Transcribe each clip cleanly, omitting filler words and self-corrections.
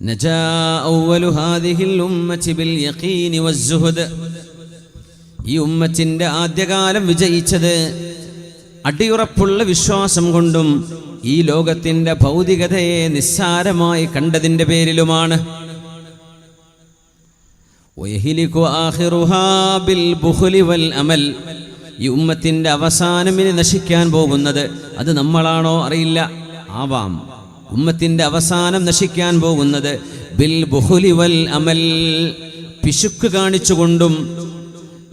നജാ അവ്വലു ഹാദിഹിൽ ഉമ്മത്തി ബിൽ യഖീനി വസ്സുഹദ്. ഈ ഉമ്മത്തിന്റെ ആദ്യകാലം വിജയിച്ചത് അടിയുറപ്പുള്ള വിശ്വാസം കൊണ്ടും ഈ ലോകത്തിന്റെ ഭൗതികതയെ നിസ്സാരമായി കണ്ടതിന്റെ പേരിലുമാണ്. വയഹ്ലികു ആഖിറുഹാ ബിൽ ബുഖ്ലി വൽ അമൽ. ഈ ഉമ്മത്തിന്റെ അവസാനം ഇനി നശിക്കാൻ പോകുന്നത്, അത് നമ്മളാണോ അറിയില്ല, ആവാം. ഉമ്മത്തിന്റെ അവസാനം നശിക്കാൻ പോകുന്നത് ബിൽ ബുഖ്ലി വൽ അമൽ, പിശുക്ക് കാണിച്ചുകൊണ്ടും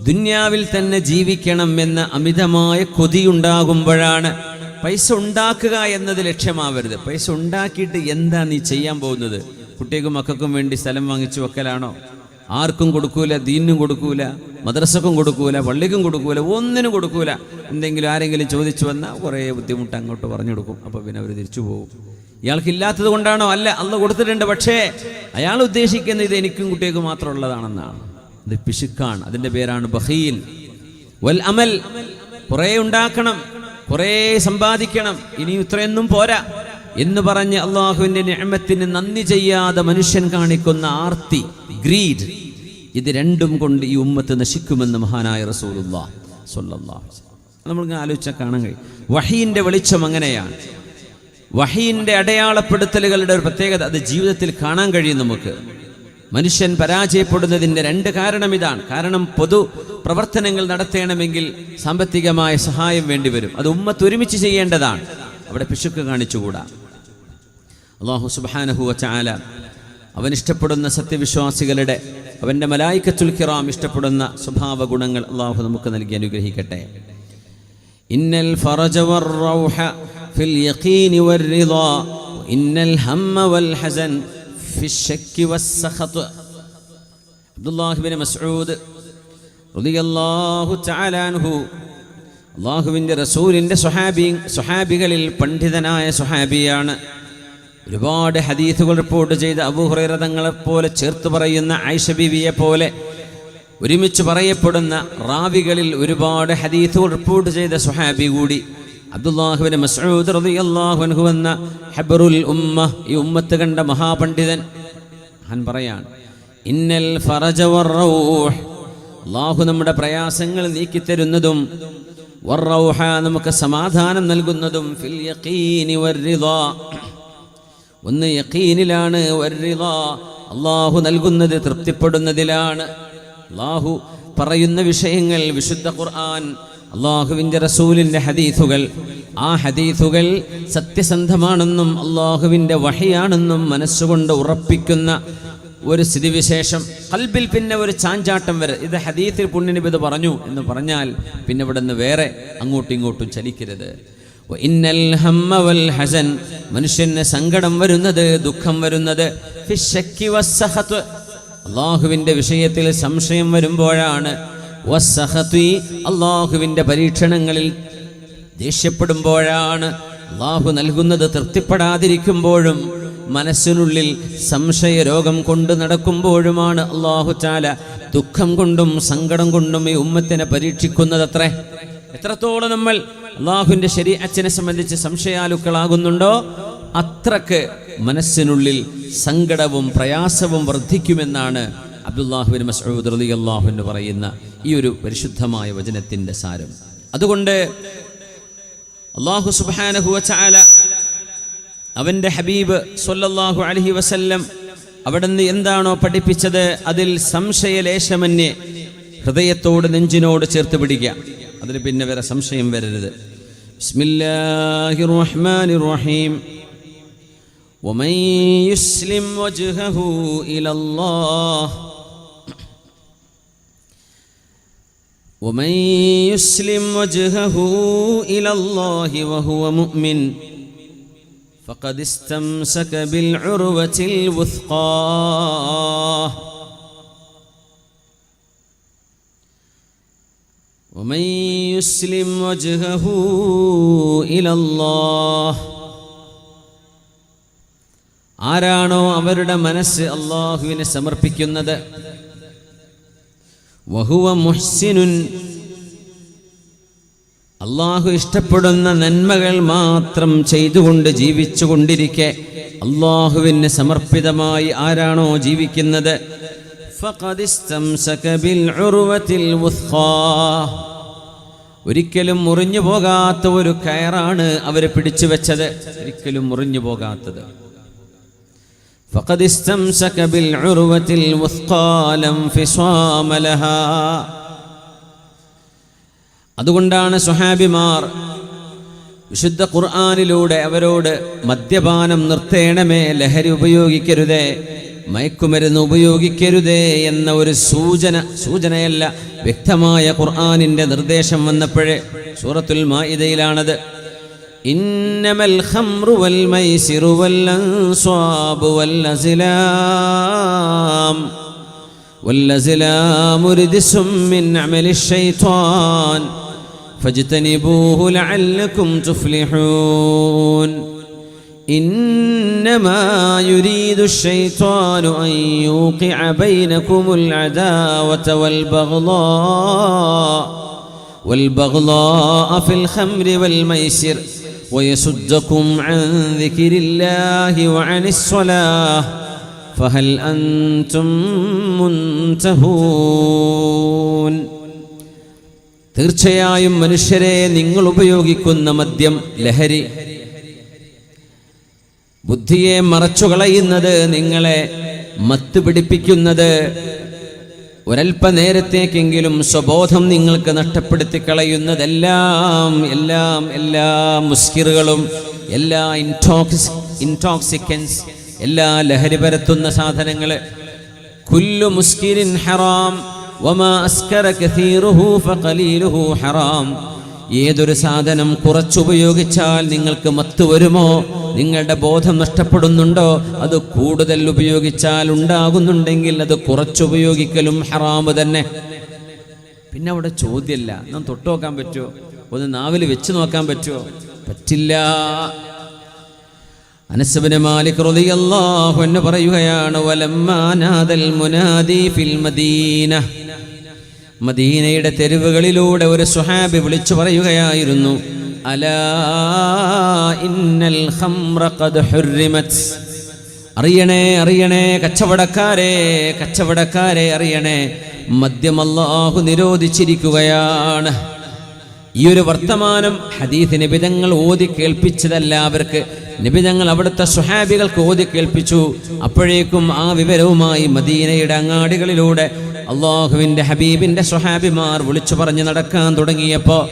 ദുന്യാവിൽ തന്നെ ജീവിക്കണം എന്ന അമിതമായ കൊതിയുണ്ടാകുമ്പോഴാണ്. പൈസ ഉണ്ടാക്കുക എന്നത് ലക്ഷ്യമാവരുത്. പൈസ ഉണ്ടാക്കിയിട്ട് എന്താ നീ ചെയ്യാൻ പോകുന്നത്? കുട്ടികൾക്കും മക്കൾക്കും വേണ്ടി സ്ഥലം വാങ്ങിച്ചു വെക്കലാണോ? ആർക്കും കൊടുക്കൂല, ദീനും കൊടുക്കൂല, മദ്രസക്കും കൊടുക്കൂല, പള്ളിക്കും കൊടുക്കൂല, ഒന്നിനും കൊടുക്കൂല. എന്തെങ്കിലും ആരെങ്കിലും ചോദിച്ചു വന്നാൽ കുറേ ബുദ്ധിമുട്ട് അങ്ങോട്ട് പറഞ്ഞു കൊടുക്കും. അപ്പോൾ പിന്നെ അവർ തിരിച്ചു പോകും. ഇയാൾക്കില്ലാത്തത് കൊണ്ടാണോ? അല്ല, അള്ളാഹ് കൊടുത്തിട്ടുണ്ട്. പക്ഷേ അയാൾ ഉദ്ദേശിക്കുന്നത് ഇത് എനിക്കും കുട്ടികൾക്കും മാത്രമുള്ളതാണെന്നാണ്. ഇത് പിശുക്കാണ്. അതിൻ്റെ പേരാണ് ബഖീൽ. വൽ അമൽ, കുറേ ഉണ്ടാക്കണം, കുറേ സമ്പാദിക്കണം, ഇനി ഇത്രയൊന്നും പോരാ എന്ന് പറഞ്ഞ് അള്ളാഹുവിൻ്റെ നിഅമത്തിന് നന്ദി ചെയ്യാതെ മനുഷ്യൻ കാണിക്കുന്ന ആർത്തി, ഗ്രീഡ്, ഇത് രണ്ടും കൊണ്ട് ഈ ഉമ്മത്ത് നശിക്കുമെന്ന് മഹാനായ റസൂലുള്ളാഹി സ്വല്ലല്ലാഹു അലൈഹി വസല്ലം നമ്മൾക്ക് ആലോചിച്ചാൽ കാണാൻ കഴിയും. വഹീൻ്റെ വെളിച്ചം അങ്ങനെയാണ്. വഹീൻ്റെ അടയാളപ്പെടുത്തലുകളുടെ ഒരു പ്രത്യേകത അത് ജീവിതത്തിൽ കാണാൻ കഴിയും നമുക്ക്. മനുഷ്യൻ പരാജയപ്പെടുന്നതിൻ്റെ രണ്ട് കാരണം ഇതാണ്. കാരണം പൊതു പ്രവർത്തനങ്ങൾ നടത്തണമെങ്കിൽ സാമ്പത്തികമായ സഹായം വേണ്ടിവരും. അത് ഉമ്മത്ത് ഒരുമിച്ച് ചെയ്യേണ്ടതാണ്. അവിടെ പിശുക്ക് കാണിച്ചുകൂടാ. അല്ലാഹു സുബ്ഹാനഹു വ തആല അവൻ ഇഷ്ടപ്പെടുന്ന സത്യവിശ്വാസികളുടെ, അവൻ്റെ മലായികത്തുൽ കിറാം ഇഷ്ടപ്പെടുന്ന സ്വഭാവ ഗുണങ്ങൾ അല്ലാഹു നമുക്ക് നൽകി അനുഗ്രഹിക്കട്ടെ. ഇന്നൽ ഫറജ വർ റൗഹ ഫിൽ യഖീനി വർ റിളാ ഇന്നൽ ഹമ്മ വൽ ഹസൻ ഫിശ്ശക്കി വസ്സഖത്ത്. അബ്ദുല്ലാഹി ഇബ്നു മസ്ഊദ് റളിയല്ലാഹു തആല അൻഹു അല്ലാഹുവിൻ്റെ റസൂലിൻ്റെ സ്വഹാബികളിൽ പണ്ഡിതനായ സ്വഹാബിയാണ്. ഒരുപാട് ഹദീസുകൾ റിപ്പോർട്ട് ചെയ്ത അബൂ ഹുറൈറ തങ്ങളെപ്പോലെ ചേർത്ത് പറയുന്ന ആയിഷ ബീവിയെ പോലെ ഒരുമിച്ച് പറയപ്പെടുന്ന റാവികളിൽ ഒരുപാട് ഹദീസുകൾ റിപ്പോർട്ട് ചെയ്ത സ്വഹാബി കൂടി അബ്ദുല്ലാഹി ഇബ്നു മസ്ഊദ് റളിയല്ലാഹു അൻഹു എന്ന ഹബ്റുൽ ഉമ്മ, ഈ ഉമ്മത്ത് കണ്ട മഹാപണ്ഡിതൻ. ഞാൻ പറയാണ്, ഇന്നൽ ഫറജ വർ റൗഹ്, അല്ലാഹു നമ്മുടെ പ്രയാസങ്ങൾ നീക്കിത്തരുന്നതും, വർ റൗഹ നമുക്ക് സമാധാനം നൽകുന്നതും, ഫിൽ യഖീനി വർ റിളാ, ഒന്ന് യഖീനിലാണ്, വർ റിളാ അല്ലാഹു നൽകുന്നത് തൃപ്തിപ്പെടുന്നതിലാണ്. അല്ലാഹു പറയുന്ന വിഷയങ്ങൾ, വിശുദ്ധ ഖുർആൻ, അല്ലാഹുവിൻ്റെ റസൂലിൻ്റെ ഹദീസുകൾ, ആ ഹദീസുകൾ സത്യസന്ധമാണെന്നും അല്ലാഹുവിൻ്റെ വഹിയാണെന്നും മനസ്സുകൊണ്ട് ഉറപ്പിക്കുന്ന ഒരു സ്ഥിതിവിശേഷം. ഖൽബിൽ പിന്നെ ഒരു ചാഞ്ചാട്ടം വരെ, ഇത് ഹദീസിൽ പുണ്യനബി ഇത് പറഞ്ഞു എന്ന് പറഞ്ഞാൽ പിന്നെ ഇവിടെ നിന്ന് വേറെ അങ്ങോട്ടും ഇങ്ങോട്ടും ചലിക്കരുത്. ഇന്നൽ ഹമ്മ വൽ ഹസൻ, മനുഷ്യന് സങ്കടം വരുന്നത്, ദുഃഖം വരുന്നത്, ഫിശ്ശക്കി വസ്സഖത്ത്, അല്ലാഹുവിൻ്റെ വിഷയത്തിൽ സംശയം വരുമ്പോഴാണ്. വസ്സഖത്തി, അല്ലാഹുവിൻ്റെ പരീക്ഷണങ്ങളിൽ ദേഷ്യപ്പെടുമ്പോഴാണ്. അല്ലാഹു നൽകുന്നത് തൃപ്തിപ്പെടാതിരിക്കുമ്പോഴും മനസ്സിനുള്ളിൽ സംശയ രോഗം കൊണ്ട് നടക്കുമ്പോഴുമാണ് അല്ലാഹു തആല ദുഃഖം കൊണ്ടും സങ്കടം കൊണ്ടും ഈ ഉമ്മത്തിനെ പരീക്ഷിക്കുന്നതത്രേ. എത്രത്തോളം നമ്മൾ അല്ലാഹുവിൻ്റെ ശരീഅത്തിനെ സംബന്ധിച്ച് സംശയാലുക്കളാകുന്നുണ്ടോ അത്രക്ക് മനസ്സിനുള്ളിൽ സങ്കടവും പ്രയാസവും വർദ്ധിക്കുമെന്നാണ് അബ്ദുല്ലാഹി ഇബ്നു മസ്ഊദ് റളിയല്ലാഹു അൻഹു പറയുന്ന ഈ ഒരു പരിശുദ്ധമായ വചനത്തിൻ്റെ സാരം. അതുകൊണ്ട് അല്ലാഹു സുബ്ഹാനഹു വ തആല അവൻ്റെ ഹബീബ് സ്വല്ലല്ലാഹു അലൈഹി വസല്ലം അവിടുന്ന് എന്താണോ പഠിപ്പിച്ചത് അതിൽ സംശയലേശമന്യേ ഹൃദയത്തോട് നെഞ്ചിനോട് ചേർത്ത് പിടിക്കുക. അതിന് പിന്നെ വേറെ സംശയം വരരുത്. ബിസ്മില്ലാഹിർ റഹ്മാനിർ റഹീം. വമൻ യുസ്ലിം വജ്ഹഹു ഇലല്ലാഹ് ومن يسلم وجهه إلى الله وهو مؤمن فقد استمسك بالعروة الوثقى ومن يسلم وجهه إلى الله, ആരാണോ അവരുടെ മനസ്സ് അല്ലാഹുവിനെ സമർപ്പിക്കുന്നത്, വഹുവ മുഹ്സിനുൻ, അല്ലാഹു ഇഷ്ടപ്പെടുന്ന നന്മകൾ മാത്രം ചെയ്തുകൊണ്ട് ജീവിച്ചുകൊണ്ടിരിക്കെ അല്ലാഹുവിന് സമർപ്പിതമായി ആരാണോ ജീവിക്കുന്നത്, ഫഖദ് ഇസ്തംസക ബിൽ ഉർവത്തിൽ വുസ്ഖാ, ഒരിക്കലും മുറിഞ്ഞു പോകാത്ത ഒരു കയറാണ് അവരെ പിടിച്ചു വെച്ചത്, ഒരിക്കലും മുറിഞ്ഞു പോകാത്തത്. ഫഖദ് ഇസ്തംസക ബിൽ ഉർവത്തിൽ വുസ്ഖാ ലം ഫിസ്വാമ ലഹാ. അതുകൊണ്ടാണ് സ്വഹാബിമാർ വിശുദ്ധ ഖുർആനിലൂടെ അവരോട് മദ്യപാനം നിർത്തേണമേ, ലഹരി ഉപയോഗിക്കരുതേ, മയക്കുമരുന്ന് ഉപയോഗിക്കരുതേ എന്ന ഒരു സൂചനയല്ല, വ്യക്തമായ ഖുർആനിന്റെ നിർദ്ദേശം വന്നപ്പോഴേ സൂറത്തുൽ മാഇദയിലാണത്. ഇന്നമൽ ഖംറു വൽ മൈസിറു വൽ അൻസ്വാബു വൽ അസ്ലാമു റിജ്സും മിൻ അമലിശ് ശൈത്വാൻ ഫജ്തനിബൂഹു ലഅല്ലകും തുഫ്ലിഹൂൻ. ഇന്നമാ യുരീദു الشൈത്വാനു അൻ യൂഖിഅ ബൈനകുമുൽ അദാവത വൽ ബഗ്ളാഅ ഫിൽ ഖംറി വൽ മൈസിർ വയസുദ്ദകും അൻ ദിക്രില്ലാഹി വഅനിസ് സ്വലാഹ് ഫഹൽ അൻതും മുൻതഹൂൻ. തീർച്ചയായും മനുഷ്യരെ, നിങ്ങൾ ഉപയോഗിക്കുന്ന മദ്യം, ലഹരി, ബുദ്ധിയെ മറച്ചുകളയുന്നത്, നിങ്ങളെ മത്ത് പിടിപ്പിക്കുന്നത്, ഒരൽപ്പ നേരത്തേക്കെങ്കിലും സ്വബോധം നിങ്ങൾക്ക് നഷ്ടപ്പെടുത്തി കളയുന്നതെല്ലാം എല്ലാ മുസ്കിറുകളും, എല്ലാ ഇൻടോക്സിക്കൻസ്, എല്ലാ ലഹരി പരത്തുന്ന സാധനങ്ങൾ. കുല്ലു മുസ്കിരിൻ ഹറാം വമാ അസ്കര കസീറുഹു ഫഖലീലുഹു ഹറാം. ഏതൊരു സാധനം കുറച്ചുപയോഗിച്ചാൽ നിങ്ങൾക്ക് മത്ത് വരുമോ, നിങ്ങളുടെ ബോധം നഷ്ടപ്പെടുന്നുണ്ടോ, അത് കൂടുതൽ ഉപയോഗിച്ചാൽ ഉണ്ടാകുന്നുണ്ടെങ്കിൽ അത് കുറച്ചുപയോഗിക്കലും ഹറാമ് തന്നെ. പിന്നെ അവിടെ ചോദ്യമല്ല, നാം തൊട്ട് നോക്കാൻ പറ്റുമോ, ഒന്ന് നാവിൽ വെച്ച് നോക്കാൻ പറ്റുമോ? പറ്റില്ല. അനസ് ഇബ്നു മാലിക് റളിയല്ലാഹു അൻഹു പറയുകയാണ്, വലമ്മാ നാദൽ മുനാദി ഫിൽ മദീന, മദീനയുടെ തെരുവുകളിലൂടെ ഒരു സ്വഹാബി വിളിച്ചു പറയുകയായിരുന്നു, അലാ ഇന്നൽ ഖംറ ഖദ് ഹുർരിമത്. അറിയണേ കച്ചവടക്കാരെ അറിയണേ, മദ്യം അല്ലാഹു നിരോധിച്ചിരിക്കുകയാണ്. ഈ ഒരു വർത്തമാനം ഹദീസ് നിബിതങ്ങൾ ഓതി കേൾപ്പിച്ചതല്ല അവർക്ക്, നിബിതങ്ങൾ അവിടുത്തെ സ്വഹാബികൾക്ക് ഓതി കേൾപ്പിച്ചു. അപ്പോഴേക്കും ആ വിവരവുമായി മദീനയുടെ അങ്ങാടികളിലൂടെ അല്ലാഹുവിൻ്റെ ഹബീബിൻ്റെ സ്വഹാബിമാർ വിളിച്ചു പറഞ്ഞ് നടക്കാൻ തുടങ്ങിയപ്പോൾ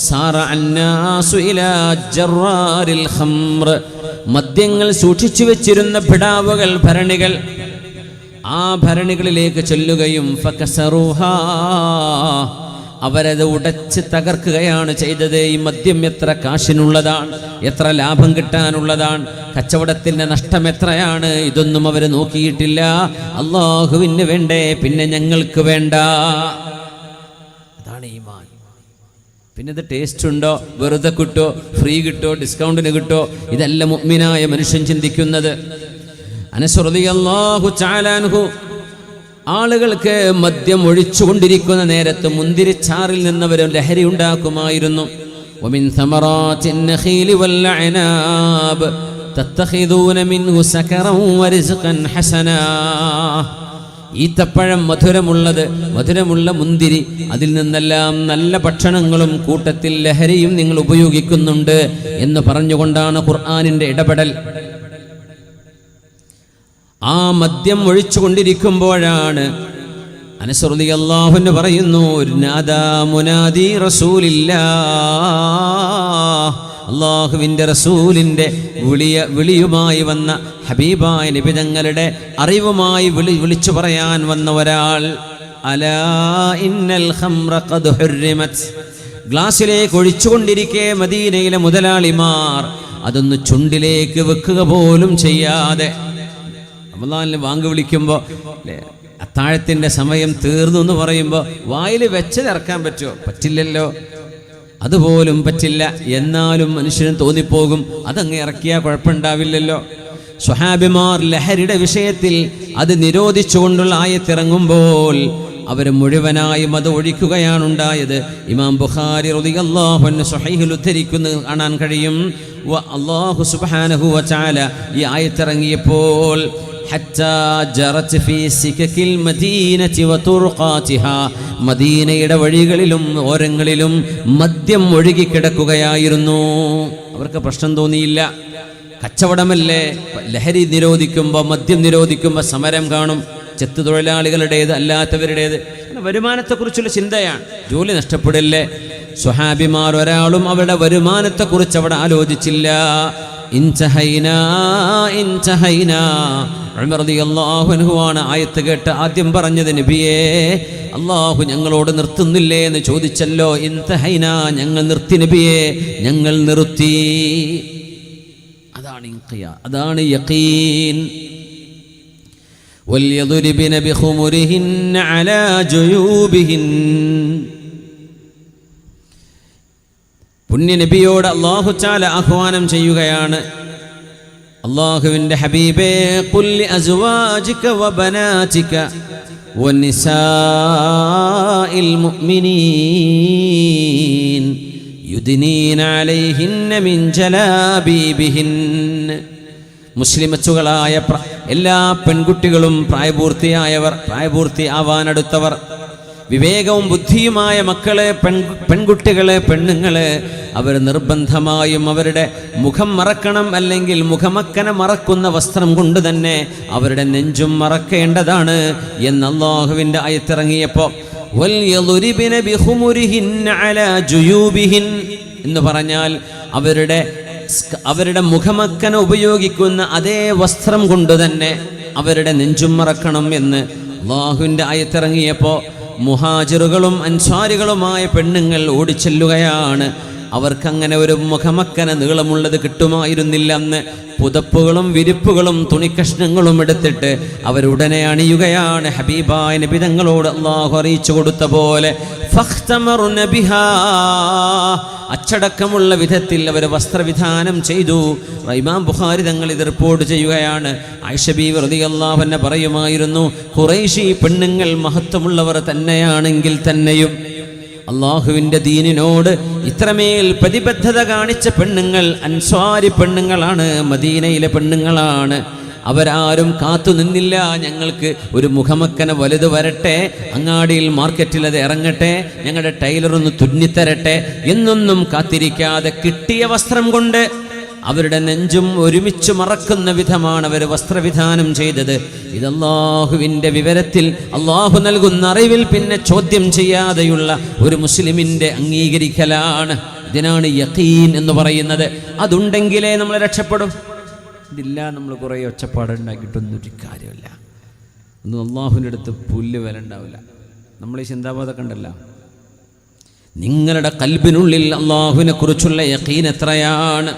സാറ അന്നാസു ഇലാ ജറാരിൽ ഖംർ, മദ്യങ്ങൾ സൂക്ഷിച്ചു വെച്ചിരുന്ന പിടാവുകൾ, ഭരണികൾ, ആ ഭരണികളിലേക്ക് ചെല്ലുകയും ഫകസറുഹാ, അവരത് ഉടച്ച് തകർക്കുകയാണ് ചെയ്തത്. ഈ മദ്യം എത്ര കാശിനുള്ളതാണ്, എത്ര ലാഭം കിട്ടാനുള്ളതാണ്, കച്ചവടത്തിൻ്റെ നഷ്ടം എത്രയാണ്, ഇതൊന്നും അവർ നോക്കിയിട്ടില്ല. അല്ലാഹുവിന് വേണ്ടേ, പിന്നെ ഞങ്ങൾക്ക് വേണ്ട. അതാണ് ഈമാൻ. പിന്നെ ഇത് ടേസ്റ്റ് ഉണ്ടോ, വെറുതെ കിട്ടോ, ഫ്രീ കിട്ടോ, ഡിസ്കൗണ്ടിന് കിട്ടോ, ഇതല്ല മുഅ്മിനായ മനുഷ്യൻ ചിന്തിക്കുന്നത്. അനസ് റളിയല്ലാഹു തആല അൻഹു ആളുകൾക്ക് മദ്യം ഒഴിച്ചുകൊണ്ടിരിക്കുന്ന നേരത്ത് മുന്തിരിച്ചാറിൽ നിന്നവരും ലഹരി ഉണ്ടാക്കുമായിരുന്നു. വമിൻ സമറാത്തിൻ നഖീലി വൽ അനാബ് തത്തഖിദൂന മിൻഹു സകറൻ വറിസ്ഖൻ ഹസനാ. ഈത്തപ്പഴം മധുരമുള്ള മുന്തിരി, അതിൽ നിന്നെല്ലാം നല്ല ഭക്ഷണങ്ങളും കൂട്ടത്തിൽ ലഹരിയും നിങ്ങൾ ഉപയോഗിക്കുന്നുണ്ട് എന്ന് പറഞ്ഞുകൊണ്ടാണ് ഖുർആനിന്റെ ഇടപെടൽ. ആ മദ്യം ഒഴിച്ചുകൊണ്ടിരിക്കുമ്പോഴാണ് അനസ് റളിയല്ലാഹു അൻഹു പറയുന്നു, നാദാ മുനാദി റസൂലില്ലാഹ്, അല്ലാഹുവിൻ്റെ റസൂലിൻ്റെ വിളിയുമായി വന്ന ഹബീബായ നബി തങ്ങളുടെ അറിവുമായി വിളിച്ചു പറയാൻ വന്ന ഒരാൾ, അലാ ഇന്നൽ ഖംറ ഖദ് ഹുർരിമത്. ഗ്ലാസ്സിലേക്ക് ഒഴിച്ചുകൊണ്ടിരിക്കെ മദീനയിലെ മുതലാളിമാർ അതൊന്ന് ചുണ്ടിലേക്ക് വെക്കുക പോലും ചെയ്യാതെ, റമളാനിൽ വാങ്ക് വിളിക്കുമ്പോൾ അത്താഴത്തിൻ്റെ സമയം തീർന്നു എന്ന് പറയുമ്പോൾ വായിൽ വെച്ചത് ഇറക്കാൻ പറ്റുമോ? പറ്റില്ലല്ലോ, അതുപോലും പറ്റില്ല. എന്നാലും മനുഷ്യന് തോന്നിപ്പോകും അതങ്ങ് ഇറക്കിയാൽ കുഴപ്പമുണ്ടാവില്ലല്ലോ. സ്വഹാബിമാർ ലഹരിയുടെ വിഷയത്തിൽ അത് നിരോധിച്ചുകൊണ്ടുള്ള ആയത്തിറങ്ങുമ്പോൾ അവർ മുഴുവനായും അത് ഒഴിക്കുകയാണുണ്ടായത്. ഇമാം ബുഖാരി റളിയല്ലാഹു അൻഹു സ്വഹീഹിൽ ഉദ്ധരിക്കുന്നത് കാണാൻ കഴിയും. അല്ലാഹു സുബ്ഹാനഹു വ തആല ഈ ആയത്തിറങ്ങിയപ്പോൾ ഹത്താ ജറത് ഫീ സികകിൽ മദീനതി വതുർഖാതിഹാ, മദീനയുടെ വഴികളിലും ഓരങ്ങളിലും മദ്യം ഒഴുകിക്കിടക്കുകയായിരുന്നു. അവർക്ക് പ്രശ്നം തോന്നിയില്ല. കച്ചവടമല്ലേ, ലഹരി നിരോധിക്കുമ്പോൾ, മദ്യം നിരോധിക്കുമ്പോൾ സമരം കാണും. ചെത്തു തൊഴിലാളികളുടേത് അല്ലാത്തവരുടേത്. വരുമാനത്തെക്കുറിച്ചുള്ള ചിന്തയാണ്. ജോലി നഷ്ടപ്പെടില്ലേ? സ്വഹാബിമാർ ഒരാളും അവരുടെ വരുമാനത്തെക്കുറിച്ച് അവിടെ ആലോചിച്ചില്ല. ഉമർ റളിയല്ലാഹു അൻഹു ആണ് ആയത്ത് കേട്ട് ആദ്യം പറഞ്ഞത്, നബിയേ, അല്ലാഹു ഞങ്ങളോട് നിർത്തുന്നില്ലേ എന്ന് ചോദിച്ചല്ലോ. ഇൻതഹൈന, ഞങ്ങൾ നിർത്തി നബിയേ, ഞങ്ങൾ നിർത്തി. അതാണ് യഖീൻ. വൽയദ്രിബന ബിഖുമുരിഹിന്ന അലാ ജുയൂബിഹിൻ. പുണ്യ നബിയോട് അല്ലാഹു തആല ആഹ്വാനം ചെയ്യുകയാണ്, അല്ലാഹുവിൻ്റെ ഹബീബേ, ഖുൽ അസ്വാജിക വബനാതിക വനിസാഇൽ മുഅ്മിനീൻ യുദ്നീന അലൈഹിന്ന മിൻ ജലാബീബിഹിൻ. മുസ്ലിമച്ചുകളായ എല്ലാ പെൺകുട്ടികളും, പ്രായപൂർത്തിയായവർ, പ്രായപൂർത്തിയാവാനടുത്തവർ, വിവേകവും ബുദ്ധിയുമായ മക്കളെ, പെൺകുട്ടികളെ, പെണ്ണുങ്ങളെ, അവർ നിർബന്ധമായും അവരുടെ മുഖം മറക്കണം. അല്ലെങ്കിൽ മുഖമക്കനെ മറക്കുന്ന വസ്ത്രം കൊണ്ട് തന്നെ അവരുടെ നെഞ്ചും മറക്കേണ്ടതാണ് എന്ന് അല്ലാഹുവിൻ്റെ ആയത്തിറങ്ങിയപ്പോൾ വൽയദ്രിബന ബിഖുമുരിഹിന്ന അലാ ജുയൂബിഹിൻ എന്ന് പറഞ്ഞാൽ അവരുടെ മുഖമക്കന ഉപയോഗിക്കുന്ന അതേ വസ്ത്രം കൊണ്ട് തന്നെ അവരുടെ നെഞ്ചും മറക്കണം എന്ന് അല്ലാഹുവിൻ്റെ ആയത്തിറങ്ങിയപ്പോൾ മുഹാജിറുകളും അൻസാരികളുമായ പെണ്ണുങ്ങൾ ഓടിച്ചെല്ലുകയാണ്. അവർക്കങ്ങനെ ഒരു മുഖമക്കന നീളമുള്ളത് കിട്ടുമായിരുന്നില്ല. അന്ന് പുതപ്പുകളും വിരിപ്പുകളും തുണിക്കഷ്ണങ്ങളും എടുത്തിട്ട് അവരുടനെ അണിയുകയാണ്. ഹബീബായ നബി തങ്ങളോട് അല്ലാഹു അറിയിച്ചു കൊടുത്ത പോലെ ഫഖ്തമറുന ബിഹാ, അച്ചടക്കമുള്ള വിധത്തിൽ അവർ വസ്ത്രവിധാനം ചെയ്തു. ഇമാം ബുഖാരി തങ്ങൾ ഇത് റിപ്പോർട്ട് ചെയ്യുകയാണ്. ആയിഷ ബീവി റളിയല്ലാഹു അൻഹ പറയുമായിരുന്നു, ഖുറൈശി പെണ്ണുങ്ങൾ മഹത്വമുള്ളവർ തന്നെയാണെങ്കിൽ തന്നെയും അള്ളാഹുവിൻ്റെ ദീനിനോട് ഇത്രമേൽ പ്രതിബദ്ധത കാണിച്ച പെണ്ണുങ്ങൾ അൻസ്വാരി പെണ്ണുങ്ങളാണ്, മദീനയിലെ പെണ്ണുങ്ങളാണ്. അവരാരും കാത്തു നിന്നില്ല, ഞങ്ങൾക്ക് ഒരു മുഖമക്കന വലുത് വരട്ടെ, അങ്ങാടിയിൽ മാർക്കറ്റിൽ അത് ഇറങ്ങട്ടെ, ഞങ്ങളുടെ ടൈലറൊന്ന് തുന്നിത്തരട്ടെ എന്നൊന്നും കാത്തിരിക്കാതെ കിട്ടിയ വസ്ത്രം കൊണ്ട് അവരുടെ നെഞ്ചും ഒരുമിച്ച് മറക്കുന്ന വിധമാണ് അവർ വസ്ത്രവിധാനം ചെയ്തത്. ഇത് അല്ലാഹുവിൻ്റെ വിവരത്തിൽ, അല്ലാഹു നൽകുന്ന അറിവിൽ പിന്നെ ചോദ്യം ചെയ്യാതെയുള്ള ഒരു മുസ്ലിമിൻ്റെ അംഗീകരിക്കലാണ്. ഇതിനാണ് യഖീൻ എന്ന് പറയുന്നത്. അതുണ്ടെങ്കിലേ നമ്മൾ രക്ഷപ്പെടും. ഇതില്ല, നമ്മൾ കുറേ ഒച്ചപ്പാടുണ്ടാക്കിയിട്ടൊന്നും ഒരു കാര്യമില്ല. ഒന്നും അല്ലാഹുവിൻ്റെ അടുത്ത് പുല്ല് വില ഉണ്ടാവില്ല. നമ്മൾ ഈ ചിന്താബോധമൊക്കെ ഉണ്ടല്ലോ. നിങ്ങളുടെ ഖൽബിനുള്ളിൽ അല്ലാഹുവിനെ കുറിച്ചുള്ള യഖീൻ എത്രയാണ്?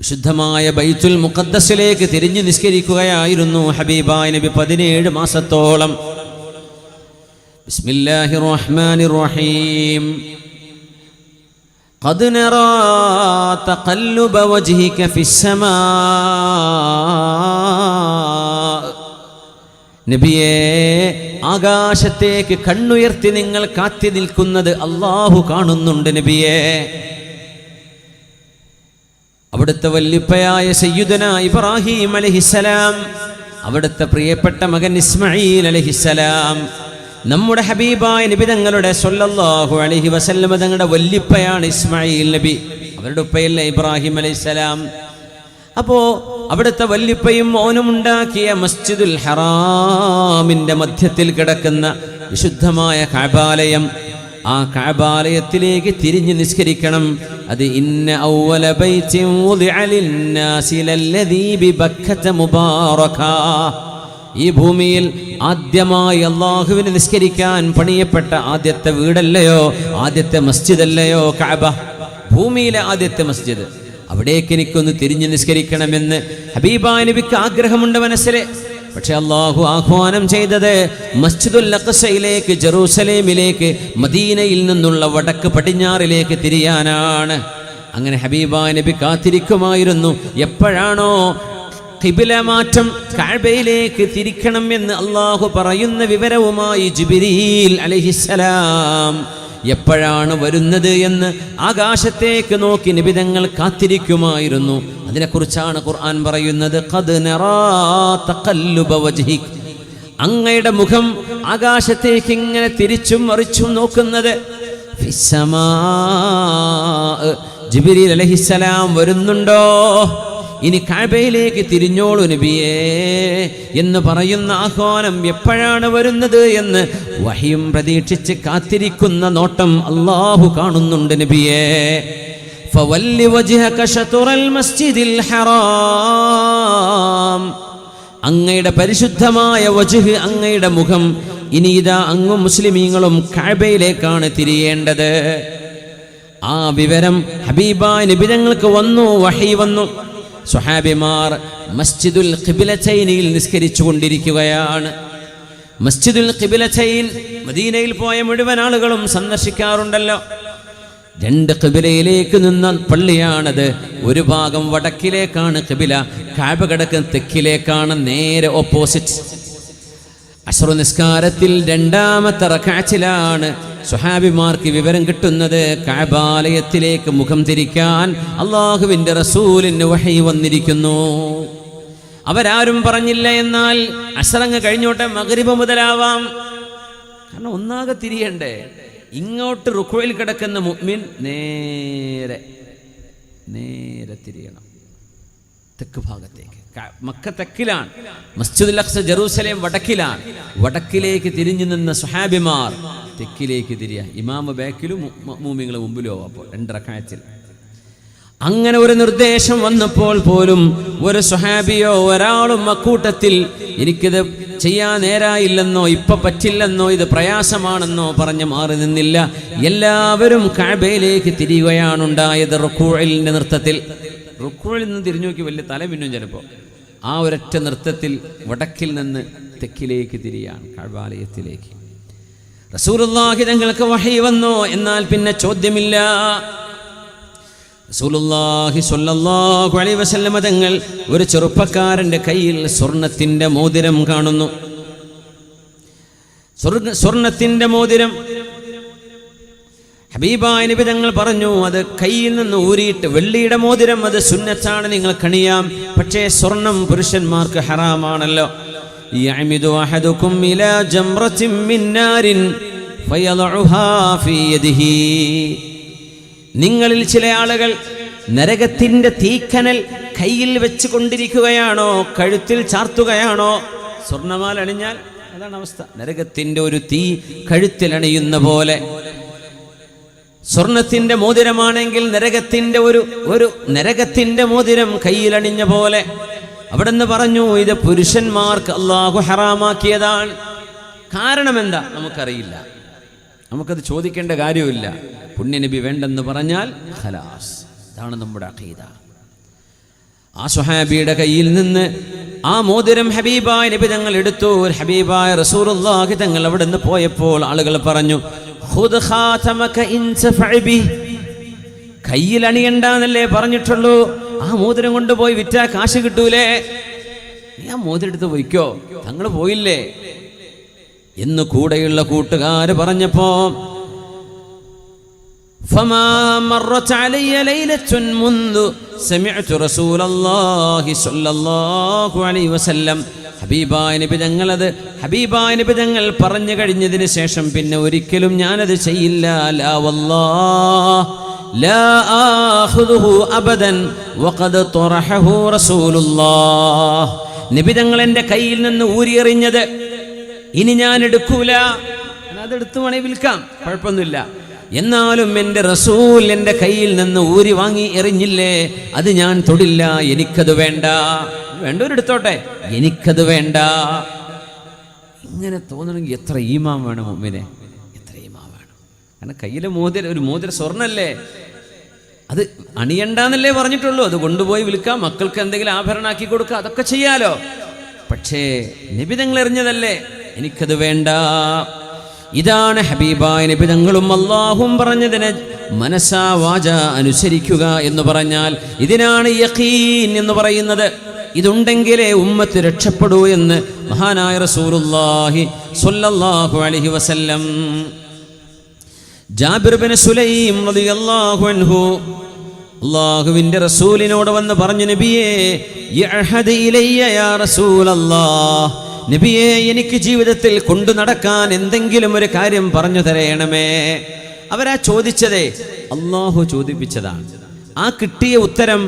വിശുദ്ധമായ ബൈത്തുൽ മുഖദ്ദസിലേക്ക് തിരിഞ്ഞു നിസ്കരിക്കുകയായിരുന്നു ഹബീബായ നബി 17 മാസത്തോളം. ബിസ്മില്ലാഹിർ റഹ്മാനിർ റഹീം. ഖദ് നറാ തഖല്ലുബ വജ്ഹിക ഫിസ്സമാ. നബിയേ, ആകാശത്തേക്ക് കണ്ണുയർത്തി നിങ്ങൾ കാത്തി നിൽക്കുന്നത് അല്ലാഹു കാണുന്നുണ്ട് നബിയേ. അവിടുത്തെ വല്ലിപ്പയായ സയ്യിദുന ഇബ്രാഹിം അലൈഹിസ്സലാം, അവിടുത്തെ പ്രിയപ്പെട്ട മകൻ ഇസ്മാഈൽ അലൈഹിസ്സലാം, നമ്മുടെ ഹബീബായ നബി തങ്ങളുടെ സ്വല്ലല്ലാഹു അലൈഹി വസല്ലം തങ്ങളുടെ വല്ലിപ്പയാണ് ഇസ്മാഈൽ നബി. അവരുടെ ഉപ്പയല്ലേ ഇബ്രാഹിം അലൈഹിസ്സലാം. അപ്പോൾ അവിടുത്തെ വല്ലിപ്പയും മോനും ഉണ്ടാക്കിയ മസ്ജിദുൽ ഹറാമിൻ്റെ മധ്യത്തിൽ കിടക്കുന്ന വിശുദ്ധമായ കഅബാലയം, ആ കഅബാലയത്തിലേക്ക് തിരിഞ്ഞ് നിസ്കരിക്കണം. അത് ഇന്ന അവ്വല ബൈത്തിൻ വുദിഅ ലിന്നാസി ലല്ലദീ ബിബക്കത മുബാറകാ. ഈ ഭൂമിയിൽ ആദ്യമായി അല്ലാഹുവിനെ നിസ്കരിക്കാൻ പണിയപ്പെട്ട ആദ്യത്തെ വീടല്ലയോ, ആദ്യത്തെ മസ്ജിദല്ലയോ കഅബ? ഭൂമിയിലെ ആദ്യത്തെ മസ്ജിദ്. അവിടേക്ക് എനിക്കൊന്ന് തിരിഞ്ഞ് നിസ്കരിക്കണമെന്ന് ഹബീബായ നബിക്ക് ആഗ്രഹമുണ്ട് മനസ്സിൽ. പക്ഷെ അല്ലാഹു ആഹ്വാനം ചെയ്തത് മസ്ജിദുൽ അഖ്സയിലേക്ക്, ജെറൂസലേമിലേക്ക്, മദീനയിൽ നിന്നുള്ള വടക്ക് പടിഞ്ഞാറിലേക്ക് തിരിയാനാണ്. അങ്ങനെ ഹബീബായ നബി കാത്തിരിക്കുമായിരുന്നു. എപ്പോഴാണോ ഖിബില മാറ്റം കഅബയിലേക്ക് തിരിക്കണം എന്ന് അല്ലാഹു പറയുന്ന വിവരവുമായി ജിബ്രീൽ അലൈഹിസ്സലാം എപ്പോഴാണ് വരുന്നത് എന്ന് ആകാശത്തേക്ക് നോക്കി നബി തങ്ങൾ കാത്തിരിക്കുമായിരുന്നു. അതിനെക്കുറിച്ചാണ് ഖുർആൻ പറയുന്നത്, ഖദ് നറാ തഖല്ലുബ വജ്ഹിക്, അങ്ങയുടെ മുഖം ആകാശത്തേക്ക് ഇങ്ങനെ തിരിച്ചും മറിച്ചും നോക്കുന്നത്. ഫിസ്സമാ, ജിബ്രീൽ അലൈഹിസ്സലാം വരുന്നുണ്ടോ, ഇനി കഅബയിലേക്ക് തിരിഞ്ഞോളൂ നബിയേ എന്ന് പറയുന്ന ആഹ്വാനം എപ്പോഴാണ് വരുന്നത് എന്ന് വഹിയും പ്രതീക്ഷിച്ച് കാത്തിരിക്കുന്ന നോട്ടം അല്ലാഹു കാണുന്നുണ്ട് നബിയേ. ഫവല്ലി വജ്ഹക ശത്റൽ മസ്ജിദിൽ ഹറാം, അങ്ങയുടെ പരിശുദ്ധമായ വജ്ഹ്, അങ്ങയുടെ മുഖം ഇനി ഇതാ അങ്ങും മുസ്ലിമീങ്ങളും കഅബയിലേക്കാണ് തിരിയേണ്ടത്. ആ വിവരം ഹബീബായ നബി തങ്ങൾക്ക് വന്നു, വഹി വന്നു. സ്വഹാബിമാർ മസ്ജിദുൽ ഖിബ്ലതൈനിൽ നിസ്കരിച്ചു കൊണ്ടിരിക്കുകയാണ്. മസ്ജിദുൽ ഖിബ്ലതൈൻ മദീനയിൽ പോയ മുഴുവൻ ആളുകളും സന്ദർശിക്കാറുണ്ടല്ലോ. രണ്ട് ഖിബ്ലയിലേക്ക് നിന്ന പള്ളിയാണത്. ഒരു ഭാഗം വടക്കിലേക്കാണ് ഖിബ്ല, കഅബ കിടക്കുന്ന തെക്കിലേക്കാണ്, നേരെ ഓപ്പോസിറ്റ്. അസ്ർ നിസ്കാരത്തിൽ രണ്ടാമത്തെ റക്അത്തിലാണ് സ്വഹാബിമാർക്ക് വിവരം കിട്ടുന്നത്, കഅബാലയത്തിലേക്ക് മുഖം തിരിക്കാൻ അല്ലാഹുവിൻ്റെ റസൂലിന് വഹി വന്നിരിക്കുന്നു. അവരാരും പറഞ്ഞില്ല, എന്നാൽ അസ്റങ്ങ് കഴിഞ്ഞോട്ടെ, മഗ്രിബ് മുതലാവാം. കാരണം ഒന്നാകെ തിരിയണ്ടേ. ഇങ്ങോട്ട് റുക്വയിൽ കിടക്കുന്ന മുഅ്മിൻ നേരെ തിരിയണം തെക്ക് ഭാഗത്തേക്ക്. മക്ക തെക്കിലാണ്, മസ്ജിദുൽ അഖ്സ ജെറൂസലേം വടക്കിലാണ്. വടക്കിലേക്ക് തിരിഞ്ഞു നിന്ന സ്വഹാബിമാർ തെക്കിലേക്ക് തിരിയ, ഇമാമ ബാക്കിലും മുഅ്മിനീങ്ങൾ മുമ്പിലോ. അപ്പോൾ 2 റക്അത്തിൽ അങ്ങനെ ഒരു നിർദ്ദേശം വന്നപ്പോൾ പോലും ഒരു സ്വഹാബിയോ ഒരാളും അക്കൂട്ടത്തിൽ എനിക്കിത് ചെയ്യാൻ നേരായില്ലെന്നോ ഇപ്പൊ പറ്റില്ലെന്നോ ഇത് പ്രയാസമാണെന്നോ പറഞ്ഞ് മാറി നിന്നില്ല. എല്ലാവരും കഅബയിലേക്ക് തിരിയുകയാണുണ്ടായത്. റുക്കൂഇന്റെ നൃത്തത്തിൽ, റുക്കൂഇൽ നിന്ന് തിരിഞ്ഞു നോക്കി വലിയ തല പിന്നും ചിലപ്പോൾ. ആ ഒരൊറ്റ നൃത്തത്തിൽ വടക്കിൽ നിന്ന് തെക്കിലേക്ക് തിരിയാണ്, കഅബാലയത്തിലേക്ക്. റസൂലുള്ളാഹി തങ്ങൾക്ക് വഹി വന്നു, എന്നാൽ പിന്നെ ചോദ്യമില്ല. റസൂലുള്ളാഹി സ്വല്ലല്ലാഹു അലൈഹി വസല്ലം തങ്ങൾ ഒരു ചെറുപ്പക്കാരന്റെ കയ്യിൽ സ്വർണത്തിന്റെ മോതിരം കാണുന്നു. സ്വർണത്തിന്റെ മോതിരം. ഹബീബായ നബി തങ്ങൾ പറഞ്ഞു, അത് കയ്യിൽ നിന്ന് ഊരിയിട്ട്, വെള്ളിയുടെ മോതിരം അത് സുന്നത്താണ്, നിങ്ങൾ കണിയാം. പക്ഷേ സ്വർണം പുരുഷന്മാർക്ക് ഹറാമാണല്ലോ. യഅമിദു അഹദുകും ഇലാ ജംറത്തിൻ മിൻ നാരിൻ ഫയളഉഹാ ഫീ യദിഹി, നിങ്ങളിൽ ചില ആളുകൾ നരകത്തിന്റെ തീക്കനൽ കയ്യിൽ വെച്ച് കൊണ്ടിരിക്കുകയാണോ, കഴുത്തിൽ ചാർത്തുകയാണോ? സ്വർണ്ണമാല അണിഞ്ഞാൽ അതാണ് അവസ്ഥ. നരകത്തിന്റെ ഒരു തീ കഴുത്തിൽ അണിയുന്ന പോലെ. സ്വർണത്തിന്റെ മോതിരമാണെങ്കിൽ നരകത്തിന്റെ മോതിരം കയ്യിലണിഞ്ഞ പോലെ. അവിടെന്ന് പറഞ്ഞു, ഇത് പുരുഷന്മാർക്ക് അല്ലാഹു ഹറാമാക്കിയതാണ്. കാരണം എന്താ നമുക്കറിയില്ല, നമുക്കത് ചോദിക്കേണ്ട കാര്യമില്ല. പുണ്യനബി വേണ്ടെന്ന് പറഞ്ഞാൽ ഖലാസ്, ഇതാണ് നമ്മുടെ അഖീദ. ആ സ്വഹാബിയുടെ കയ്യിൽ നിന്ന് ആ മോതിരം ഹബീബായ നബി തങ്ങൾ എടുത്തു. ഹബീബായ റസൂലുള്ളാഹി തങ്ങൾ അവിടെ നിന്ന് പോയപ്പോൾ ആളുകൾ പറഞ്ഞു, ഖുദ് ഖാതമക ഇൻസഫഅ ബി, കയ്യിൽ അണിയണ്ടെന്നല്ലേ പറഞ്ഞിട്ടുള്ളൂ, ആ മോതിരം കൊണ്ടുപോയി വിറ്റാ കാശ് കിട്ടൂലേ, നീ ആ മോതിരം എടുത്ത് പോയിക്കോ, തങ്ങൾ പോയില്ലേ എന്ന് കൂടെയുള്ള കൂട്ടുകാര് പറഞ്ഞപ്പോ, ഫമാ മറത് അലയ്യ ലൈലത്തുൻ മുൻദു സമിഅതു റസൂലല്ലാഹി സ്വല്ലല്ലാഹു അലൈഹി വസല്ലം, ഹബീബായ നബി തങ്ങൾ പറഞ്ഞു കഴിഞ്ഞതിന് ശേഷം പിന്നെ ഒരിക്കലും ഞാനത് ചെയ്യില്ല. ലാ വല്ലാഹ് ലാ ആഖുദുഹു അബദൻ വഖദ് തറഹഹു റസൂലുള്ളാഹ്, നബി തങ്ങൾ എൻ്റെ കയ്യിൽ നിന്ന് ഊരിയെറിഞ്ഞത് ഇനി ഞാൻ എടുക്കൂല. അതെടുത്ത് വേണേ വിൽക്കാം, കുഴപ്പമൊന്നുമില്ല. എന്നാലും എൻ്റെ റസൂൽ എൻ്റെ കയ്യിൽ നിന്ന് ഊരി വാങ്ങി എറിഞ്ഞില്ലേ, അത് ഞാൻ തൊടില്ല, എനിക്കത് വേണ്ട. വേണ്ടവരെടുത്തോട്ടെ, എനിക്കത് വേണ്ട. ഇങ്ങനെ തോന്നണമെങ്കിൽ എത്ര ഈമാൻ വേണം മുഅ്മിനെ, എത്ര ഈമാൻ വേണം. കാരണം കയ്യിലെ ഒരു മോതിരം സ്വർണ്ണല്ലേ, അത് അണിയണ്ടെന്നല്ലേ പറഞ്ഞിട്ടുള്ളൂ. അത് കൊണ്ടുപോയി വിൽക്കാം, മക്കൾക്ക് എന്തെങ്കിലും ആഭരണമാക്കി കൊടുക്കുക, അതൊക്കെ ചെയ്യാലോ. പക്ഷേ നബി തങ്ങൾ എറിഞ്ഞതല്ലേ, എനിക്കത് വേണ്ട. ഇതാണ് ഹബീബായ നബി തങ്ങളും അല്ലാഹും പറഞ്ഞതിനെ മനസ്സാ വാച അനുസരിക്കുക എന്ന് പറഞ്ഞാൽ ഇതിനാണ് യഖീൻ എന്ന് പറയുന്നത്. ഇതുണ്ടെങ്കിലേ ഉമ്മത്ത് രക്ഷപ്പെടൂ എന്ന് മഹാനായ റസൂലുള്ളാഹി സ്വല്ലല്ലാഹു അലൈഹി വസല്ലം. ജാബിർ ബിൻ സുലൈം റളിയല്ലാഹു അൻഹു അല്ലാഹുവിൻ്റെ റസൂലിനോട് വന്ന് പറഞ്ഞു, നബിയേ യഅഹദ് ഇലയ്യ യാ റസൂലല്ലാഹ്, നബിയേ എനിക്ക് ജീവിതത്തിൽ കൊണ്ടു നടക്കാൻ എന്തെങ്കിലും ഒരു കാര്യം പറഞ്ഞു തരയണമേ. അവരാ ചോദിച്ചതേ അല്ലാഹു ചോദിപ്പിച്ചതാണ്. ആ കിട്ടിയ ഉത്തരം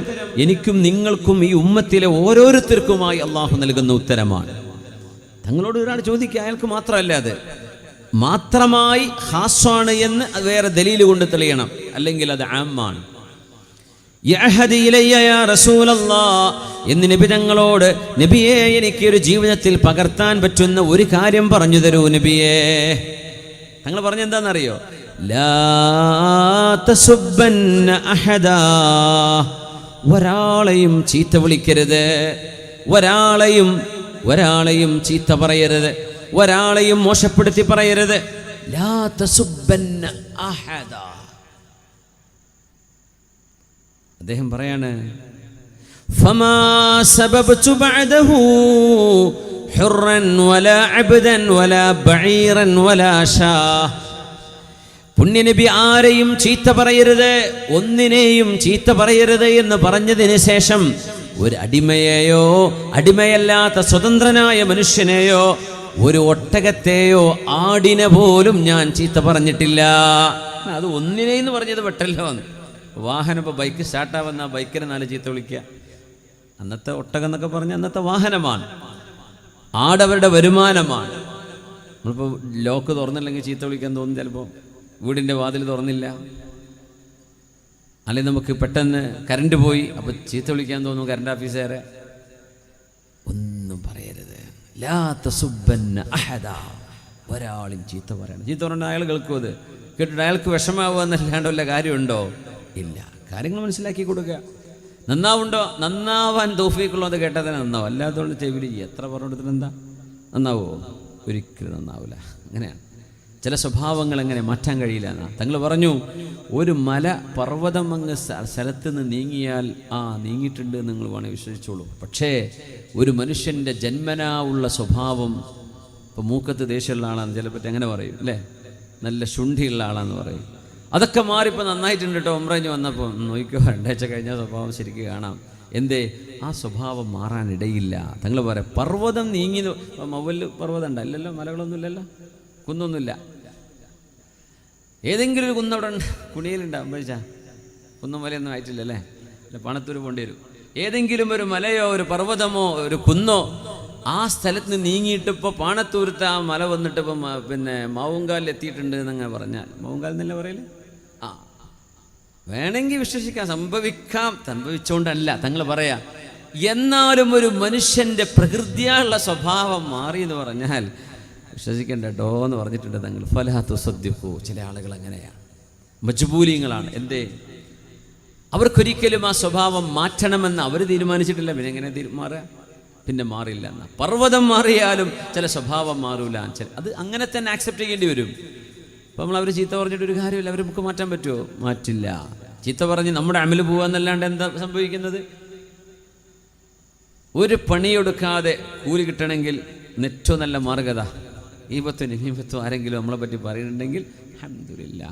എനിക്കും നിങ്ങൾക്കും ഈ ഉമ്മത്തിലെ ഓരോരുത്തർക്കുമായി അല്ലാഹു നൽകുന്ന ഉത്തരമാണ്. തങ്ങളോട് ഒരാൾ ചോദിക്കുക, അയാൾക്ക് മാത്രമല്ല, അത് മാത്രമായി ഖാസാണ് എന്ന് വേറെ ദലീൽ കൊണ്ട് തെളിയണം, അല്ലെങ്കിൽ അത് ആമാണ്. യഅഹദ് ഇലയ്യ യാ റസൂലല്ലാഹ് എന്ന് നബി തങ്ങളോട്, നബിയേ എനിക്ക് ഒരു ജീവിതത്തിൽ പകർത്താൻ പറ്റുന്ന ഒരു കാര്യം പറഞ്ഞു തരൂ നബിയേ. തങ്ങൾ പറഞ്ഞെന്താണെന്നറിയോ? ലാ തസുബ്ബന്ന അഹദാ, ഒരാളെയും ചീത്ത വിളിക്കരുത്, ഒരാളെയും ചീത്ത പറയരുത്, ഒരാളെയും മോശപ്പെടുത്തി പറയരുത്. ലാ തസുബ്ബന്ന അഹദാ. അദ്ദേഹം പറയാണ്, ഫമാ സബബ്തു ബഅദഹു ഹുർറൻ വലാ അബ്ദൻ വലാ ബഈറൻ വലാ ഷാ. പുണ്യനബി ആരെയും ചീത്ത പറയരുത്, ഒന്നിനെയും ചീത്ത പറയരുത് എന്ന് പറഞ്ഞതിന് ശേഷം ഒരു അടിമയെയോ അടിമയല്ലാത്ത സ്വതന്ത്രനായ മനുഷ്യനെയോ ഒരു ഒട്ടകത്തെയോ ആടിനെ പോലും ഞാൻ ചീത്ത പറഞ്ഞിട്ടില്ല. അത് ഒന്നിനെന്ന് പറഞ്ഞത് പെട്ടല്ലോ. വാഹനം, ഇപ്പോൾ ബൈക്ക് സ്റ്റാർട്ടാവുന്ന ബൈക്കിനെ 4 ചീത്ത വിളിക്കുക. അന്നത്തെ ഒട്ടകം എന്നൊക്കെ പറഞ്ഞാൽ അന്നത്തെ വാഹനമാണ്, ആടവരുടെ വരുമാനമാണ്. നമ്മളിപ്പോൾ ലോക്ക് തുറന്നില്ലെങ്കിൽ ചീത്ത വിളിക്കാൻ തോന്നും. ചിലപ്പോൾ വീടിൻ്റെ വാതിൽ തുറന്നില്ല, അല്ലെങ്കിൽ നമുക്ക് പെട്ടെന്ന് കറണ്ട് പോയി, അപ്പോൾ ചീത്ത വിളിക്കാൻ തോന്നും കറണ്ട് ഓഫീസുകാരെ. ഒന്നും പറയരുത്. ലാ തസുബ്ബന്ന അഹദാ, ഒരാളും ചീത്ത പറയണം. ചീത്ത പറഞ്ഞാൽ അയാൾ കേൾക്കും, അത് കേട്ടിട്ട് അയാൾക്ക് വിഷമാവുക എന്നല്ലാണ്ട് വല്ല കാര്യമുണ്ടോ? ഇല്ല. കാര്യങ്ങൾ മനസ്സിലാക്കി കൊടുക്കുക. നന്നാവുണ്ടോ? നന്നാവാൻ തൗഫീഖുള്ളത് കേട്ടാൽ തന്നെ നന്നാവും. അല്ലാത്തതുകൊണ്ട് ചെവിലി എത്ര പറഞ്ഞെടുത്തിട്ട് എന്താ നന്നാവുമോ? ഒരിക്കലും നന്നാവില്ല. അങ്ങനെയാണ് ചില സ്വഭാവങ്ങൾ. എങ്ങനെ മാറ്റാൻ കഴിയില്ല എന്നാ തങ്ങൾ പറഞ്ഞു. ഒരു മല പർവ്വതം അങ്ങ് സ്ഥലത്ത് നിന്ന് നീങ്ങിയാൽ നീങ്ങിയിട്ടുണ്ട് നിങ്ങൾ വേണമെങ്കിൽ വിശ്വസിച്ചോളൂ. പക്ഷേ ഒരു മനുഷ്യൻ്റെ ജന്മനാ ഉള്ള സ്വഭാവം, ഇപ്പോൾ മൂക്കത്ത് ദേഷ്യമുള്ള ആളാന്ന് ചിലപ്പോൾ അങ്ങനെ പറയും അല്ലേ, നല്ല ശുണ്ഠിയുള്ള ആളാന്ന് പറയും. അതൊക്കെ മാറിപ്പോൾ നന്നായിട്ടുണ്ട് കേട്ടോ. ഉംറയിഞ്ഞ് വന്നപ്പോൾ നോക്കിക്കോ, 2 ആഴ്ച കഴിഞ്ഞ സ്വഭാവം ശരിക്കും കാണാം. എന്തേ? ആ സ്വഭാവം മാറാനിടയില്ല. തങ്ങൾ പറയാം, പർവ്വതം നീങ്ങി. മവല് പർവ്വതം ഉണ്ടോ? ഇല്ലല്ലോ. മലകളൊന്നും ഇല്ലല്ലോ, കുന്നൊന്നുമില്ല. ഏതെങ്കിലും ഒരു കുന്നവിടെ ഉണ്ട്, കുണിയിലുണ്ടാവും. പഴിച്ചാ കുന്നും മലയൊന്നും ആയിട്ടില്ലല്ലേ, അല്ല പണത്തൂർ പോണ്ടി വരും. ഏതെങ്കിലും ഒരു മലയോ ഒരു പർവ്വതമോ ഒരു കുന്നോ ആ സ്ഥലത്ത് നിന്ന് നീങ്ങിയിട്ട് ഇപ്പോൾ പാണത്തൂരത്ത് ആ മല വന്നിട്ട് ഇപ്പം പിന്നെ മാവുങ്കാലിൽ എത്തിയിട്ടുണ്ട് എന്നങ്ങനെ പറഞ്ഞാൽ, മാവുങ്കാൽ എന്നല്ലേ പറയല്, വേണമെങ്കിൽ വിശ്വസിക്കാം, സംഭവിച്ചുകൊണ്ടല്ല തങ്ങൾ പറയാ. എന്നാലും ഒരു മനുഷ്യൻ്റെ പ്രകൃതിയുള്ള സ്വഭാവം മാറി എന്ന് പറഞ്ഞാൽ വിശ്വസിക്കണ്ട കേട്ടോ എന്ന് പറഞ്ഞിട്ടുണ്ട് തങ്ങൾ. ഫലാ തുസദ്ദിഖൂ. ചില ആളുകൾ അങ്ങനെയാണ്, മജ്ബൂലിങ്ങളാണ്. എന്തേ? അവർക്കൊരിക്കലും ആ സ്വഭാവം മാറ്റണമെന്ന് അവർ തീരുമാനിച്ചിട്ടില്ല. പിന്നെ എങ്ങനെ മാറുക? പിന്നെ മാറില്ല എന്നാ. പർവ്വതം മാറിയാലും ചില സ്വഭാവം മാറൂല. അത് അങ്ങനെ തന്നെ ആക്സെപ്റ്റ് ചെയ്യേണ്ടി വരും. അപ്പോൾ നമ്മൾ അവർ ചീത്ത പറഞ്ഞിട്ടൊരു കാര്യമില്ല. അവർ നമുക്ക് മാറ്റാൻ പറ്റുമോ? മാറ്റില്ല. ചീത്ത പറഞ്ഞ് നമ്മുടെ അമല് പോകാന്നല്ലാണ്ട് എന്താ സംഭവിക്കുന്നത്? ഒരു പണിയെടുക്കാതെ കൂലി കിട്ടണമെങ്കിൽ ഏറ്റവും നല്ല മാർഗത ഈപത്തും ആരെങ്കിലും നമ്മളെ പറ്റി പറയുന്നുണ്ടെങ്കിൽ അൽഹംദുലില്ലാ,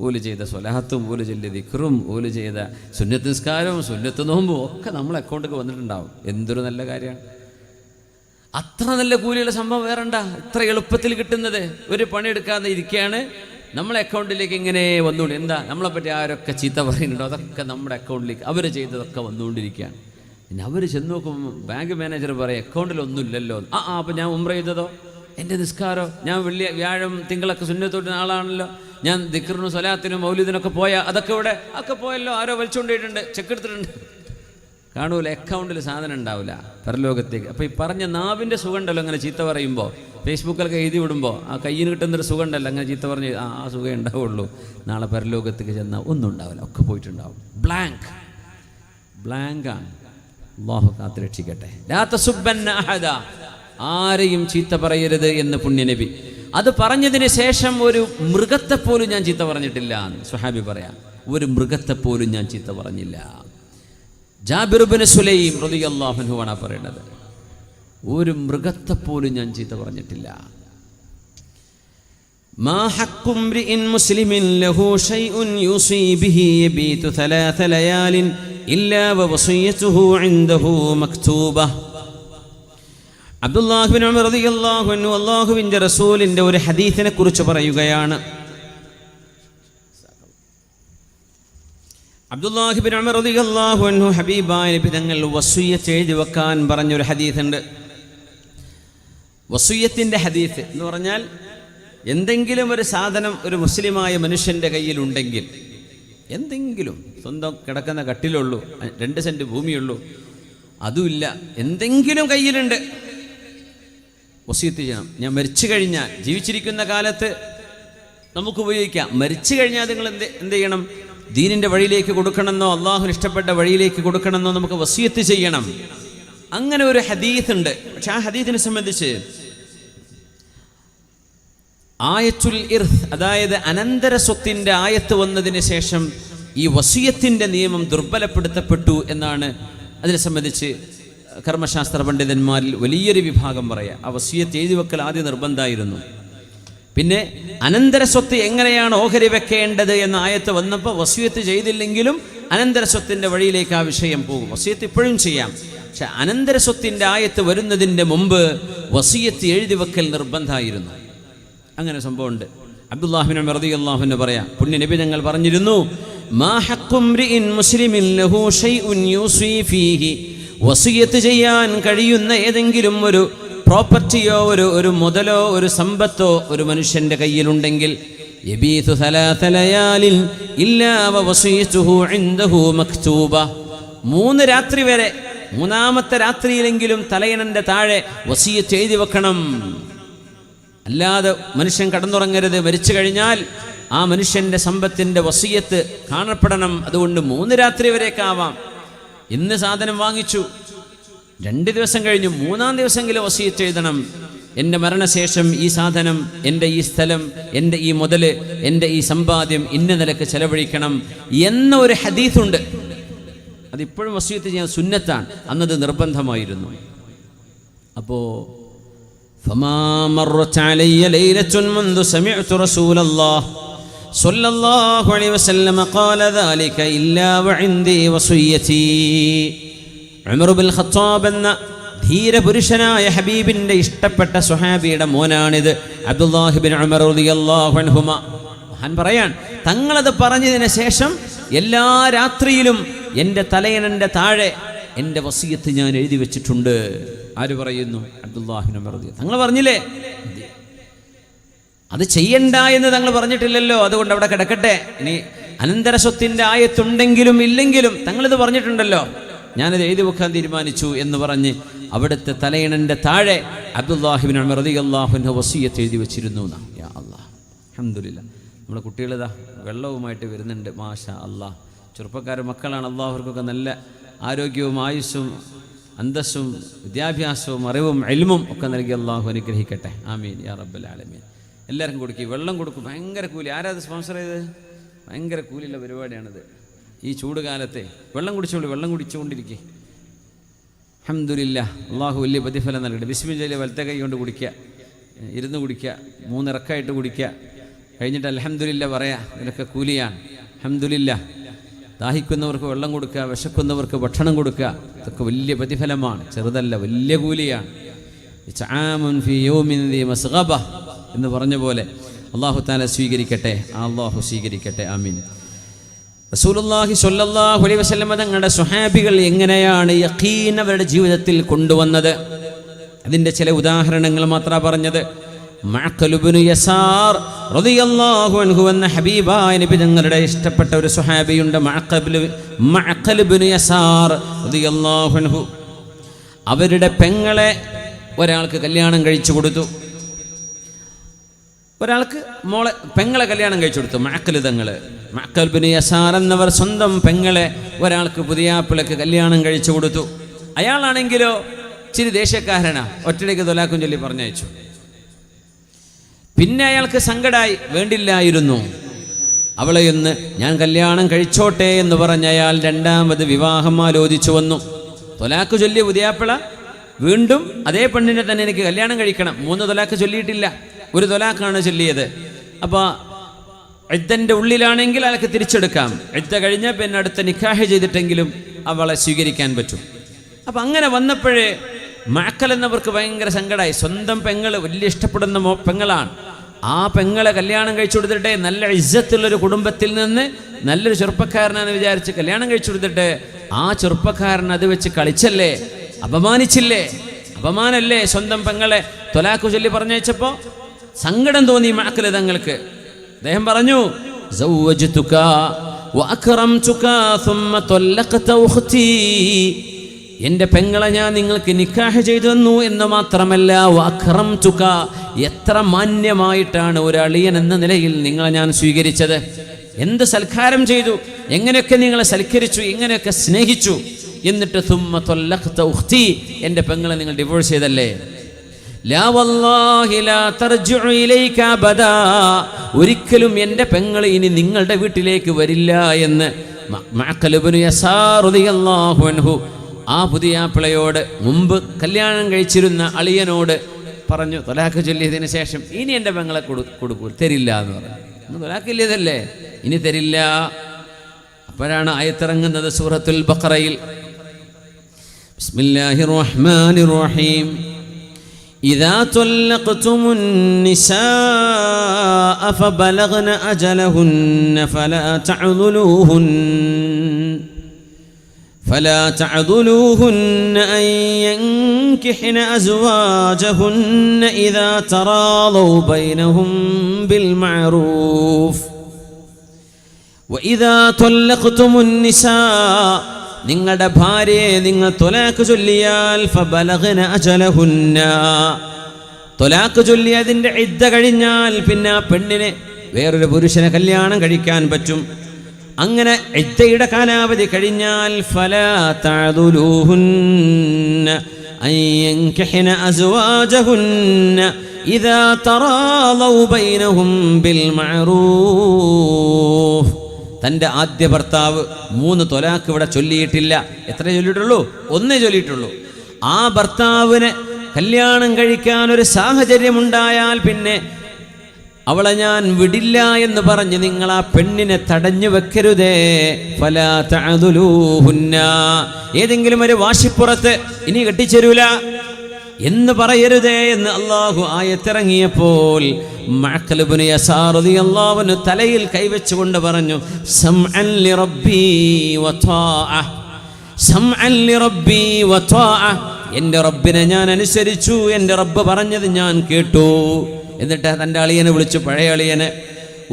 ഓല് ചെയ്ത സ്വലാത്തും ഓല് ചൊല്ലിയ ദിക്റും ഓല് ചെയ്ത സുന്നത്ത് നിസ്കാരവും സുന്നത്ത് നോമ്പും ഒക്കെ നമ്മളെ അക്കൗണ്ടിൽ വന്നിട്ടുണ്ടാവും. എന്തൊരു നല്ല കാര്യമാണ്. അത്ര നല്ല കൂലിയുള്ള സംഭവം വേറെ ഉണ്ടാ? ഇത്ര എളുപ്പത്തിൽ കിട്ടുന്നത്. ഒരു പണിയെടുക്കാതെ ഇരിക്കുകയാണ്, നമ്മളെ അക്കൗണ്ടിലേക്ക് ഇങ്ങനെ വന്നുകൊണ്ട്. എന്താ? നമ്മളെപ്പറ്റി ആരൊക്കെ ചീത്ത പറയുന്നുണ്ടോ അതൊക്കെ നമ്മുടെ അക്കൗണ്ടിലേക്ക് അവർ ചെയ്തതൊക്കെ വന്നുകൊണ്ടിരിക്കുകയാണ്. പിന്നെ അവർ ചെന്ന് നോക്കുമ്പോൾ ബാങ്ക് മാനേജർ പറയും അക്കൗണ്ടിലൊന്നുമില്ലല്ലോ. അപ്പം ഞാൻ ഉംറ ചെയ്തതോ, എൻ്റെ നിസ്കാരോ, ഞാൻ വ്യാഴം തിങ്കളൊക്കെ സുന്നത്തോട്ട് ആളാണല്ലോ, ഞാൻ ദിക്റിനും സ്വലാത്തിനും മൗലിദിനൊക്കെ പോയാൽ അതൊക്കെ ഇവിടെ ഒക്കെ പോയല്ലോ, ആരോ വലിച്ചുകൊണ്ടിട്ടുണ്ട്, ചെക്ക് എടുത്തിട്ടുണ്ട്. കാണൂല, അക്കൗണ്ടിൽ സാധനം ഉണ്ടാവില്ല പരലോകത്തേക്ക്. അപ്പോൾ ഈ പറഞ്ഞ നാവിൻ്റെ സുഖം ഉണ്ടല്ലോ, അങ്ങനെ ചീത്ത പറയുമ്പോൾ ഫേസ്ബുക്കിലൊക്കെ എഴുതി വിടുമ്പോൾ ആ കയ്യിന് കിട്ടുന്നൊരു സുഖം ഉണ്ടല്ലോ, അങ്ങനെ ചീത്ത പറഞ്ഞ് ആ സുഖം ഉണ്ടാവുള്ളൂ. നാളെ പരലോകത്തേക്ക് ചെന്നാൽ ഒന്നും ഉണ്ടാവില്ല, ഒക്കെ പോയിട്ടുണ്ടാവും. ബ്ലാങ്കാണ്. അല്ലാഹു കാത്ത് രക്ഷിക്കട്ടെ. ലാ തസുബ്ബന്ന അഹദ, ആരെയും ചീത്ത പറയരുത് എന്ന് പുണ്യനബി. അത് പറഞ്ഞതിന് ശേഷം ഒരു മൃഗത്തെപ്പോലും ഞാൻ ചീത്ത പറഞ്ഞിട്ടില്ല എന്ന് സ്വഹാബി പറയാം. ഒരു മൃഗത്തെപ്പോലും ഞാൻ ചീത്ത പറഞ്ഞില്ല. ജാബിർ ഇബ്നു സുലൈം റളിയല്ലാഹു അൻഹു ആണ് പറയുന്നത്, ഒരു മൃഗത്തെ പോലും ഞാൻ ചീത്ത പറഞ്ഞിട്ടില്ല. മാ ഹഖ്ഖു ഇംറിഇൻ മുസ്ലിമിൻ ലഹു ശൈഉൻ യൂസി ബിഹി യബീതു തലാത ലയാലിൻ ഇല്ലാ വവസിയതുഹു ഇൻദഹു മക്തൂബ. അബ്ദുല്ലാഹ് ബിൻ ഉമർ റളിയല്ലാഹു അൻഹു അല്ലാഹുവിൻ്റെ റസൂലിൻ്റെ ഒരു ഹദീസിനെ കുറിച്ച് പറയുകയാണ്. അബ്ദുല്ലാഹ് ബിൻ ഉമർ റളിയല്ലാഹു അൻഹു ഹബീബായ നബി തങ്ങൾ വസിയ്യത്ത് എഴുതി വെക്കാൻ പറഞ്ഞൊരു ഹദീസുണ്ട്. വസിയ്യത്തിൻ്റെ ഹദീസ് എന്ന് പറഞ്ഞാൽ എന്തെങ്കിലും ഒരു സാധനം ഒരു മുസ്ലിമായ മനുഷ്യൻ്റെ കയ്യിലുണ്ടെങ്കിൽ, എന്തെങ്കിലും സ്വന്തം കിടക്കുന്ന കട്ടിലുള്ളൂ, 2 സെൻറ്റ് ഭൂമിയുള്ളൂ, അതുമില്ല, എന്തെങ്കിലും കയ്യിലുണ്ട്, വസിയ്യത്ത് ചെയ്യണം. ഞാൻ മരിച്ചു കഴിഞ്ഞാൽ, ജീവിച്ചിരിക്കുന്ന കാലത്ത് നമുക്ക് ഉപയോഗിക്കാം, മരിച്ചു കഴിഞ്ഞാൽ നിങ്ങൾ എന്ത് ചെയ്യണം? ദീനിൻ്റെ വഴിയിലേക്ക് കൊടുക്കണമെന്നോ അള്ളാഹുവിന് ഇഷ്ടപ്പെട്ട വഴിയിലേക്ക് കൊടുക്കണമെന്നോ നമുക്ക് വസിയ്യത്ത് ചെയ്യണം. അങ്ങനെ ഒരു ഹദീസ് ഉണ്ട്. പക്ഷെ ആ ഹദീസിനെ സംബന്ധിച്ച് ആയത്തുൽ ഇർത്ത്, അതായത് അനന്തര സ്വത്തിൻ്റെ ആയത്ത് വന്നതിന് ശേഷം ഈ വസിയ്യത്തിൻ്റെ നിയമം ദുർബലപ്പെടുത്തപ്പെട്ടു എന്നാണ് അതിനെ സംബന്ധിച്ച് കർമ്മശാസ്ത്ര പണ്ഡിതന്മാരിൽ വലിയൊരു വിഭാഗം പറയുക. ആ വസിയ്യത്ത് എഴുതി വെക്കൽ ആദ്യം നിർബന്ധമായിരുന്നു. പിന്നെ അനന്തര സ്വത്ത് എങ്ങനെയാണ് ഓഹരി വെക്കേണ്ടത് എന്ന ആയത്ത് വന്നപ്പോൾ വസിയ്യത്ത് ചെയ്തില്ലെങ്കിലും അനന്തര സ്വത്തിൻ്റെ വഴിയിലേക്ക് ആ വിഷയം പോകും. വസിയ്യത്ത് ഇപ്പോഴും ചെയ്യാം, പക്ഷെ അനന്തര സ്വത്തിൻ്റെ ആയത്ത് വരുന്നതിൻ്റെ മുമ്പ് വസിയ്യത്ത് എഴുതി വെക്കൽ നിർബന്ധമായിരുന്നു. അങ്ങനെ സംഭവമുണ്ട്. അബ്ദുല്ലാഹ് ബിൻ ഉമർ റളിയല്ലാഹു അൻഹു പറയാം, പുണ്യ നബി ഞങ്ങൾ പറഞ്ഞിരുന്നു, മാ ഹഖ്ഖു ഇംറിഇൻ മുസ്ലിമിൻ ലഹു ശൈഉൻ യൂസി ഫീഹി. വസിയ്യത്ത് ചെയ്യാൻ കഴിയുന്ന ഏതെങ്കിലും ഒരു പ്രോപ്പർട്ടിയോ ഒരു മുതലോ ഒരു സമ്പത്തോ ഒരു മനുഷ്യൻ്റെ കയ്യിലുണ്ടെങ്കിൽ യബീതു സലാസ ലയാലിൻ ഇല്ലാ വവസിയതുഹു ഇൻദഹു മക്തൂബ. 3 രാത്രി വരെ, 3ാമത്തെ രാത്രിയിലെങ്കിലും തലയണൻ്റെ താഴെ വസിയ്യത്ത് എഴുതി വെക്കണം. അല്ലാതെ മനുഷ്യൻ കടന്നുറങ്ങരുത്. മരിച്ചു കഴിഞ്ഞാൽ ആ മനുഷ്യൻ്റെ സമ്പത്തിൻ്റെ വസിയ്യത്ത് കാണപ്പെടണം. അതുകൊണ്ട് 3 രാത്രി വരേക്കാവാം. ഇന്ന് സാധനം വാങ്ങിച്ചു, 2 ദിവസം കഴിഞ്ഞു, 3-ാം ദിവസമെങ്കിലും വസിയ്യത്ത് എഴുതണം. എൻ്റെ മരണശേഷം ഈ സാധനം, എൻ്റെ ഈ സ്ഥലം, എൻ്റെ ഈ മുതൽ, എൻ്റെ ഈ സമ്പാദ്യം ഇന്ന നിലക്ക് ചെലവഴിക്കണം എന്ന ഒരു ഹദീസുണ്ട്. അതിപ്പോഴും വസിയ്യത്ത് ചെയ്യാൻ സുന്നത്താണ്, അന്നത് നിർബന്ധമായിരുന്നു. അപ്പോൾ فما مرت علي ليلة منذ سمعت رسول الله صلى الله عليه وسلم قال ذلك إلا وعندي وصيتي. ഉമർ ബിൻ ഖത്താബ് എന്ന ധീരപുരുഷനായ ഹബീബിൻ്റെ ഇഷ്ടപ്പെട്ട സ്വഹാബിയുടെ മോനാണിത്, അബ്ദുല്ലാഹ് ബിൻ ഉമർ റളിയല്ലാഹു അൻഹുമ. മഹാൻ പറയാൻ, തങ്ങളത് പറഞ്ഞതിന് ശേഷം എല്ലാ രാത്രിയിലും എൻ്റെ തലയണൻ്റെ താഴെ എൻ്റെ വസിയ്യത്ത് ഞാൻ എഴുതി വെച്ചിട്ടുണ്ട്. ആര് പറയുന്നു? അബ്ദുല്ലാഹ് ബിൻ ഉമർ റളിയല്ലാഹു. തങ്ങൾ പറഞ്ഞില്ലേ അത് ചെയ്യണ്ട എന്ന് തങ്ങൾ പറഞ്ഞിട്ടില്ലല്ലോ, അതുകൊണ്ട് അവിടെ കിടക്കട്ടെ. ഇനി അനന്തര സ്വത്തിൻ്റെ ആയത്തുണ്ടെങ്കിലും ഇല്ലെങ്കിലും തങ്ങളിത് പറഞ്ഞിട്ടുണ്ടല്ലോ, ഞാനത് എഴുതി വെക്കാൻ തീരുമാനിച്ചു എന്ന് പറഞ്ഞ് അവിടുത്തെ തലയണൻ്റെ താഴെ അബ്ദുല്ലാഹി ബിൻ ഉമർ റളിയല്ലാഹു അൻഹു വസിയ്യത്ത് എഴുതി വെച്ചിരുന്നു. യാ അല്ലാഹ്, അൽഹംദുലില്ലാഹ്. നമ്മുടെ കുട്ടികളിതാ വെള്ളവുമായിട്ട് വരുന്നുണ്ട്. മാഷാ അല്ലാഹ്. ചെറുപ്പക്കാരുടെ മക്കളാണ്. അല്ലാഹുവർക്കൊക്കെ നല്ല ആരോഗ്യവും ആയുസ്സും അന്തസ്സും വിദ്യാഭ്യാസവും അറിവും ഇൽമും ഒക്കെ നൽകി അല്ലാഹു അനുഗ്രഹിക്കട്ടെ. ആമീൻ യാ റബ്ബൽ ആലമീൻ. എല്ലാവർക്കും കൊടുക്കും, വെള്ളം കൊടുക്കും. ഭയങ്കര കൂലി. ആരാത് സ്പോൺസർ ചെയ്തത്? ഭയങ്കര കൂലിയുള്ള പരിപാടിയാണിത്. ഈ ചൂട് കാലത്തെ വെള്ളം കുടിച്ചോളൂ, വെള്ളം കുടിച്ചുകൊണ്ടിരിക്കുക. അൽഹംദുലില്ലാഹ്, അള്ളാഹു വലിയ പ്രതിഫലം നൽകട്ടെ. ബിസ്മില്ലാഹ് വലത്തെ കൈ കൊണ്ട് കുടിക്കുക, ഇരുന്ന് കുടിക്കുക, 3 ഇറക്കായിട്ട് കുടിക്കുക, കഴിഞ്ഞിട്ട് അൽഹംദുലില്ലാഹ് പറയാം. ഇതിനൊക്കെ കൂലിയാണ്. അൽഹംദുലില്ലാഹ്. ദാഹിക്കുന്നവർക്ക് വെള്ളം കൊടുക്കുക, വിശക്കുന്നവർക്ക് ഭക്ഷണം കൊടുക്കുക, ഇതൊക്കെ വലിയ പ്രതിഫലമാണ്, ചെറുതല്ല, വലിയ കൂലിയാണ്. എന്ന് പറഞ്ഞ പോലെ അള്ളാഹു തആല സ്വീകരിക്കട്ടെ, അള്ളാഹു സ്വീകരിക്കട്ടെ. ആമീൻ. റസൂലുള്ളാഹി സ്വല്ലല്ലാഹു അലൈഹി വസല്ലം തങ്ങളുടെ സ്വഹാബികൾ എങ്ങനെയാണ് യഖീൻ അവരുടെ ജീവിതത്തിൽ കൊണ്ടുവന്നത്? അതിൻ്റെ ചില ഉദാഹരണങ്ങൾ മാത്രമാണ് പറഞ്ഞത്. മഅഖൽ ഇബ്നു യസാർ റളിയല്ലാഹു അൻഹു എന്ന ഹബീബായ നബി തങ്ങളുടെ ഇഷ്ടപ്പെട്ട ഒരു സ്വഹാബിയുണ്ട്, മഅഖൽ ഇബ്നു യസാർ റളിയല്ലാഹു അൻഹു. അവരുടെ പെങ്ങളെ ഒരാൾക്ക് കല്യാണം കഴിച്ചു കൊടുത്തു. ഒരാൾക്ക് പെങ്ങളെ കല്യാണം കഴിച്ചു കൊടുത്തു. മഅഖൽ ഇബ്നു യസാർ എന്നവർ സ്വന്തം പെങ്ങളെ ഒരാൾക്ക് പുതിയാപ്പിളക്ക് കല്യാണം കഴിച്ചു കൊടുത്തു. അയാളാണെങ്കിലോ ഇച്ചിരി ദേഷ്യക്കാരനാ, ഒറ്റയ്ക്ക് തൊലാക്കും ചൊല്ലി പറഞ്ഞയച്ചു. പിന്നെ അയാൾക്ക് സങ്കടമായി, വേണ്ടില്ലായിരുന്നു. അവളെയൊന്ന് ഞാൻ കല്യാണം കഴിച്ചോട്ടെ എന്ന് പറഞ്ഞ അയാൾ രണ്ടാമത് വിവാഹം ആലോചിച്ചു വന്നു. തൊലാക്ക് ചൊല്ലിയ പുതിയാപ്പിള വീണ്ടും അതേ പെണ്ണിനെ തന്നെ എനിക്ക് കല്യാണം കഴിക്കണം. 3 തൊലാക്ക് ചൊല്ലിയിട്ടില്ല, 1 തൊലാക്കാണ് ചൊല്ലിയത്. അപ്പോൾ ഇദ്ദൻ്റെ ഉള്ളിലാണെങ്കിൽ അയാൾക്ക് തിരിച്ചെടുക്കാം. ഇദ്ദ കഴിഞ്ഞാൽ പിന്നെ അടുത്ത നിക്കാഹ് ചെയ്തിട്ടെങ്കിലും അവളെ സ്വീകരിക്കാൻ പറ്റും. അപ്പം അങ്ങനെ വന്നപ്പോഴേ മഅക്കൽ എന്നവർക്ക് ഭയങ്കര സങ്കടമായി. സ്വന്തം പെങ്ങൾ വലിയ ഇഷ്ടപ്പെടുന്ന പെങ്ങളാണ്. ആ പെങ്ങളെ കല്യാണം കഴിച്ചു കൊടുത്തിട്ട് നല്ല ഇസ്സത്തുള്ളൊരു കുടുംബത്തിൽ നിന്ന് നല്ലൊരു ചെറുപ്പക്കാരനാണെന്ന് വിചാരിച്ച് കല്യാണം കഴിച്ചു കൊടുത്തിട്ട് ആ ചെറുപ്പക്കാരൻ അത് വെച്ച് കളിച്ചല്ലേ, അപമാനിച്ചില്ലേ, അപമാനല്ലേ സ്വന്തം പെങ്ങളെ തൊലാഖ് ചൊല്ലി പറഞ്ഞയച്ചപ്പോൾ സങ്കടം തോന്നി മഅക്കൽ തങ്ങൾക്ക്. അദ്ദേഹം പറഞ്ഞു, സൗവജ്തുക വഅക്റംതുക സുമ്മ ത്വല്ലഖത ഉഖ്തി, എൻ്റെ പെങ്ങളെ ഞാൻ നിങ്ങൾക്ക് നിക്കാഹ് ചെയ്തു തന്നു എന്ന് മാത്രമല്ല വഅക്റംതുക, എത്ര മാന്യമായിട്ടാണ് ഒരു അളിയൻ എന്ന നിലയിൽ നിങ്ങളെ ഞാൻ സ്വീകരിച്ചത്. എന്ത് സൽക്കാരം ചെയ്തു, എങ്ങനെയൊക്കെ നിങ്ങളെ സൽക്കരിച്ചു, എങ്ങനെയൊക്കെ സ്നേഹിച്ചു. എന്നിട്ട് സുമ്മ ത്വല്ലഖത ഉഖ്തി, എൻ്റെ പെങ്ങളെ നിങ്ങൾ ഡിവോഴ്സ് ചെയ്തല്ലേ. ലാ വല്ലാഹി ലാ തർജിഉ ഇലൈക അബദാ, ഒരിക്കലും എൻ്റെ പെങ്ങൾ ഇനി നിങ്ങളുടെ വീട്ടിലേക്ക് വരില്ല എന്ന് മഅഖൽ ഇബ്നു യസാർ റളിയല്ലാഹു അൻഹു ആ പുതിയാപ്പിളയോട്, മുമ്പ് കല്യാണം കഴിച്ചിരുന്ന അളിയനോട് പറഞ്ഞു. തൊലാഖ് ചൊല്ലിയതിന് ശേഷം ഇനി എൻ്റെ പെങ്ങളെ കൊടുക്കൂ, തരില്ല എന്ന് പറഞ്ഞു. തൊലാഖില്ലതല്ലേ, ഇനി തരില്ല. അപ്പോഴാണ് ആയത്തിറങ്ങുന്നത് സൂറത്തുൽ ബഖറയിൽ. ബിസ്മില്ലാഹിർ റഹ്മാനിർ റഹീം. إذا طلقتم النساء فبلغن أجلهن فلا تعضلوهن أن ينكحن أزواجهن إذا تراضوا بينهم بالمعروف وإذا طلقتم النساء, നിങ്ങളുടെ ഭാര്യയെ നിങ്ങൾ തൊലാഖ് ചൊല്ലിയാൽ ഫബലഗ്ന അജലഹുന്ന, തൊലാഖ് ചൊല്ലി അതിൻ്റെ ഇദ്ദ കഴിഞ്ഞാൽ പിന്നെ ആ പെണ്ണിനെ വേറൊരു പുരുഷനെ കല്യാണം കഴിക്കാൻ പറ്റും. അങ്ങനെ ഇദ്ദയുടെ കാലാവധി കഴിഞ്ഞാൽ ഫലാ തഅദുലൂഹുന്ന അൻ യൻകിഹ്ന അസ്വാജഹുന്ന ഇദാ തറാളൗ ബൈനഹും ബിൽ മഅറൂഫ്. തൻ്റെ ആദ്യ ഭർത്താവ് 3 തൊലാഖ് ഇവിടെ ചൊല്ലിയിട്ടില്ല. എത്ര ചൊല്ലിയിട്ടുള്ളൂ? 1 ചൊല്ലിയിട്ടുള്ളൂ. ആ ഭർത്താവിനെ കല്യാണം കഴിക്കാൻ ഒരു സാഹചര്യമുണ്ടായാൽ പിന്നെ അവളെ ഞാൻ വിടില്ല എന്ന് പറഞ്ഞ് നിങ്ങൾ ആ പെണ്ണിനെ തടഞ്ഞു വെക്കരുതേ. ഫലാ തഅദുലൂഹുന്ന, ഏതെങ്കിലും ഒരു വാശിപ്പുറത്ത് ഇനി കെട്ടിച്ചേരൂല എന്ന് പറയരുതേ എന്ന് അള്ളാഹു ആയത്തിറങ്ങിയപ്പോൾ മഅഖൽ ഇബ്നു യസാർ റളിയല്ലാഹു അൻഹു തലയിൽ കൈവച്ചുകൊണ്ട് പറഞ്ഞു, സംഅൻ ലിറബ്ബി വതാഅ, സംഅൻ ലിറബ്ബി വതാഅ, എൻ്റെ റബ്ബിനെ ഞാൻ അനുസരിച്ചു, എൻ്റെ റബ്ബ് പറഞ്ഞത് ഞാൻ കേട്ടു. എന്നിട്ട് തൻ്റെ അളിയനെ വിളിച്ചു, പഴയ അളിയനെ,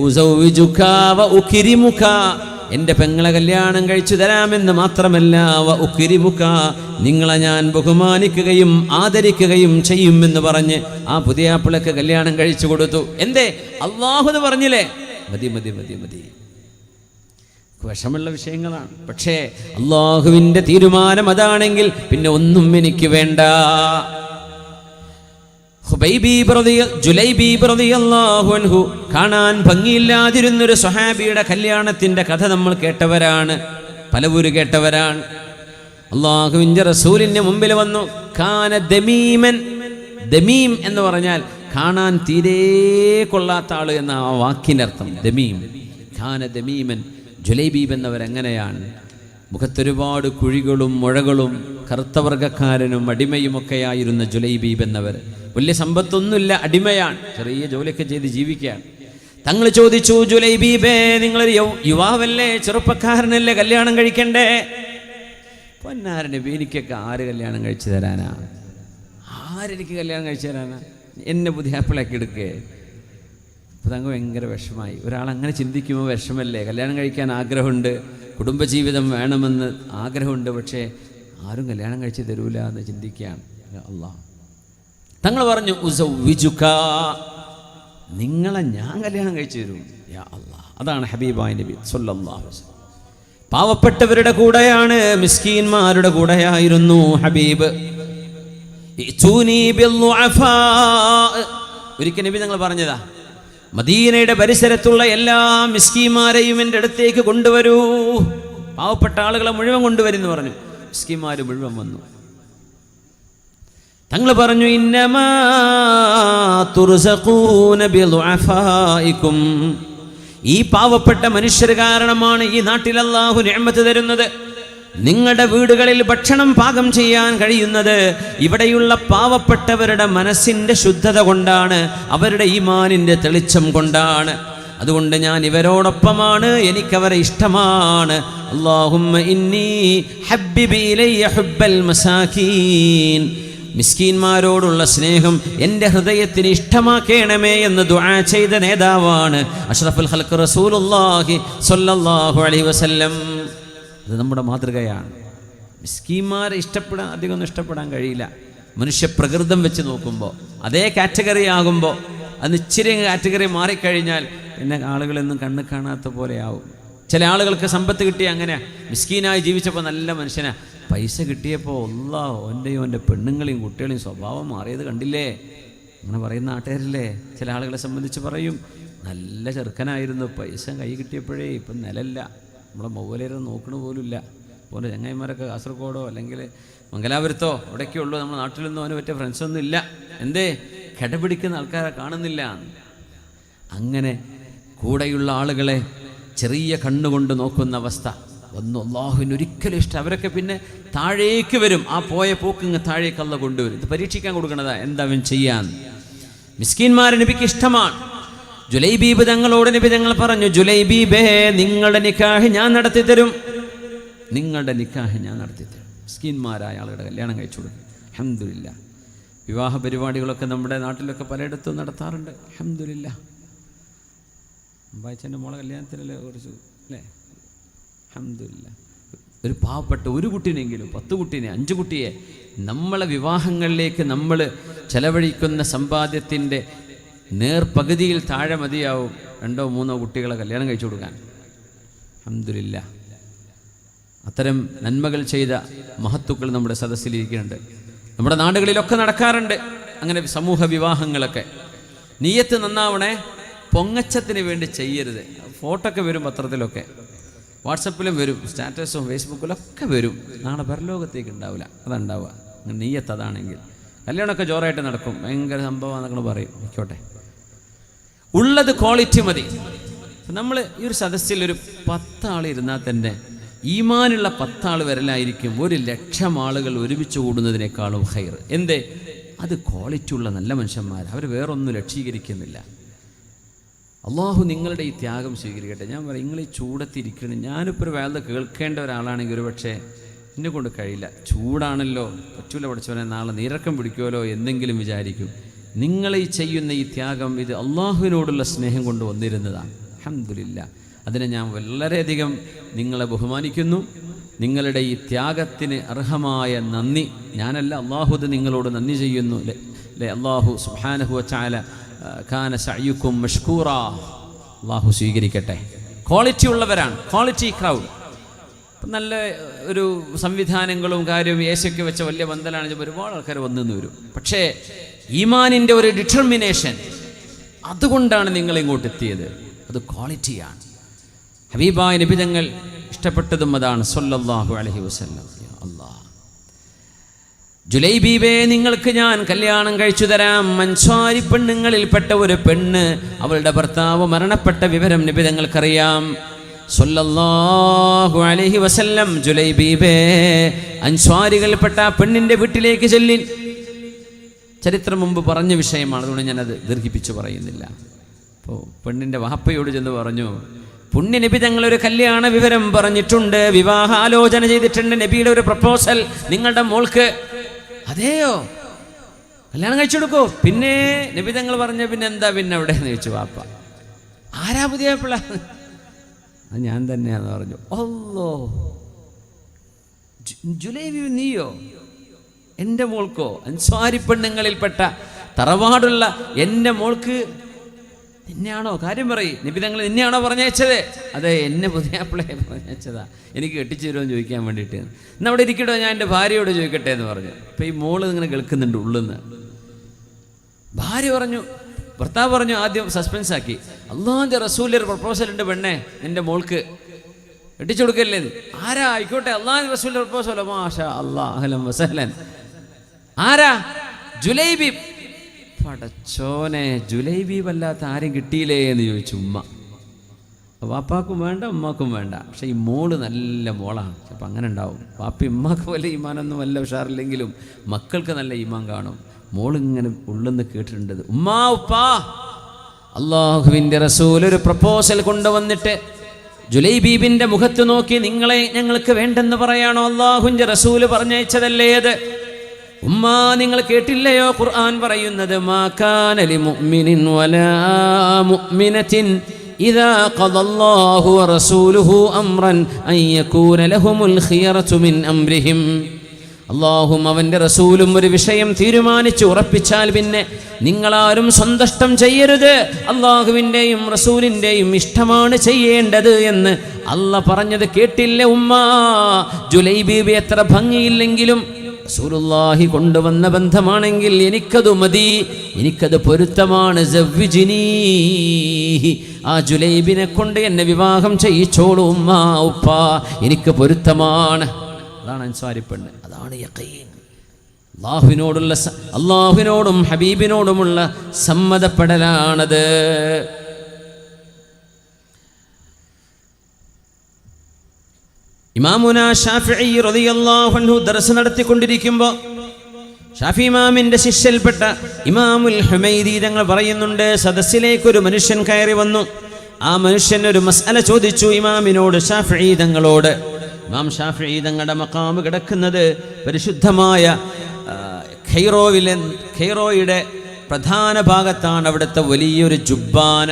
ഉസൗവിജുക വ ഉക്രിമുക, എൻ്റെ പെങ്ങളെ കല്യാണം കഴിച്ചു തരാമെന്ന് മാത്രമല്ല വ ഉക്രിമുക, നിങ്ങളെ ഞാൻ ബഹുമാനിക്കുകയും ആദരിക്കുകയും ചെയ്യുമെന്ന് പറഞ്ഞ് ആ പുതിയാപ്പിളക്ക് കല്യാണം കഴിച്ചു കൊടുത്തു. എന്തേ? അള്ളാഹു എന്ന് പറഞ്ഞില്ലേ, മതി മതി മതി മതി. വിഷമുള്ള വിഷയങ്ങളാണ്, പക്ഷേ അള്ളാഹുവിൻ്റെ തീരുമാനം അതാണെങ്കിൽ പിന്നെ ഒന്നും എനിക്ക് വേണ്ട. ജുലൈബീബ് റളിയല്ലാഹു അൻഹു കാണാൻ ഭംഗിയില്ലാതിരുന്നൊരു സ്വഹാബിയുടെ കല്യാണത്തിൻ്റെ കഥ നമ്മൾ കേട്ടവരാണ്, പലവൂര് കേട്ടവരാണ്. അള്ളാഹുവിൻ്റെ റസൂലിൻ്റെ മുമ്പിൽ വന്നു. കാന ദമീമൻ, ദമീം എന്ന് പറഞ്ഞാൽ കാണാൻ തീരെ കൊള്ളാത്ത ആള് എന്ന ആ വാക്കിൻ്റെ അർത്ഥം ദമീം. കാന ദമീമൻ, ജുലൈബീബ് എന്നവരെങ്ങനെയാണ്? മുഖത്തൊരുപാട് കുഴികളും മുഴകളും, കറുത്തവർഗക്കാരനും അടിമയുമൊക്കെയായിരുന്ന ജുലൈബീബ് എന്നവർ. വലിയ സമ്പത്തൊന്നുമില്ല, അടിമയാണ്, ചെറിയ ജോലിയൊക്കെ ചെയ്ത് ജീവിക്കുകയാണ്. തങ്ങൾ ചോദിച്ചു, ജുലൈബീബേ, നിങ്ങളൊരു യുവാവല്ലേ, ചെറുപ്പക്കാരനല്ലേ, കല്യാണം കഴിക്കണ്ടേ? പൊന്നാര നബി, എനിക്കൊക്കെ ആര് കല്യാണം കഴിച്ചു തരാനാ? ആരെനിക്ക് കല്യാണം കഴിച്ചു തരാനാ? എന്നെ പുതിയാപ്പിളാക്കി എടുക്കേ. അപ്പോൾ തങ്ങൾ ഭയങ്കര വിഷമായി. ഒരാളങ്ങനെ ചിന്തിക്കുമ്പോൾ വിഷമല്ലേ? കല്യാണം കഴിക്കാൻ ആഗ്രഹമുണ്ട്, കുടുംബജീവിതം വേണമെന്ന് ആഗ്രഹമുണ്ട്, പക്ഷേ ആരും കല്യാണം കഴിച്ച് തരൂല എന്ന് ചിന്തിക്കുകയാണ്. അല്ലാഹ് തങ്ങൾ പറഞ്ഞു, ഉസൗവിജുക, നിങ്ങളെ ഞാൻ കല്യാണം കഴിച്ചു തരും. യാ അല്ലാഹ്. അതാണ് ഹബീബായ നബി സല്ലല്ലാഹു അലൈഹി വസല്ലം. പാവപ്പെട്ടവരുടെ കൂടെയാണ്, മിസ്കീന്മാരുടെ കൂടെയായിരുന്നു ഹബീബ്. ഒരിക്കൽ നബി തങ്ങൾ പറഞ്ഞതാ, മദീനയുടെ പരിസരത്തുള്ള എല്ലാ മിസ്കീന്മാരെയും എൻ്റെ അടുത്തേക്ക് കൊണ്ടുവരൂ. പാവപ്പെട്ട ആളുകളെ മുഴുവൻ കൊണ്ടുവരുന്നു പറഞ്ഞു. മിസ്കീന്മാർ മുഴുവൻ വന്നു. തങ്ങൾ പറഞ്ഞു, ഇന്നമാ തുർസഖൂന ബിദുഅഫായിക്കും, ഈ പാവപ്പെട്ട മനുഷ്യർ കാരണമാണ് ഈ നാട്ടിൽ അല്ലാഹു നിഅമത്ത് തരുന്നത്. നിങ്ങളുടെ വീടുകളിൽ ഭക്ഷണം പാകം ചെയ്യാൻ കഴിയുന്നത് ഇവിടെയുള്ള പാവപ്പെട്ടവരുടെ മനസ്സിൻ്റെ ശുദ്ധത കൊണ്ടാണ്, അവരുടെ ഈമാനിൻ്റെ തെളിച്ചം കൊണ്ടാണ്. അതുകൊണ്ട് ഞാൻ ഇവരോടൊപ്പമാണ്, എനിക്കവരെ ഇഷ്ടമാണ്. അല്ലാഹുമ്മ ഇന്നി ഹബ്ബിബി ഇലയ്യ ഹുബ്ബൽ മസാകീൻ, മിസ്കീന്മാരോടുള്ള സ്നേഹം എൻ്റെ ഹൃദയത്തിന് ഇഷ്ടമാക്കണമേ എന്ന് ദുആ ചെയ്ത നേതാവാണ് അഷ്റഫുൽ ഖൽഖ് റസൂലുള്ളാഹി സ്വല്ലല്ലാഹു അലൈഹി വസല്ലം. അത് നമ്മുടെ മാതൃകയാണ്. മിസ്കീന്മാരെ അധികമൊന്നും ഇഷ്ടപ്പെടാൻ കഴിയില്ല. മനുഷ്യപ്രകൃതം വെച്ച് നോക്കുമ്പോൾ അതേ കാറ്റഗറി ആകുമ്പോൾ അത് ഇച്ചിരി കാറ്റഗറി മാറിക്കഴിഞ്ഞാൽ പിന്നെ ആളുകളൊന്നും കണ്ണ് കാണാത്ത പോലെയാവും. ചില ആളുകൾക്ക് സമ്പത്ത് കിട്ടിയ അങ്ങനെ മിസ്കീനായി ജീവിച്ചപ്പോൾ നല്ല മനുഷ്യനാ, പൈസ കിട്ടിയപ്പോൾ ഓൻ്റെയും എൻ്റെ പെണ്ണുങ്ങളെയും കുട്ടികളെയും സ്വഭാവം മാറിയത് കണ്ടില്ലേ, അങ്ങനെ പറയുന്ന നാട്ടുകാരില്ലേ. ചില ആളുകളെ സംബന്ധിച്ച് പറയും, നല്ല ചെറുക്കനായിരുന്നു, പൈസ കൈ കിട്ടിയപ്പോഴേ ഇപ്പം നിലല്ല, നമ്മളെ മൗവലേരെ നോക്കണ പോലുമില്ല. പോലെ ചങ്ങായിമാരൊക്കെ കാസർഗോഡോ അല്ലെങ്കിൽ മംഗലാപുരത്തോ അവിടെയൊക്കെ ഉള്ളൂ, നമ്മുടെ നാട്ടിലൊന്നും അവന് പറ്റിയ ഫ്രണ്ട്സൊന്നും ഇല്ല. എന്തേ, കിടപിടിക്കുന്ന ആൾക്കാരെ കാണുന്നില്ല. അങ്ങനെ കൂടെയുള്ള ആളുകളെ ചെറിയ കണ്ണുകൊണ്ട് നോക്കുന്ന അവസ്ഥ ഒന്നും അല്ലാഹുവിന് ഒരിക്കലും ഇഷ്ടം. അവരൊക്കെ പിന്നെ താഴേക്ക് വരും, ആ പോയ പോക്കിങ്ങ് താഴേക്ക് അല്ലാഹു കൊണ്ടുവരും. ഇത് പരീക്ഷിക്കാൻ കൊടുക്കണതാ, എന്താ അവൻ ചെയ്യാൻ. മിസ്കീന്മാരെ നബിക്ക് ഇഷ്ടമാണ്. ജുലൈബീബ് തങ്ങളോട് നബി തങ്ങൾ പറഞ്ഞു, ജുലൈബീബേ, നിങ്ങളുടെ നിക്കാഹ് ഞാൻ നടത്തിത്തരും, നിങ്ങളുടെ നിക്കാഹ് ഞാൻ നടത്തിത്തരും. മിസ്കീന്മാരായ ആളുകളുടെ കല്യാണം കഴിച്ചു കൊടുക്കും. അൽഹംദുലില്ലാഹ്. വിവാഹ പരിപാടികളൊക്കെ നമ്മുടെ നാട്ടിലൊക്കെ പലയിടത്തും നടത്താറുണ്ട്. അൽഹംദുലില്ലാഹ്. അമ്പായിച്ചൻ്റെ മോളെ കല്യാണത്തിനല്ലേ കുറച്ച് അല്ലേ? അൽഹംദുലില്ലാഹ്. ഒരു പാവപ്പെട്ട ഒരു കുട്ടീനെങ്കിലും 10 കുട്ടീനെ 5 കുട്ടിയെ നമ്മളെ വിവാഹങ്ങളിലേക്ക് നമ്മൾ ചെലവഴിക്കുന്ന സമ്പാദ്യത്തിൻ്റെ നേർപകുതിയിൽ താഴെ മതിയാവും 2-3 കുട്ടികളെ കല്യാണം കഴിച്ചു കൊടുക്കാൻ. അൽഹംദുലില്ലാഹ്. അത്തരം നന്മകൾ ചെയ്ത മഹത്തുക്കൾ നമ്മുടെ സദസ്സിലിരിക്കുന്നുണ്ട്. നമ്മുടെ നാടുകളിലൊക്കെ നടക്കാറുണ്ട് അങ്ങനെ സമൂഹ വിവാഹങ്ങളൊക്കെ. നിയ്യത്ത് നന്നാവണേ, പൊങ്ങച്ചത്തിന് വേണ്ടി ചെയ്യരുത്. ഫോട്ടോ ഒക്കെ വരും പത്രത്തിലൊക്കെ, വാട്സപ്പിലും വരും, സ്റ്റാറ്റസും ഫേസ്ബുക്കിലൊക്കെ വരും. നാളെ പരലോകത്തേക്ക് ഉണ്ടാവില്ല, അതുണ്ടാവുക. നിയ്യത്ത് അതാണെങ്കിൽ കല്യാണമൊക്കെ ജോറായിട്ട് നടക്കും, ഭയങ്കര സംഭവം എന്നൊക്കെ പറയും. ആയിക്കോട്ടെ, ഉള്ളത് ക്വാളിറ്റി മതി. നമ്മൾ ഈ ഒരു സദസ്സിൽ ഒരു 10 ആൾ ഇരുന്നാൽ തന്നെ ഈമാനുള്ള 10 ആൾ വരലായിരിക്കും 1,00,000 ആളുകൾ ഒരുമിച്ച് കൂടുന്നതിനേക്കാളും ഖൈർ. എന്തേ, അത് ക്വാളിറ്റി ഉള്ള നല്ല മനുഷ്യന്മാർ, അവർ വേറൊന്നും ലക്ഷീകരിക്കുന്നില്ല. അള്ളാഹു നിങ്ങളുടെ ഈ ത്യാഗം സ്വീകരിക്കട്ടെ. ഞാൻ പറയും, നിങ്ങൾ ഈ ചൂടത്തിരിക്കണം. ഞാനിപ്പോൾ ഒരു വേള കേൾക്കേണ്ട ഒരാളാണെങ്കിൽ ഒരു പക്ഷേ എന്നെ കൊണ്ട് കഴിയില്ല, ചൂടാണല്ലോ, പറ്റൂല, പഠിച്ചവനെ നാളെ നീരക്കം പിടിക്കുമല്ലോ എന്തെങ്കിലും വിചാരിക്കും. നിങ്ങൾ ഈ ചെയ്യുന്ന ഈ ത്യാഗം ഇത് അള്ളാഹുവിനോടുള്ള സ്നേഹം കൊണ്ട് വന്നിരുന്നതാണ്. അൽഹംദുലില്ലാഹ്. അതിനെ ഞാൻ വളരെയധികം നിങ്ങളെ ബഹുമാനിക്കുന്നു. നിങ്ങളുടെ ഈ ത്യാഗത്തിന് അർഹമായ നന്ദി ഞാനല്ല, അള്ളാഹു അത് നിങ്ങളോട് നന്ദി ചെയ്യുന്നു. അല്ലേ, അള്ളാഹു സുബ്ഹാനഹു വ തആല കാന സഅയുക്കും മഷ്കൂറാ, അള്ളാഹു സ്വീകരിക്കട്ടെ. ക്വാളിറ്റി ഉള്ളവരാണ്, ക്വാളിറ്റി ക്രൗഡ്. നല്ല ഒരു സംവിധാനങ്ങളും കാര്യവും ഏശയ്ക്ക് വെച്ച വലിയ പന്തലാണെങ്കിൽ ഒരുപാട് ആൾക്കാർ വന്നു വരും. പക്ഷേ ഈമാനിൻ്റെ ഒരു ഡിറ്റർമിനേഷൻ, അതുകൊണ്ടാണ് നിങ്ങളിങ്ങോട്ട് എത്തിയത്. അത് ക്വാളിറ്റിയാണ്. ഹബീബായ നബി തങ്ങൾ ഇഷ്ടപ്പെട്ടതും അതാണ് സ്വല്ലല്ലാഹു അലൈഹി വസല്ലം. അല്ലാഹ്, ജുലൈബീബേ, നിങ്ങൾക്ക് ഞാൻ കല്യാണം കഴിച്ചു തരാം. അൻസ്വാരി പെണ്ണുങ്ങളിൽപ്പെട്ട ഒരു പെണ്ണ്, അവളുടെ ഭർത്താവ് മരണപ്പെട്ട വിവരം നബി തങ്ങൾക്കറിയാം. സ്വല്ലല്ലാഹു അലൈഹി വസല്ലം, ജുലൈബീബേ, അൻസ്വാരികളിൽപ്പെട്ട പെണ്ണിൻ്റെ വീട്ടിലേക്ക് ചെല്ലിൻ. ചരിത്രം മുമ്പ് പറഞ്ഞ വിഷയമാണ്, അതുകൊണ്ട് ഞാനത് ദീർഘിപ്പിച്ച് പറയുന്നില്ല. അപ്പോൾ പെണ്ണിൻ്റെ വാപ്പയോട് ചെന്ന് പറഞ്ഞു, പുണ്യ നബി തങ്ങളൊരു കല്യാണ വിവരം പറഞ്ഞിട്ടുണ്ട്, വിവാഹാലോചന ചെയ്തിട്ടുണ്ട്, നബിയുടെ ഒരു പ്രപ്പോസൽ നിങ്ങളുടെ മോൾക്ക്. അതെയോ, കല്യാണം കഴിച്ചു കൊടുക്കോ? പിന്നെ നബി തങ്ങൾ പറഞ്ഞ പിന്നെ എന്താ പിന്നെ അവിടെ എന്ന് ചോദിച്ചു വാപ്പ. ആരാ പുതിയ പിള്ള? അത് ഞാൻ തന്നെയാന്ന് പറഞ്ഞു. അല്ലോ, ജുലൈബി നീയോ? എൻ്റെ മോൾക്കോ? അൻസ്വാരി പെണ്ണുങ്ങളിൽപ്പെട്ട തറവാടുള്ള എൻ്റെ മോൾക്ക് നിന്നെയാണോ? കാര്യം പറയും. നബി തങ്ങൾ നിന്നെയാണോ പറഞ്ഞയച്ചത്? അതെ, എന്നെ പുതിയാപ്പിളയെ പറഞ്ഞയച്ചതാ, എനിക്ക് കെട്ടിച്ചു തരുമെന്ന് ചോദിക്കാൻ വേണ്ടിയിട്ട്. എന്നാൽ അവിടെ ഇരിക്കട്ടോ, ഞാൻ എൻ്റെ ഭാര്യയോട് ചോദിക്കട്ടെ എന്ന് പറഞ്ഞു. അപ്പം ഈ മോള് ഇങ്ങനെ കേൾക്കുന്നുണ്ട് ഉള്ളിന്ന്. ഭാര്യ പറഞ്ഞു, ഭർത്താവ് പറഞ്ഞു, ആദ്യം സസ്പെൻസ് ആക്കി, അള്ളാഹുവിൻ്റെ റസൂലിൻ്റെ ഒരു പ്രപ്പോസൽ ഉണ്ട് പെണ്ണെ, നിന്റെ മോൾക്ക് കെട്ടിച്ചു കൊടുക്കല്ലേ. ആരാ? ആയിക്കോട്ടെ, അള്ളാഹുവിൻ്റെ റസൂലിൻ്റെ പ്രപ്പോസലോ, മാഷാ അല്ലാഹ്, അഹ്ലൻ വസഹ്ലൻ. ആരാ? ജുലൈബീബ്. പടച്ചോനെ, ജുലൈബീബ് അല്ലാത്ത ആരും കിട്ടിയില്ലേ എന്ന് ചോദിച്ചു ഉമ്മ. വാപ്പാക്കും വേണ്ട, ഉമ്മാക്കും വേണ്ട. പക്ഷെ ഈ മോള് നല്ല മോളാണ്. അപ്പം അങ്ങനെ ഉണ്ടാവും. വാപ്പ ഉമ്മാക്ക് വല്ല ഈമാനൊന്നും വല്ല ഉഷാറില്ലെങ്കിലും മക്കൾക്ക് നല്ല ഈമാൻ കാണും. മോളിങ്ങനെ ഉള്ളെന്ന് കേട്ടിട്ടുണ്ട്. ഉമ്മാ, ഉപ്പാ, അള്ളാഹുവിൻ്റെ റസൂൽ ഒരു പ്രപ്പോസൽ കൊണ്ടുവന്നിട്ട് ജുലൈബീബിൻ്റെ മുഖത്ത് നോക്കി, നിങ്ങളെ ഞങ്ങൾക്ക് വേണ്ടെന്ന് പറയാണോ? അള്ളാഹുവിൻ്റെ റസൂല് പറഞ്ഞയച്ചതല്ലേ അത്? ഉമ്മാ, നിങ്ങൾ കേട്ടില്ലയോ ഖുർആൻ പറയുന്നത്, മാ കാന ലിമുഅ്മിനിൻ വലാ മുഅ്മിനത്തിൻ ഇദാ ഖദല്ലാഹു വറസൂലുഹു അംറൻ അൻ യകൂന ലഹുമുൽ ഖിയറതു മിൻ അംരിഹിം. അള്ളാഹും അവൻ്റെ റസൂലും ഒരു വിഷയം തീരുമാനിച്ച് ഉറപ്പിച്ചാൽ പിന്നെ നിങ്ങളാരും സ്വന്തഷ്ടം ചെയ്യരുത്. അള്ളാഹുവിൻ്റെയും റസൂലിൻ്റെയും ഇഷ്ടമാണ് ചെയ്യേണ്ടത് എന്ന് അള്ളാഹ് പറഞ്ഞത് കേട്ടില്ല ഉമ്മാ? ജുലൈബീബ് എത്ര ഭംഗിയില്ലെങ്കിലും റസൂലുള്ളാഹി കൊണ്ടുവന്ന ബന്ധമാണെങ്കിൽ എനിക്കത് മതി, എനിക്കത് പൊരുത്തമാണ്. സവ്വിജിനീ, ആ ജുലൈബിനെ കൊണ്ട് എന്നെ വിവാഹം ചെയ്യിച്ചോളൂ ഉമ്മാ, ഉപ്പാ, എനിക്ക് പൊരുത്തമാണ്. അതാണ് അൻസാരി പെണ്ണ്, അതാണ് യഖീൻ. അള്ളാഹുവിനോടും ഹബീബിനോടുമുള്ള സമ്മതപ്പെടലാണത്. ഇമാമുന ഷാഫിഈ റളിയല്ലാഹു അൻഹു ദർസ് നടത്തിക്കൊണ്ടിരിക്കുമ്പോൾ ഷാഫി ഇമാമിൻ്റെ ശിഷ്യൽപ്പെട്ട ഇമാമുൽ ഹുമൈദി തങ്ങൾ പറയുന്നുണ്ട്, സദസ്സിലേക്കൊരു മനുഷ്യൻ കയറി വന്നു. ആ മനുഷ്യൻ ഒരു മസ്അല ചോദിച്ചു ഇമാമിനോട്, ഷാഫിഈ തങ്ങളോട്. ഇമാം ഷാഫിഈ തങ്ങളുടെ മഖാമ് കിടക്കുന്നത് പരിശുദ്ധമായ ഖൈറോയുടെ പ്രധാന ഭാഗത്താണ്. അവിടുത്തെ വലിയൊരു ജുബ്ബാന,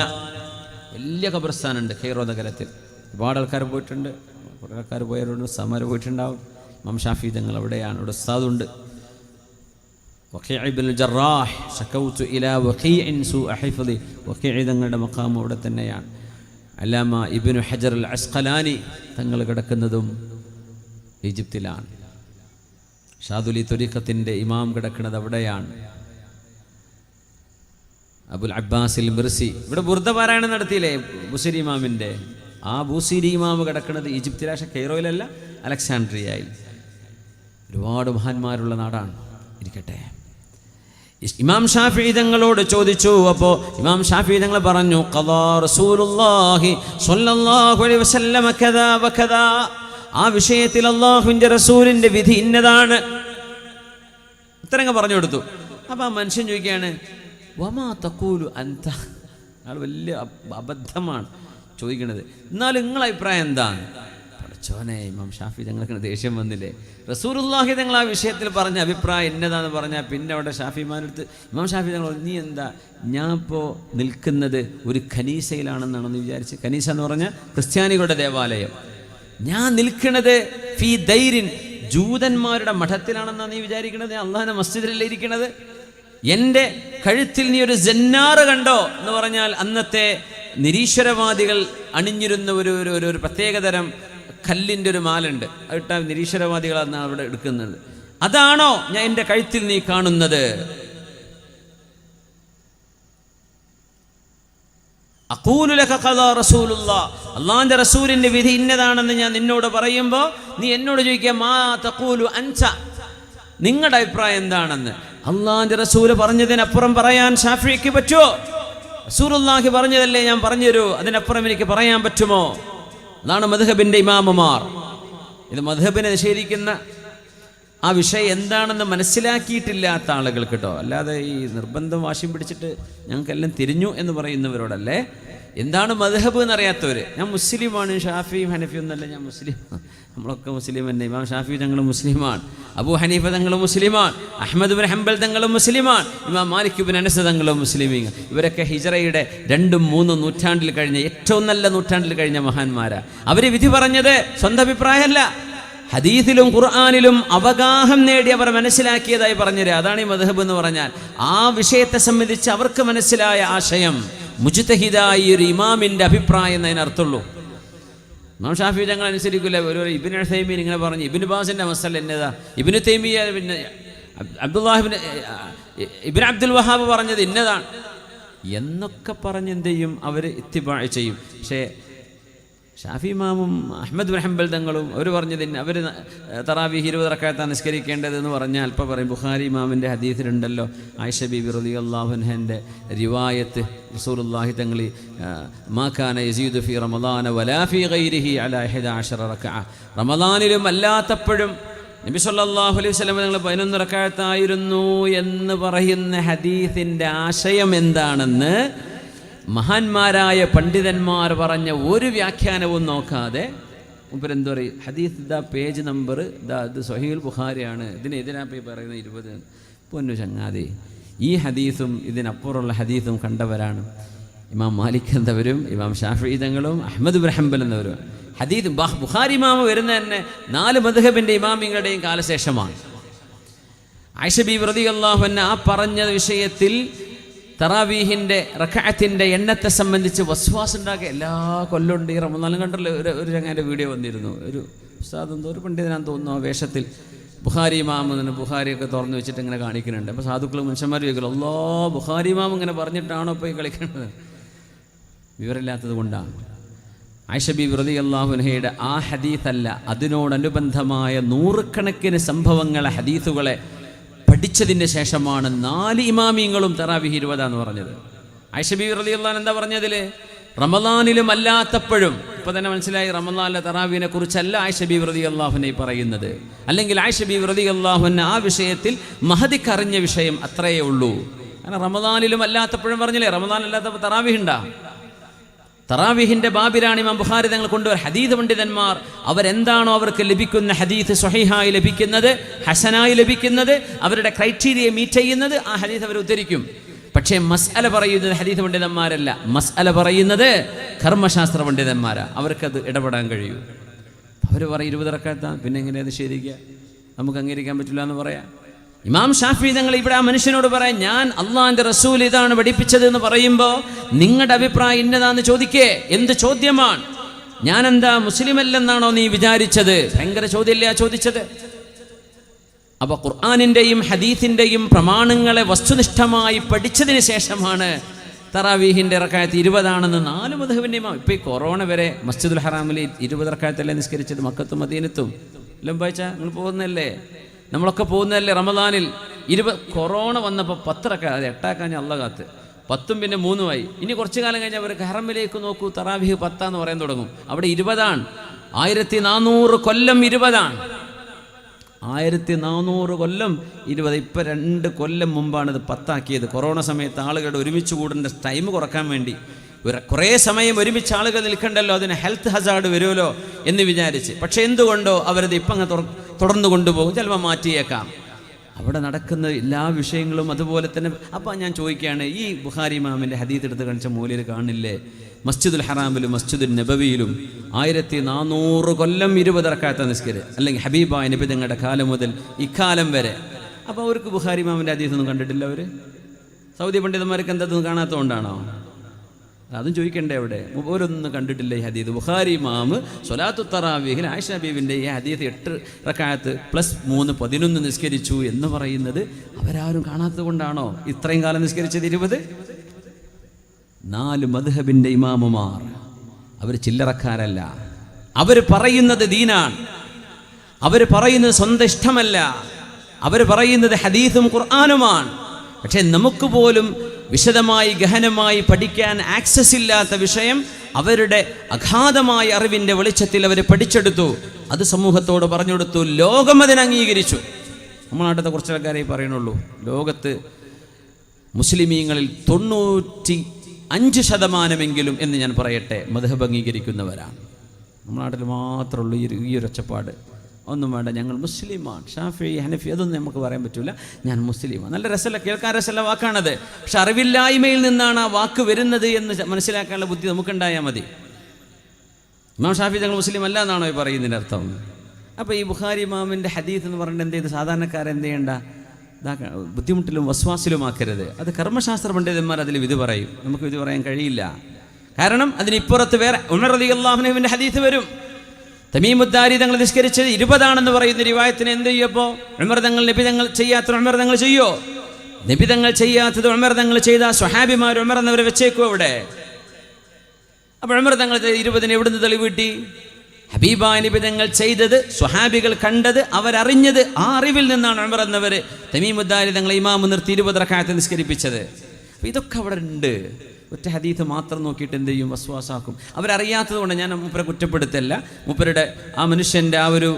വലിയ ഖബർസ്ഥാനുണ്ട് ഖൈറോ നഗരത്തിൽ. ഒരുപാട് ആൾക്കാർ പോയിട്ടുണ്ട്, കുറേ ആൾക്കാർ പോയവരുണ്ട്, സമര പോയിട്ടുണ്ടാവും. ഇമാം ഷാഫിഈ തങ്ങൾ അവിടെയാണ്. അവിടെ ഉസ്താദുണ്ട്. വഖീഅ ഇബ്നുൽ ജറാഹ് ശകൗതു ഇലാ വഖീഇൻ സൂഅ ഹിഫ്ളി. വഖീഅ തങ്ങളുടെ മഖാം അവിടെ തന്നെയാണ്. അല്ലാമ ഇബ്നു ഹജർ അൽ അസ്ഖലാനി തങ്ങൾ കിടക്കുന്നതും ഈജിപ്തിലാണ്. ഷാദുലി ത്വരീഖത്തിൻ്റെ ഇമാം കിടക്കുന്നത് അവിടെയാണ്. അബുൽ അബ്ബാസിൽ മിർസി ഇവിടെ ബുർദ പാരായണം നടത്തിയില്ലേ ബുസരി ഇമാമിൻ്റെ? ആ ബൂസിരി ഇമാമ് കിടക്കുന്നത് ഈജിപ്തിലെ, പക്ഷേ കെയ്റോയിലല്ല, അലക്സാൻഡ്രിയയിൽ. ഒരുപാട് മഹാന്മാരുള്ള നാടാണ്. ഇരിക്കട്ടെ. ഇമാം ഷാഫിഈ തങ്ങളോട് ചോദിച്ചു. അപ്പോൾ ഇമാം ഷാഫിഈ തങ്ങൾ പറഞ്ഞു, ഖദാ റസൂലുള്ളാഹി സ്വല്ലല്ലാഹു അലൈഹി വസല്ലമ കദാ വകദാ. ആ വിഷയത്തിൽ അല്ലാഹുവിൻ്റെ റസൂലിൻ്റെ വിധി ഇന്നതാണ്. ഇത്രങ്ങ് പറഞ്ഞു കൊടുത്തു. അപ്പോൾ ആ മനുഷ്യൻ ചോദിക്കുകയാണ്, വമാ തഖൂലു അൻത. അയാൾ വലിയ അബദ്ധമാണ് ചോദിക്കണത്. എന്നാലും നിങ്ങളെ അഭിപ്രായം എന്താണ്? പഠിച്ചോനെ, ഇമാം ഷാഫിഈ തങ്ങൾക്ക് ദേഷ്യം വന്നില്ലേ? റസൂലുള്ളാഹി തങ്ങൾ ആ വിഷയത്തിൽ പറഞ്ഞ അഭിപ്രായം എന്നതാന്ന് പറഞ്ഞാൽ പിന്നെ അവിടെ ഷാഫിമാനടുത്ത് ഇമാം ഷാഫിഈ തങ്ങൾ, നീ എന്താ, ഞാൻ ഇപ്പോൾ നിൽക്കുന്നത് ഒരു ഖനീസയിലാണെന്നാണോ നീ വിചാരിച്ച്? ഖനീസ എന്ന് പറഞ്ഞാൽ ക്രിസ്ത്യാനികളുടെ ദേവാലയം. ഞാൻ നിൽക്കുന്നത് ഫീ ദൈരിൻ, ജൂതന്മാരുടെ മഠത്തിലാണെന്നാണ് നീ വിചാരിക്കണത്? അള്ളാഹിൻ്റെ മസ്ജിദിലല്ലേ ഇരിക്കണത്? എൻ്റെ കഴുത്തിൽ നീ ഒരു ജന്നാറ് കണ്ടോ എന്ന് പറഞ്ഞാൽ അന്നത്തെ നിരീശ്വരവാദികൾ അണിഞ്ഞിരുന്ന ഒരു പ്രത്യേകതരം കല്ലിൻ്റെ ഒരു മാലുണ്ട്. അതിട്ട നിരീശ്വരവാദികളാണ് അവിടെ എടുക്കുന്നത്. അതാണോ ഞാൻ എൻ്റെ കഴുത്തിൽ നീ കാണുന്നത്? അഖൂലു ലക ഖദാ റസൂലുള്ളാഹ്, അല്ലാഹുവിൻ്റെ റസൂലിൻ്റെ വിധി ഇന്നതാണെന്ന് ഞാൻ നിന്നോട് പറയുമ്പോൾ നീ എന്നോട് ചോദിക്കുക, മാ തഖൂലു അൻത, നിങ്ങളുടെ അഭിപ്രായം എന്താണെന്ന്. അല്ലാഹുവിൻ്റെ റസൂല് പറഞ്ഞതിനപ്പുറം പറയാൻ ഷാഫിഈക്ക് പറ്റുമോ? റസൂലുള്ളാഹി പറഞ്ഞതല്ലേ ഞാൻ പറഞ്ഞു തരൂ, അതിനപ്പുറം എനിക്ക് പറയാൻ പറ്റുമോ? അതാണ് മദ്ഹബിൻ്റെ ഇമാമുമാർ. ഇത് മദ്ഹബിനെ നിഷേധിക്കുന്ന ആ വിഷയം എന്താണെന്ന് മനസ്സിലാക്കിയിട്ടില്ലാത്ത ആളുകൾ കേട്ടോ. അല്ലാതെ ഈ നിർബന്ധം വാശിയും പിടിച്ചിട്ട് ഞങ്ങൾക്കെല്ലാം തിരിഞ്ഞു എന്ന് പറയുന്നവരോടല്ലേ. എന്താണ് മദ്ഹബ് എന്നറിയാത്തവർ. ഞാൻ മുസ്ലിമാണ്, ഷാഫിയും ഹനഫിയും ഒന്നല്ല, ഞാൻ മുസ്ലിം, നമ്മളൊക്കെ മുസ്ലിം തന്നെ. ഇമാം ഷാഫി തങ്ങൾ മുസ്ലിമാണ്, അബൂ ഹനീഫ തങ്ങൾ മുസ്ലിമാണ്, അഹ്മദ് ബിൻ ഹംബൽ തങ്ങൾ മുസ്ലിമാണ്, ഇമാം മാലിക് ബിൻ അനസ് തങ്ങൾ മുസ്ലിമീങ്ങൾ. ഇവരൊക്കെ ഹിജറയുടെ 2-3 നൂറ്റാണ്ടിൽ കഴിഞ്ഞ, ഏറ്റവും നല്ല നൂറ്റാണ്ടിൽ കഴിഞ്ഞ മഹാന്മാരാണ്. അവർ വിധി പറഞ്ഞത് സ്വന്തം അഭിപ്രായമല്ല, ഹദീസിലും ഖുർആനിലും അവഗാഹം നേടി അവർ മനസ്സിലാക്കിയതായി പറഞ്ഞുതരാം. അതാണ് ഈ മദ്ഹബ് എന്ന് പറഞ്ഞാൽ. ആ വിഷയത്തെ സംബന്ധിച്ച് അവർക്ക് മനസ്സിലായ ആശയം മുജ്തഹിദായ ഒരു ഇമാമിൻ്റെ അഭിപ്രായം എന്നതിനർത്ഥമുള്ളൂ. ഇമാം ഷാഫിഈ തങ്ങൾ അനുസരിക്കില്ല. ഒരു ഇബ്നു ഉസൈമീൻ ഇങ്ങനെ പറഞ്ഞു, ഇബ്നു ബാസിൻ്റെ മസല എന്നതാ, ഇബ്നു തൈമിയ്യ, പിന്നെ ഇബ്നു അബ്ദുൽ വഹാബ് പറഞ്ഞത് ഇന്നതാണ്. എന്നൊക്കെ പറഞ്ഞ് എന്ത് ചെയ്യും, അവർ ഇത്തിബാ ചെയ്യും. പക്ഷേ ഷാഫി ഇമാമും അഹ്മദ് ബിൻ ഹംബൽ തങ്ങളും അവർ പറഞ്ഞതിന് അവർ തറാവീഹ് 20 റക്അത്താണ് നിസ്കരിക്കേണ്ടതെന്ന് പറഞ്ഞാൽ ഇപ്പോൾ പറയും ബുഖാരി ഇമാമിൻ്റെ ഹദീസിലുണ്ടല്ലോ ആയിഷ ബീബി റളിയല്ലാഹു അൻഹയുടെ റിവായത്ത് റസൂലുള്ളാഹി തങ്ങൾ മാ കാന യസീദു ഫീ റമളാന വലാ ഫീ ഗൈരിഹി അലാ 11 റക്അ, റമളാനിലും അല്ലാത്തപ്പോഴും നബി സല്ലല്ലാഹു അലൈഹി വസല്ലം തങ്ങൾ 11 റക്അത്തായിരുന്നു എന്ന് പറയുന്ന ഹദീസിൻ്റെ ആശയം എന്താണെന്ന് മഹാന്മാരായ പണ്ഡിതന്മാർ പറഞ്ഞ ഒരു വ്യാഖ്യാനവും നോക്കാതെ മുമ്പരെന്തു പറയും, ഹദീസ് ഇതാ പേജ് നമ്പർ ഇതാ ഇത് സ്വഹീഹുൽ ബുഖാരിയാണ്, ഇതിനെതിരായി പറയുന്നത് 20. പൊന്നു ചങ്ങാതി, ഈ ഹദീസും ഇതിനപ്പുറമുള്ള ഹദീസും കണ്ടവരാണ് ഇമാം മാലിക് എന്നവരും ഇമാം ഷാഫിഈ തങ്ങളും അഹ്മദ് ബിൻ ഹംബൽ എന്നവരും. ഹദീസ് ബുഖാരി ഇമാമ വരുന്ന തന്നെ 4 മദ്ഹബിൻ്റെ ഇമാമിങ്ങളുടെയും കാലശേഷമാണ്. ആയിഷ ബീബി റളിയല്ലാഹു അൻഹ ആ പറഞ്ഞ വിഷയത്തിൽ തറാവീഹിൻ്റെ റക്അത്തിൻ്റെ എണ്ണത്തെ സംബന്ധിച്ച് വസ്വാസ് ഉണ്ടാക്കുക എല്ലാ കൊല്ലമുണ്ട്. ഈ റമളാനിലും കണ്ടല്ലോ ഒരു ചങ്ങാൻ്റെ വീഡിയോ വന്നിരുന്നു, ഒരു ഉസ്താദ് എന്തോ ഒരു പണ്ഡിതനാന്ന് തോന്നുന്നു, വേഷത്തിൽ ബുഖാരി ഇമാം ബുഖാരിയൊക്കെ തുറന്നു വെച്ചിട്ട് ഇങ്ങനെ കാണിക്കുന്നുണ്ട്. അപ്പോൾ സാധുക്കളും മനുഷ്യന്മാർ ചോദിക്കല്ലോ, അല്ലോ ബുഖാരി ഇമാം ഇങ്ങനെ പറഞ്ഞിട്ടാണോ ഇപ്പോൾ ഈ കളിക്കുന്നത്? വിവരമില്ലാത്തത് കൊണ്ടാണ്. ആയിഷ ബീബി റളിയല്ലാഹു അൻഹയുടെ ആ ഹദീസല്ല, അതിനോടനുബന്ധമായ നൂറുകണക്കിന് സംഭവങ്ങളെ ഹദീസുകളെ പഠിച്ചതിന് ശേഷമാണ് 4 ഇമാമിയങ്ങളും തറാവീഹ് 20 എന്ന് പറഞ്ഞത്. ആയിഷ ബീബി റളിയല്ലാഹു അൻഹ എന്താ പറഞ്ഞതിൽ? റമളാനിലും അല്ലാത്തപ്പോഴും. ഇപ്പോൾ തന്നെ മനസ്സിലായി റമളാനിലെ തറാവീഹിനെ കുറിച്ചല്ല ആയിഷ ബീബി റളിയല്ലാഹു അൻഹ പറയുന്നത്. അല്ലെങ്കിൽ ആയിഷ ബീബി റളിയല്ലാഹു അൻഹ ആ വിഷയത്തിൽ മഹദിക്ക് അറിഞ്ഞ വിഷയം അത്രയേ ഉള്ളൂ. കാരണം റമളാനിലും അല്ലാത്തപ്പോഴും പറഞ്ഞില്ലേ, റമളാൻ അല്ലാത്തപ്പോൾ തറാവീഹ് ഉണ്ടാ. തറാവീഹിൻ്റെ ബാബിലാണ് ഇമാം ബുഖാരി തങ്ങൾ കൊണ്ടുവരും. ഹദീസ് പണ്ഡിതന്മാർ അവരെന്താണോ അവർക്ക് ലഭിക്കുന്ന ഹദീസ് സ്വഹീഹായി ലഭിക്കുന്നത്, ഹസനായി ലഭിക്കുന്നത്, അവരുടെ ക്രൈറ്റീരിയ മീറ്റ് ചെയ്യുന്നത്, ആ ഹദീസ് അവർ ഉദ്ധരിക്കും. പക്ഷേ മസ്അല പറയുന്നത് ഹദീസ് പണ്ഡിതന്മാരല്ല, മസ്അല പറയുന്നത് കർമ്മശാസ്ത്ര പണ്ഡിതന്മാരാണ്. അവർക്കത് ഇടപെടാൻ കഴിയൂ. അവർ പറയും 20 റക്അത്താണ്, പിന്നെ എങ്ങനെയത് ശരിക്കുക? നമുക്ക് അംഗീകരിക്കാൻ പറ്റില്ല എന്ന് പറയാം. ഇമാം ഷാഫി തങ്ങൾ ഇവിടെ ആ മനുഷ്യനോട് പറയാം, ഞാൻ അള്ളാഹിൻ്റെ റസൂൽ ഇതാണ് പഠിപ്പിച്ചത് എന്ന് പറയുമ്പോൾ നിങ്ങളുടെ അഭിപ്രായം ഇന്നതാന്ന് ചോദിക്കേ. എന്ത് ചോദ്യമാണ്? ഞാനെന്താ മുസ്ലിം അല്ലെന്നാണോ നീ വിചാരിച്ചത്? ഭയങ്കര ചോദ്യമല്ലേ ആ ചോദിച്ചത്. അപ്പോൾ ഖുർആനിൻ്റെയും ഹദീസിൻ്റെയും പ്രമാണങ്ങളെ വസ്തുനിഷ്ഠമായി പഠിച്ചതിന് ശേഷമാണ് തറാവീഹിൻ്റെ റക്അത്ത് 20 ആണെന്ന് 4 മദ്ഹബിൻ്റെ ഇമാം. ഇപ്പോൾ ഈ കൊറോണ വരെ മസ്ജിദുൽ ഹറാമിൽ 20 റക്അത്തല്ലേ നിസ്കരിച്ചത്? മക്കത്തും മദീനത്തും എല്ലാം വായിച്ചാൽ നിങ്ങൾ പോകുന്നതല്ലേ, നമ്മളൊക്കെ പോകുന്നതല്ലേ റമളാനിൽ. 20 കൊറോണ വന്നപ്പോൾ 10 റക്അത്ത് 8 അല്ല കാത്ത് 10 പിന്നെ 3 ഇനി കുറച്ചു കാലം കഴിഞ്ഞാൽ അവർ ഹറമിലേക്ക് നോക്കൂ, തറാവീഹ് 10 എന്ന് പറയാൻ തുടങ്ങും. അവിടെ 20 1400 കൊല്ലം 20 1400 കൊല്ലം 20. ഇപ്പം 2 കൊല്ലം മുമ്പാണ് ഇത് 10 കൊറോണ സമയത്ത് ആളുകളുടെ ഒരുമിച്ച് കൂടേണ്ട ടൈം കുറക്കാൻ വേണ്ടി. കുറേ സമയം ഒരുമിച്ച് ആളുകൾ നിൽക്കണ്ടല്ലോ, അതിന് ഹെൽത്ത് ഹസാർഡ് വരുമല്ലോ എന്ന് വിചാരിച്ച്. പക്ഷെ എന്തുകൊണ്ടോ അവരത് ഇപ്പം അങ്ങ് തുടർന്ന് കൊണ്ടുപോകും, ചിലപ്പോൾ മാറ്റിയേക്കാം. അവിടെ നടക്കുന്ന എല്ലാ വിഷയങ്ങളും അതുപോലെ തന്നെ. അപ്പം ഞാൻ ചോദിക്കുകയാണ്, ഈ ബുഖാരി ഇമാമിൻ്റെ ഹദീസ് എടുത്ത് കാണിച്ച മൂലയിൽ കാണില്ലേ മസ്ജിദുൽ ഹറാമിലും മസ്ജിദുൽ നബവിയിലും 1400 കൊല്ലം 20 റക്അത്ത് നിസ്കരിക്കുക, അല്ലെങ്കിൽ ഹബീബായ നബി തങ്ങളുടെ കാലം മുതൽ ഇക്കാലം വരെ. അപ്പോൾ അവർക്ക് ബുഖാരി ഇമാമിൻ്റെ ഹദീസൊന്നും കണ്ടിട്ടില്ല. അവർ സൗദി പണ്ഡിതന്മാർക്ക് എന്തൊന്നും കാണാത്തതുകൊണ്ടാണോ? അതും ചോദിക്കണ്ടേ അവിടെ? ഓരോന്നും കണ്ടിട്ടില്ല ഈ ഹദീസ്. ബുഖാരി ഇമാമ് സ്വലാത്തു തറാവീഹിൽ ആയിഷ ബീവിൻ്റെ ഈ ഹദീസ് 8 റക്അത്ത് + 3 11 നിസ്കരിച്ചു എന്ന് പറയുന്നത് അവരാരും കാണാത്തത് കൊണ്ടാണോ ഇത്രയും കാലം നിസ്കരിച്ചത് 20? 4 മദ്ഹബിൻ്റെ ഇമാമുമാർ അവർ ചില്ലറക്കാരല്ല. അവർ പറയുന്നത് ദീനാണ്, അവർ പറയുന്നത് സ്വന്തം ഇഷ്ടമല്ല, അവർ പറയുന്നത് ഹദീസും ഖുർആനുമാണ്. പക്ഷേ നമുക്ക് പോലും വിശദമായി ഗഹനമായി പഠിക്കാൻ ആക്സസ് ഇല്ലാത്ത വിഷയം അവരുടെ അഗാധമായ അറിവിൻ്റെ വെളിച്ചത്തിൽ അവർ പഠിച്ചെടുത്തു, അത് സമൂഹത്തോട് പറഞ്ഞു കൊടുത്തു. ലോകം അതിനെ അംഗീകരിച്ചു. നമ്മുടെ നാട്ടിലത്തെ കുറച്ച് ആൾക്കാരെ പറയുന്നുള്ളൂ. ലോകത്ത് മുസ്ലിമീങ്ങളിൽ 95% എന്ന് ഞാൻ പറയട്ടെ മദ്ഹബ് അംഗീകരിക്കുന്നവരാണ്. നമ്മുടെ നാട്ടിൽ മാത്രമുള്ളൂ ഈ ഒരു ഒച്ചപ്പാട്. ഒന്നും വേണ്ട, ഞങ്ങൾ മുസ്ലിമാണ്, ഷാഫി ഹനഫി അതൊന്നും നമുക്ക് പറയാൻ പറ്റില്ല, ഞാൻ മുസ്ലിമാണ്. നല്ല രസമല്ല, കേൾക്കാൻ രസമുള്ള വാക്കാണത്. പക്ഷെ അറിവില്ലായ്മയിൽ നിന്നാണ് ആ വാക്ക് വരുന്നത് എന്ന് മനസ്സിലാക്കാനുള്ള ബുദ്ധി നമുക്കുണ്ടായാൽ മതി. ഇമാം ഷാഫി ഞങ്ങൾ മുസ്ലിം അല്ല എന്നാണോ ഈ പറയുന്നതിൻ്റെ അർത്ഥം? അപ്പോൾ ഈ ബുഖാരി ഇമാമിൻ്റെ ഹദീസ് എന്ന് പറഞ്ഞിട്ട് എന്ത് ചെയ്ത് സാധാരണക്കാരെന്ത് ചെയ്യേണ്ട? ബുദ്ധിമുട്ടിലും വസ്വാസിലുമാക്കരുത്. അത് കർമ്മശാസ്ത്ര പണ്ഡിതന്മാർ അതിൽ വിധി പറയും, നമുക്ക് വിധി പറയാൻ കഴിയില്ല. കാരണം അതിനിപ്പുറത്ത് വേറെ ഉമർ റളിയല്ലാഹു അൻഹുവിൻ്റെ ഹദീസ് വരും. തമീമുദ്ദാരി തങ്ങൾ നിസ്കരിച്ചത് 20 പറയുന്ന റിവായത്തിന് എന്ത് ചെയ്യപ്പോൾ ഉമർ തങ്ങൾ നബി തങ്ങൾ ചെയ്യാത്ത ഉമർ തങ്ങൾ ചെയ്യോ? നബി തങ്ങൾ ചെയ്യാത്തത് ഉമർ തങ്ങൾ ചെയ്ത സ്വഹാബിമാർ ഉമർ എന്നവരെ വെച്ചേക്കും അവിടെ. അപ്പോൾ ഉമർ തങ്ങൾ 20 എവിടുന്ന് തെളിവ് കിട്ടി? ഹബീബായ നബി തങ്ങൾ ചെയ്തത്, സ്വഹാബികൾ കണ്ടത്, അവരറിഞ്ഞത്, ആ അറിവിൽ നിന്നാണ് ഉമർ എന്നവർ തമീമുദ്ദാരി തങ്ങളെ ഇമാമ് നിർത്തി 20 റക്അത്ത് നിസ്കരിപ്പിച്ചത്. അപ്പോൾ ഇതൊക്കെ അവിടെ ഉണ്ട്. ഒറ്റ ഹദീത്ത് മാത്രം നോക്കിയിട്ട് എന്ത് ചെയ്യും? വസ്വാസാക്കും. അവരറിയാത്തത് കൊണ്ട് ഞാൻ മൂപ്പരെ കുറ്റപ്പെടുത്തല്ല. മൂപ്പരുടെ ആ മനുഷ്യൻ്റെ ആ ഒരു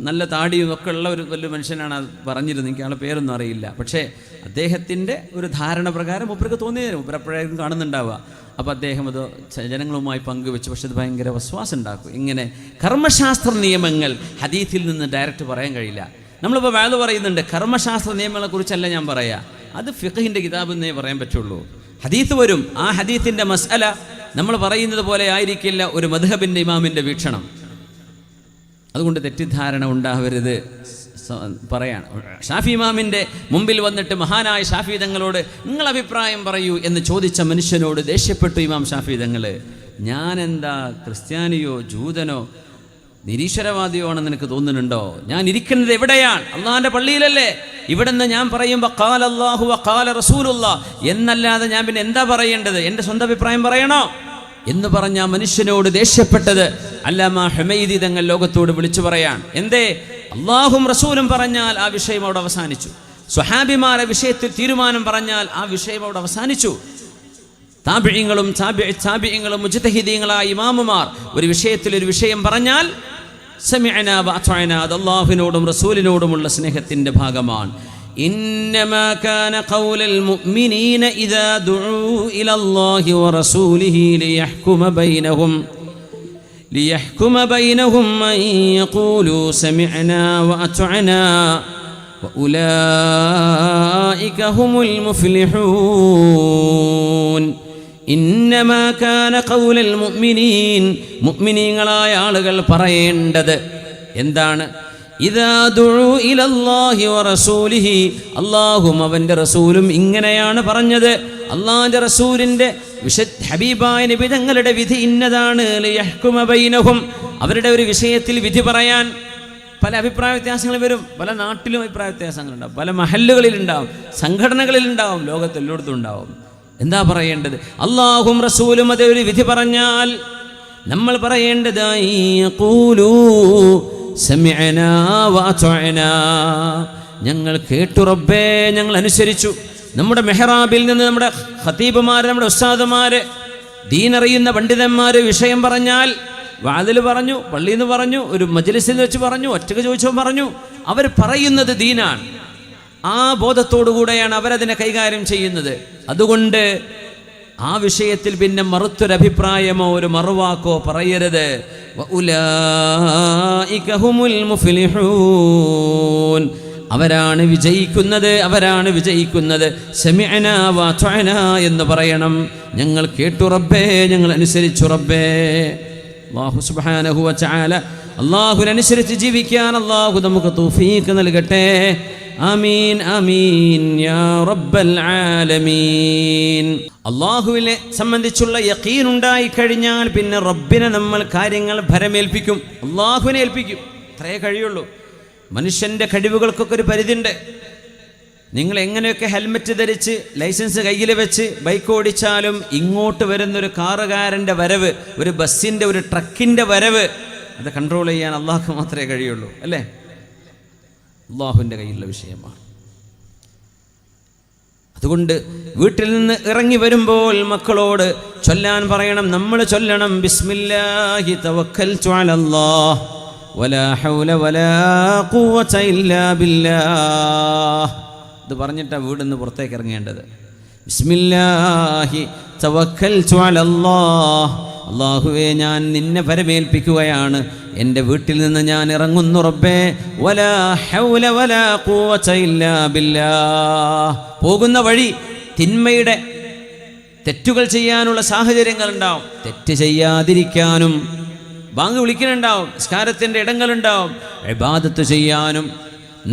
നല്ല താടിയും ഒക്കെ ഉള്ള ഒരു വലിയ മനുഷ്യനാണ് അത് പറഞ്ഞിരുന്നത്. എനിക്ക് ആളുടെ പേരൊന്നും അറിയില്ല. പക്ഷേ അദ്ദേഹത്തിൻ്റെ ഒരു ധാരണ പ്രകാരം മൂപ്പർക്ക് തോന്നിയതിന് മൂപ്പരെപ്പോഴായിരിക്കും കാണുന്നുണ്ടാവുക. അപ്പോൾ അദ്ദേഹം അത് ജനങ്ങളുമായി പങ്കുവെച്ചു. പക്ഷെ അത് ഭയങ്കര വസ്വാസം ഉണ്ടാക്കും. ഇങ്ങനെ കർമ്മശാസ്ത്ര നിയമങ്ങൾ ഹദീത്തിൽ നിന്ന് ഡയറക്റ്റ് പറയാൻ കഴിയില്ല. നമ്മളിപ്പോൾ വേദ പറയുന്നുണ്ട്, കർമ്മശാസ്ത്ര നിയമങ്ങളെക്കുറിച്ചല്ല ഞാൻ പറയാം, അത് ഫിഖഹിൻ്റെ കിതാബിൽ നിന്നേ പറയാൻ പറ്റുള്ളൂ. ഹദീത്ത് വരും, ആ ഹദീത്തിൻ്റെ മസ്അല നമ്മൾ പറയുന്നത് പോലെ ആയിരിക്കില്ല ഒരു മദ്ഹബിൻ്റെ ഇമാമിൻ്റെ വീക്ഷണം. അതുകൊണ്ട് തെറ്റിദ്ധാരണ ഉണ്ടാവരുത് പറയാണ്. ഷാഫി ഇമാമിൻ്റെ മുമ്പിൽ വന്നിട്ട് മഹാനായ ഷാഫി തങ്ങളോട് നിങ്ങൾ അഭിപ്രായം പറയൂ എന്ന് ചോദിച്ച മനുഷ്യനോട് ദേഷ്യപ്പെട്ടു ഇമാം ഷാഫി തങ്ങൾ. ഞാനെന്താ ക്രിസ്ത്യാനിയോ ജൂതനോ നിരീശ്വരവാദിയോ ആണെന്ന് നിനക്ക് തോന്നുന്നുണ്ടോ? ഞാൻ ഇരിക്കുന്നത് എവിടെയാണ്? അള്ളാഹിൻ്റെ പള്ളിയിലല്ലേ. ഇവിടെ നിന്ന് ഞാൻ പറയുമ്പോൾ ഖാല അല്ലാഹു വ ഖാല റസൂലുള്ളാഹ് എന്നല്ലാതെ ഞാൻ പിന്നെ എന്താ പറയേണ്ടത്? എൻ്റെ സ്വന്തം അഭിപ്രായം പറയണോ എന്ന് പറഞ്ഞ മനുഷ്യനോട് ദേഷ്യപ്പെട്ടത് അല്ലാമ ഹുമൈദി തങ്ങൾ ലോകത്തോട് വിളിച്ചു പറയാൻ. എന്തേ? അള്ളാഹും റസൂലും പറഞ്ഞാൽ ആ വിഷയം അവിടെ അവസാനിച്ചു. സ്വഹാബിമാരെ വിഷയത്തിൽ തീരുമാനം പറഞ്ഞാൽ ആ വിഷയം അവിടെ അവസാനിച്ചു. താബിഈങ്ങളും താബിഈങ്ങളും മുജ്തഹിദീങ്ങളായ ഇമാമുമാർ ഒരു വിഷയത്തിൽ ഒരു വിഷയം പറഞ്ഞാൽ സമിഅനാ വഅതഅനാ, അത് അല്ലാഹുവിനോടും റസൂലിനോടുമുള്ള സ്നേഹത്തിന്റെ ഭാഗമാണ്. ഇന്നമാ കാന ഖൗലൽ മുഅ്മിനീന ഇദാ ദുഊ ഇലല്ലാഹി വറസൂലിഹി ലിയഹ്കുമ ബൈനഹും അൻ യഖൂലൂ സമിഅനാ വഅതഅനാ വഉലൈക ഹുമുൽ മുഫ്ലിഹൂൻ. ഇന്നമാ കാന ഖൗലൽ മുഅ്മിനീൻ, മുഅ്മിനീങ്ങളായ ആളുകൾ പറയേണ്ടത് എന്താണ്? ഇദാ ദുഊ ഇലല്ലാഹി വറസൂലിഹി, അല്ലാഹും അവൻ്റെ റസൂലും ഇങ്ങനെയാണ് പറഞ്ഞത്. അല്ലാഹുവിൻ്റെ റസൂലിൻ്റെ ഹബീബായ നബി തങ്ങളുടെ വിധി ഇന്നതാണ്. ലിയഹ്കുമ ബൈനഹും, അവരുടെ ഒരു വിഷയത്തിൽ വിധി പറയാൻ പല അഭിപ്രായ വ്യത്യാസങ്ങൾ വരും. പല നാട്ടിലും അഭിപ്രായ വ്യത്യാസങ്ങളുണ്ടാവും, പല മഹല്ലുകളിലുണ്ടാവും, സംഘടനകളിലുണ്ടാവും, ലോകത്തെല്ലായിടത്തും ഉണ്ടാവും. എന്താ പറയേണ്ടത്? അല്ലാഹും റസൂലും അതേ ഒരു വിധി പറഞ്ഞാൽ നമ്മൾ പറയേണ്ടത് യഖൂലൂ സമിഅനാ വഅതഅനാ, ഞങ്ങൾ കേട്ടു റബ്ബേ, ഞങ്ങൾ അനുസരിച്ചു. നമ്മുടെ മെഹ്റാബിൽ നിന്ന് നമ്മുടെ ഖതീബുമാർ, നമ്മുടെ ഉസ്താദുമാർ, ദീനറിയുന്ന പണ്ഡിതന്മാർ വിഷയം പറഞ്ഞാൽ, വാതിൽ പറഞ്ഞു, പള്ളിയിൽ നിന്ന് പറഞ്ഞു, ഒരു മജ്ലിസിൽ വെച്ച് പറഞ്ഞു, ഒറ്റക്ക് ചോദിച്ചപ്പോൾ പറഞ്ഞു, അവർ പറയുന്നത് ദീനാണ്. ആ ബോധത്തോടുകൂടെയാണ് അവരതിനെ കൈകാര്യം ചെയ്യുന്നത്. അതുകൊണ്ട് ആ വിഷയത്തിൽ പിന്നെ മറുത്തൊരഭിപ്രായമോ ഒരു മറുവാക്കോ പറയരുത്. വഉലൈക ഹുമുൽ മുഫ്ലിഹൂൻ, അവരാണ് വിജയിക്കുന്നത്, അവരാണ് വിജയിക്കുന്നത്. സമിഅനാ വഅതഅനാ എന്ന് പറയണം. ഞങ്ങൾ കേട്ടു റബ്ബേ, ഞങ്ങൾ അനുസരിച്ചു റബ്ബേ. അല്ലാഹു സുബ്ഹാനഹു വ തആല അല്ലാഹുവിനനുസരിച്ച് ജീവിക്കാൻ അല്ലാഹു നമുക്ക് തൗഫീഖ് നൽകട്ടെ. ആമീൻ ആമീൻ യാ റബ്ബൽ ആലമീൻ. അല്ലാഹുവിനെ സംബന്ധിച്ചുള്ള യഖീൻ ഉണ്ടായി കഴിഞ്ഞാൽ പിന്നെ റബ്ബിനെ നമ്മൾ കാര്യങ്ങൾ ഭരമേൽപ്പിക്കും, അല്ലാഹുവിനെ ഏൽപ്പിക്കും. അത്രേ കഴിയുള്ളൂ. മനുഷ്യൻ്റെ കഴിവുകൾക്കൊക്കെ ഒരു പരിധിയുണ്ട്. നിങ്ങൾ എങ്ങനെയൊക്കെ ഹെൽമെറ്റ് ധരിച്ച് ലൈസൻസ് കയ്യിൽ വെച്ച് ബൈക്ക് ഓടിച്ചാലും ഇങ്ങോട്ട് വരുന്നൊരു കാറുകാരൻ്റെ വരവ്, ഒരു ബസ്സിൻ്റെ, ഒരു ട്രക്കിൻ്റെ വരവ്, അത് കൺട്രോൾ ചെയ്യാൻ അള്ളാഹ്ക്ക് മാത്രമേ കഴിയുള്ളൂ, അല്ലേ? അള്ളാഹുവിൻ്റെ കയ്യിലുള്ള വിഷയമാണ്. അതുകൊണ്ട് വീട്ടിൽ നിന്ന് ഇറങ്ങി വരുമ്പോൾ മക്കളോട് ചൊല്ലാൻ പറയണം. നമ്മൾ ചൊല്ലണം ബിസ്മില്ലാഹി തവക്കൽതു അലല്ലാഹ് വലാ ഹൗല വലാ ഖുവത ഇല്ലാ ബില്ലാഹ്. ഇത് പറഞ്ഞിട്ടാണ് വീടിൽ നിന്ന് പുറത്തേക്ക് ഇറങ്ങേണ്ടത്. ബിസ്മില്ലാഹി തവക്കൽതു അലല്ലാഹ്, അല്ലാഹുവേ ഞാൻ നിന്നെ പരമേൽപ്പിക്കുകയാണ്, എൻ്റെ വീട്ടിൽ നിന്ന് ഞാൻ ഇറങ്ങുന്നു റബ്ബേ. വലാ ഹൗല വലാ ഖുവത ഇല്ലാ ബില്ലാഹ്. പോകുന്ന വഴി തിന്മയുടെ തെറ്റുകൾ ചെയ്യാനുള്ള സാഹചര്യങ്ങൾ ഉണ്ടാവും. തെറ്റ് ചെയ്യാതിരിക്കാനും ബാങ്ക് വിളിക്കുന്നുണ്ടാവും, നിസ്കാരത്തിൻ്റെ ഇടങ്ങളുണ്ടാവും, ഇബാദത്ത് ചെയ്യാനും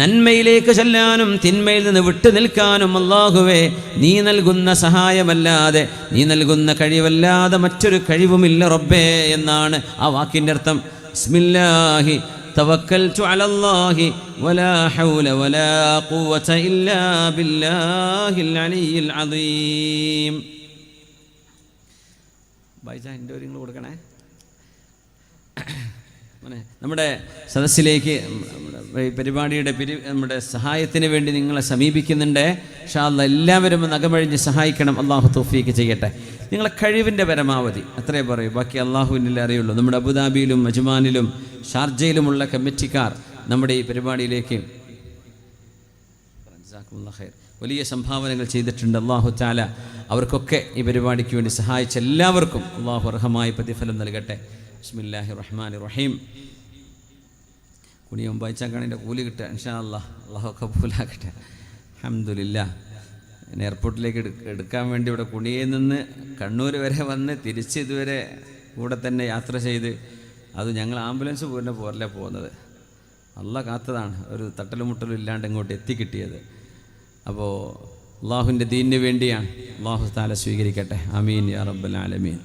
നന്മയിലേക്ക് ചെല്ലാനും തിന്മയിൽ നിന്ന് വിട്ടു നിൽക്കാനും അല്ലാഹുവേ നീ നൽകുന്ന സഹായമല്ലാതെ, നീ നൽകുന്ന കഴിവല്ലാതെ മറ്റൊരു കഴിവുമില്ല റബ്ബേ എന്നാണ് ആ വാക്കിൻ്റെ അർത്ഥം. ബിസ്മില്ലാഹി തവക്കൽതു അലല്ലാഹി വലാ ഹൗല വലാ ഖുവത ഇല്ലാ ബില്ലാഹിൽ അലിയിൽ അദീം. ബൈജാ എൻ്റെ ഒരു നിങ്ങൾ കൊടുക്കണേ. നമ്മുടെ സദസ്സിലേക്ക് ഈ പരിപാടിയുടെ നമ്മുടെ സഹായത്തിന് വേണ്ടി നിങ്ങളെ സമീപിക്കുന്നുണ്ട്. ഇൻഷാ അല്ലാഹ് എല്ലാവരും നഖമഴിഞ്ഞ് സഹായിക്കണം. അള്ളാഹു തൗഫീക്ക് ചെയ്യട്ടെ. നിങ്ങളെ കഴിവിൻ്റെ പരമാവധി അത്രേ പറയൂ, ബാക്കി അള്ളാഹുവിനല്ലേ അറിയുള്ളൂ. നമ്മുടെ അബുദാബിയിലും അജ്മാനിലും ഷാർജയിലുമുള്ള കമ്മിറ്റിക്കാർ നമ്മുടെ ഈ പരിപാടിയിലേക്ക് വലിയ സംഭാവനകൾ ചെയ്തിട്ടുണ്ട്. അള്ളാഹു തആല അവർക്കൊക്കെ ഈ പരിപാടിക്ക് വേണ്ടി സഹായിച്ച എല്ലാവർക്കും അള്ളാഹു അർഹമായ പ്രതിഫലം നൽകട്ടെ. ബിസ്മില്ലാഹിർ റഹ്മാനിർ റഹീം. കുണിയും വായിച്ചാക്കാണിൻ്റെ കൂലി കിട്ടുക ഇൻഷാ അല്ലാഹ്. അള്ളാഹു കബൂലാക്കട്ടെ. അൽഹംദുലില്ലാഹ്. പിന്നെ എയർപോർട്ടിലേക്ക് എടുക്കാൻ വേണ്ടി ഇവിടെ കുണിയിൽ നിന്ന് കണ്ണൂർ വരെ വന്ന് തിരിച്ച് ഇതുവരെ കൂടെ തന്നെ യാത്ര ചെയ്ത്, അത് ഞങ്ങൾ ആംബുലൻസ് പോലെ പോരല്ല പോകുന്നത്. അള്ളാഹ് കാത്തതാണ് ഒരു തട്ടലും മുട്ടലും ഇല്ലാണ്ട് ഇങ്ങോട്ട് എത്തിക്കിട്ടിയത്. അപ്പോൾ അള്ളാഹുവിൻ്റെ ദീനിന് വേണ്ടിയാണ്. അള്ളാഹു തആല സ്വീകരിക്കട്ടെ. ആമീൻ യാ റബ്ബൽ ആലമീൻ.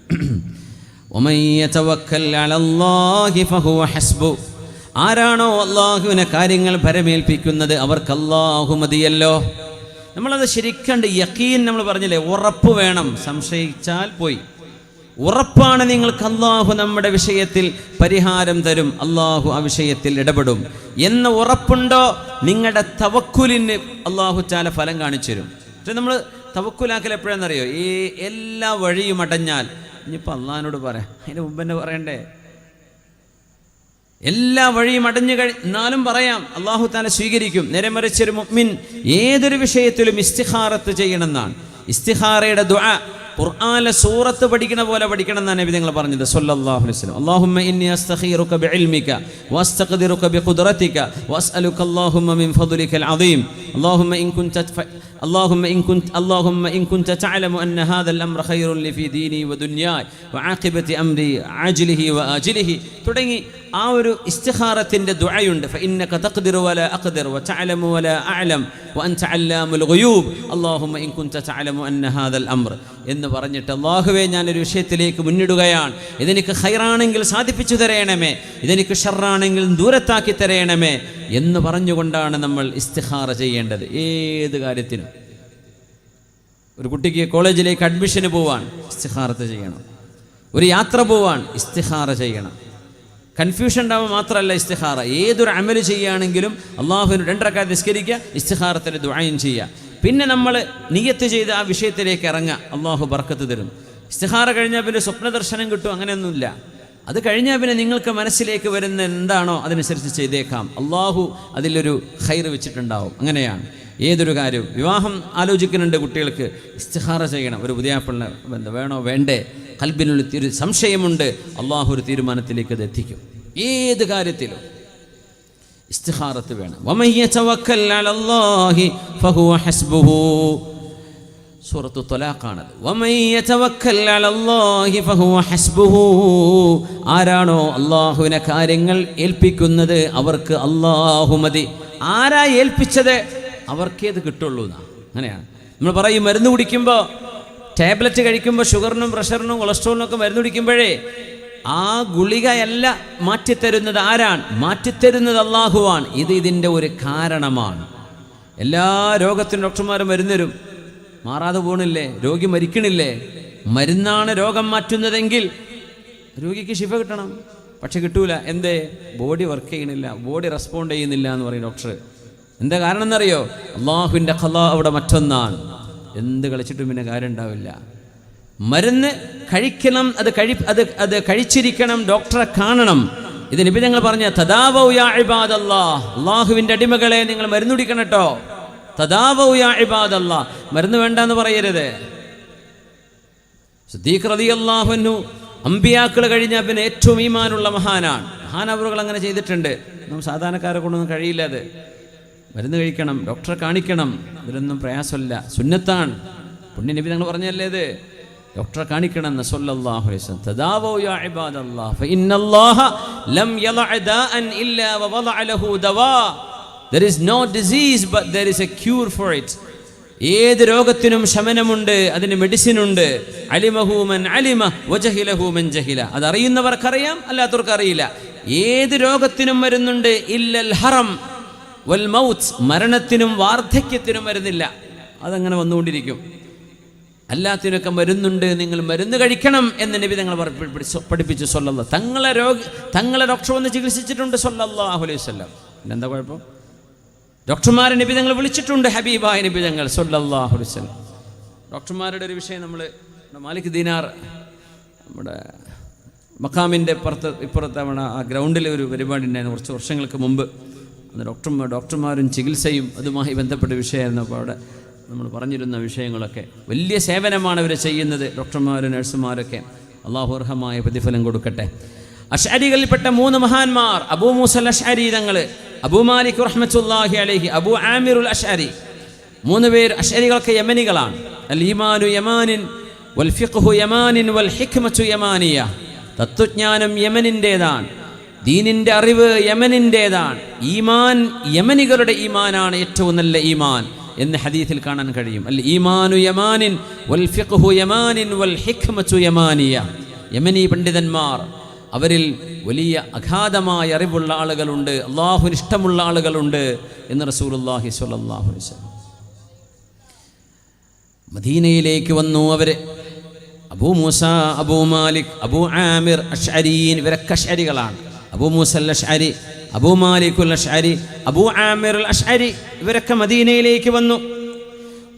വമൻ യതവക്കൽ അലല്ലാഹി ഫഹുവ ഹസ്ബു. ആരാണോ അള്ളാഹുവിനെ കാര്യങ്ങൾ ഭരമേൽപ്പിക്കുന്നത് അവർക്ക് അള്ളാഹു മതിയല്ലോ. നമ്മളത് ശരിക്കണ്ട് യഖീൻ, നമ്മൾ പറഞ്ഞില്ലേ, ഉറപ്പ് വേണം. സംശയിച്ചാൽ പോയി. ഉറപ്പാണ് നിങ്ങൾക്ക് അള്ളാഹു നമ്മുടെ വിഷയത്തിൽ പരിഹാരം തരും, അള്ളാഹു ആ വിഷയത്തിൽ ഇടപെടും എന്ന ഉറപ്പുണ്ടോ, നിങ്ങളുടെ തവക്കുലിന് അള്ളാഹു തആല ഫലം കാണിച്ചു തരും. പക്ഷെ നമ്മൾ തവക്കുലാക്കൽ എപ്പോഴാണെന്നറിയോ? ഈ എല്ലാ വഴിയും അടഞ്ഞാൽ ഇനിയിപ്പോൾ അള്ളാഹിനോട് പറയാം, അതിന് മുമ്പ് തന്നെ പറയണ്ടേ? എല്ലാ വഴിയും അടഞ്ഞു എന്നാലും പറയാം, അള്ളാഹു തആല സ്വീകരിക്കും. നേരെ മറിച്ചൊരു മുഅ്മിൻ ഏതൊരു വിഷയത്തിലും ഇസ്തിഖാറത്ത് ചെയ്യണമെന്നാണ്. ഇസ്തിഖാറയുടെ ദുആ ഖുർആനിലെ സൂറത്ത് പഠിക്കുന്ന പോലെ പഠിക്കണം എന്നാണ് നബി തങ്ങൾ പറഞ്ഞത് സല്ലല്ലാഹു അലൈഹി വസല്ലം. അല്ലാഹുമ്മ ഇന്നി അസ്തഖീറുക ബിഇൽമിക വഅസ്തഖ്ദിറുക ബിഖുദ്റതിക വഅസ്അലുക അല്ലാഹുമ്മ മിൻ ഫദ്ലികൽ അദീം. اللهم إن كنت تعلم أن هذا الأمر خير لي في ديني ودنياي وعاقبة أمري عاجله وآجله. തുടങ്ങി ആ ഒരു ഇസ്തിഖാറത്തിന്റെ ദുആയുണ്ട്. فإنك تقدر ولا أقدر وتعلم ولا أعلم وأنت علام الغيوب اللهم إن كنت تعلم أن هذا الأمر എന്ന് പറഞ്ഞിട്ട് അല്ലാഹുവേ ഞാനൊരു വിഷയത്തിലേക്ക് മുന്നിടുകയാണ്, ഇതെനിക്ക് ഖൈറാണെങ്കിൽ സാധിപ്പിച്ചു തരയണമേ, ഇതെനിക്ക് ഷർറാണെങ്കിൽ ദൂരത്താക്കി തരയണമേ എന്ന് പറഞ്ഞുകൊണ്ടാണ് നമ്മൾ ഇസ്തിഖാറ ചെയ്യേണ്ടത്. ഏത് കാര്യത്തിനും. ഒരു കുട്ടിക്ക് കോളേജിലേക്ക് അഡ്മിഷന് പോവാൻ ഇസ്തിഖാറത്ത് ചെയ്യണം. ഒരു യാത്ര പോവാൻ ഇസ്തിഖാറ ചെയ്യണം. കൺഫ്യൂഷൻ ഉണ്ടാവുമ്പോൾ മാത്രമല്ല ഇസ്തിഖാറ. ഏതൊരു അമല് ചെയ്യുകയാണെങ്കിലും അള്ളാഹുവിന് 2 റക്അത്ത് നിസ്കരിക്കുക, ഇസ്തിഖാറത്തിന് ദുആയും ചെയ്യുക. പിന്നെ നമ്മൾ നിയ്യത്ത് ചെയ്ത് ആ വിഷയത്തിലേക്ക് ഇറങ്ങുക, അള്ളാഹു ബർക്കത്ത് തരും. ഇസ്തിഖാറ കഴിഞ്ഞാൽ പിന്നെ സ്വപ്ന ദർശനം കിട്ടും, അങ്ങനെയൊന്നുമില്ല. അത് കഴിഞ്ഞാൽ പിന്നെ നിങ്ങൾക്ക് മനസ്സിലേക്ക് വരുന്ന എന്താണോ അതനുസരിച്ച് ചെയ്തേക്കാം. അള്ളാഹു അതിലൊരു ഖൈർ വെച്ചിട്ടുണ്ടാവും. അങ്ങനെയാണ് ഏതൊരു കാര്യവും. വിവാഹം ആലോചിക്കുന്നുണ്ട് കുട്ടികൾക്ക്, ഇസ്തിഖാറ ചെയ്യണം. ഒരു പുതിയാപ്പിള്ള ബന്ധം വേണോ വേണ്ടേ, ഖൽബിനുള്ളിൽ സംശയമുണ്ട്, അള്ളാഹു ഒരു തീരുമാനത്തിലേക്ക് അത് എത്തിക്കും. ഏത് കാര്യത്തിലും ഇസ്തിഖാറത്ത് വേണം. വമൻ യതവക്കൽ അലല്ലാഹി ഫഹുവ ഹസ്ബുഹു. സൂറത്തു ത്വലാഖാണത്. വമൻ യതവക്കൽ അലല്ലാഹി ഫഹുവ ഹസ്ബുഹു. ആരാണോ അള്ളാഹുവിനെ കാര്യങ്ങൾ ഏൽപ്പിക്കുന്നത് അവർക്ക് അള്ളാഹു മതി. ആരാ ഏൽപ്പിച്ചത് അവർക്കേത് കിട്ടുള്ളൂ എന്നാ. അങ്ങനെയാണ് നമ്മൾ പറയും. മരുന്ന് കുടിക്കുമ്പോൾ, ടാബ്ലറ്റ് കഴിക്കുമ്പോൾ, ഷുഗറിനും പ്രഷറിനും കൊളസ്ട്രോളിനും ഒക്കെ മരുന്ന് കുടിക്കുമ്പോഴേ ആ ഗുളികയല്ല മാറ്റിത്തരുന്നത്. ആരാണ് മാറ്റിത്തരുന്നത്? അള്ളാഹുവാണ്. ഇതിൻ്റെ ഒരു കാരണമാണ്. എല്ലാ രോഗത്തിനും ഡോക്ടർമാരും മരുന്ന് തരും, മാറാതെ പോകണില്ലേ, രോഗി മരിക്കണില്ലേ? മരുന്നാണ് രോഗം മാറ്റുന്നതെങ്കിൽ രോഗിക്ക് ശിഫ കിട്ടണം. പക്ഷെ കിട്ടൂല. എന്തേ? ബോഡി വർക്ക് ചെയ്യണില്ല, ബോഡി റെസ്പോണ്ട് ചെയ്യുന്നില്ല എന്ന് പറയും ഡോക്ടർ. എന്താ കാരണം എന്നറിയോ? അള്ളാഹുവിൻ്റെ ഖളാ അവിടെ മറ്റൊന്നാണ്. എന്ത് കളിച്ചിട്ടും പിന്നെ കാര്യം ഉണ്ടാവില്ല. മരുന്ന് കഴിക്കണം, അത് കഴിച്ചിരിക്കണം, ഡോക്ടറെ കാണണം. ഇത് നബി തങ്ങൾ പറഞ്ഞ തദാവൗ യാ ഇബാദല്ലാഹ്, അള്ളാഹുവിൻ്റെ അടിമകളെ നിങ്ങൾ മരുന്ന് കുടിക്കണം കേട്ടോ. തദാവൗ യാ ഇബാദല്ലാഹ്, മരുന്ന് വേണ്ടെന്ന് പറയരുത്. സിദ്ദീഖ് റളിയല്ലാഹു അൻഹു അമ്പിയാക്കൾ കഴിഞ്ഞാൽ പിന്നെ ഏറ്റവും ഈമാനുള്ള മഹാനാണ്. മഹാനവറുകൾ അങ്ങനെ ചെയ്തിട്ടുണ്ട്. നമ്മൾ സാധാരണക്കാരെ കൊണ്ടൊന്നും കഴിയില്ല. അത് മരുന്ന് കഴിക്കണം, ഡോക്ടറെ കാണിക്കണം, ഇതിലൊന്നും പ്രയാസമില്ല, സുന്നത്താണ്. പുണ്യ നബി തങ്ങൾ പറഞ്ഞല്ലേ ഇത്, ഡോക്ടറെ കാണിക്കണം എന്ന് സല്ലല്ലാഹു അലൈഹി വസല്ലം. തദാവൗ യാ ഇബാദല്ലാഹ് ഫഇന്നല്ലാഹ ലം യളഅ ദാഅൻ ഇല്ലാ വവളഅ ലഹു ദവാ. There is no disease but there is a cure for it. ഏത് രോഗത്തിനും ശമനമുണ്ട്, അതിന് മെഡിസിൻ ഉണ്ട്. അലിമഹു മൻ അലിമ വജഹിലഹു മൻ ജഹില. അതറിയുന്നവർക്കറിയാം, അല്ലാത്തവർക്ക് അറിയില്ല. ഏത് രോഗത്തിനും മരുന്നുണ്ട്, ഇല്ലൽ ഹറം വൽ മൗത്ത്, മരണത്തിനും വാർദ്ധക്യത്തിനും മരുന്നില്ല. അതങ്ങനെ വന്നുകൊണ്ടിരിക്കും. എല്ലാത്തിനൊക്കെ മരുന്നുണ്ട്, നിങ്ങൾ മരുന്ന് കഴിക്കണം എന്ന് നബി തങ്ങൾ പഠിപ്പിച്ചു സ്വല്ലല്ലാഹു. തങ്ങളെ ഡോക്ടർ വന്ന് ചികിത്സിച്ചിട്ടുണ്ട് സ്വല്ലല്ലാഹു അലൈഹി വസല്ലം. എന്താ കുഴപ്പം? ഡോക്ടർമാരെ നബി തങ്ങൾ വിളിച്ചിട്ടുണ്ട്, ഹബീബായ നബി തങ്ങൾ സ്വല്ലല്ലാഹു അലൈഹി വസല്ലം. ഡോക്ടർമാരുടെ ഒരു വിഷയം നമ്മൾ മാലിക് ദീനാർ നമ്മുടെ മഖാമിൻ്റെ ഇപ്പുറത്ത് ആ ഗ്രൗണ്ടിൽ ഒരു പരിപാടി ഉണ്ടായിരുന്നു കുറച്ച് വർഷങ്ങൾക്ക് മുമ്പ്. അന്ന് ഡോക്ടർമാരും ചികിത്സയും അതുമായി ബന്ധപ്പെട്ട വിഷയമായിരുന്നു. അപ്പോൾ അവിടെ നമ്മൾ പറഞ്ഞിരുന്ന വിഷയങ്ങളൊക്കെ വലിയ സേവനമാണ് അവർ ചെയ്യുന്നത്, ഡോക്ടർമാരും നഴ്സുമാരൊക്കെ. അല്ലാഹു അർഹമായ പ്രതിഫലം കൊടുക്കട്ടെ. അശ്അരികളിൽപ്പെട്ട 3 മഹാന്മാർ, അബൂ മൂസൽ അശ്അരി തങ്ങൾ, അബൂ മാലിക് റഹ്മത്തുള്ളാഹി അലൈഹി, അബൂ ആമിറുൽ അശ്അരി, 3 പേർ അശ്അരികളൊക്കെ യമനികളാണ്. അൽ ഈമാനു യമാനിൻ വൽ ഫിഖ്ഹു യമാനിൻ വൽ ഹിക്മതു യമാനിയ. തത്വജ്ഞാനം യമനിൻ്റേതാണ്, ദീനിൻ്റെ അറിവ് യമനിൻ്റേതാണ്, ഈമാൻ യമനികളുടെ ഈമാനാണ് ഏറ്റവും നല്ല ഈമാൻ എന്ന് ഹദീസിൽ കാണാൻ കഴിയും. അൽ ഈമാനു യമാനിൻ വൽ ഫിഖ്ഹു യമാനിൻ വൽ ഹിക്മതു യമാനിയ. യമനി പണ്ഡിതന്മാർ, അവരിൽ വലിയ അഗാധമായ അറിവുള്ള ആളുകളുണ്ട്, അള്ളാഹുവിന് ഇഷ്ടമുള്ള ആളുകളുണ്ട് എന്ന് റസൂലുള്ളാഹി സ്വല്ലല്ലാഹു അലൈഹി വസല്ലം. മദീനയിലേക്ക് വന്നു അവർ. അബൂ മൂസ, അബൂ മാലിക്, അബൂ ആമിർ അശ്അരീൻ, ഇവരൊക്കെ അശ്അരികളാണ്. അബൂ മൂസ അൽ അശ്അരി, അബൂ മാലിക് അൽ അശ്അരി, അബൂ ആമിർ അൽ അശ്അരി, ഇവരൊക്കെ മദീനയിലേക്ക് വന്നു.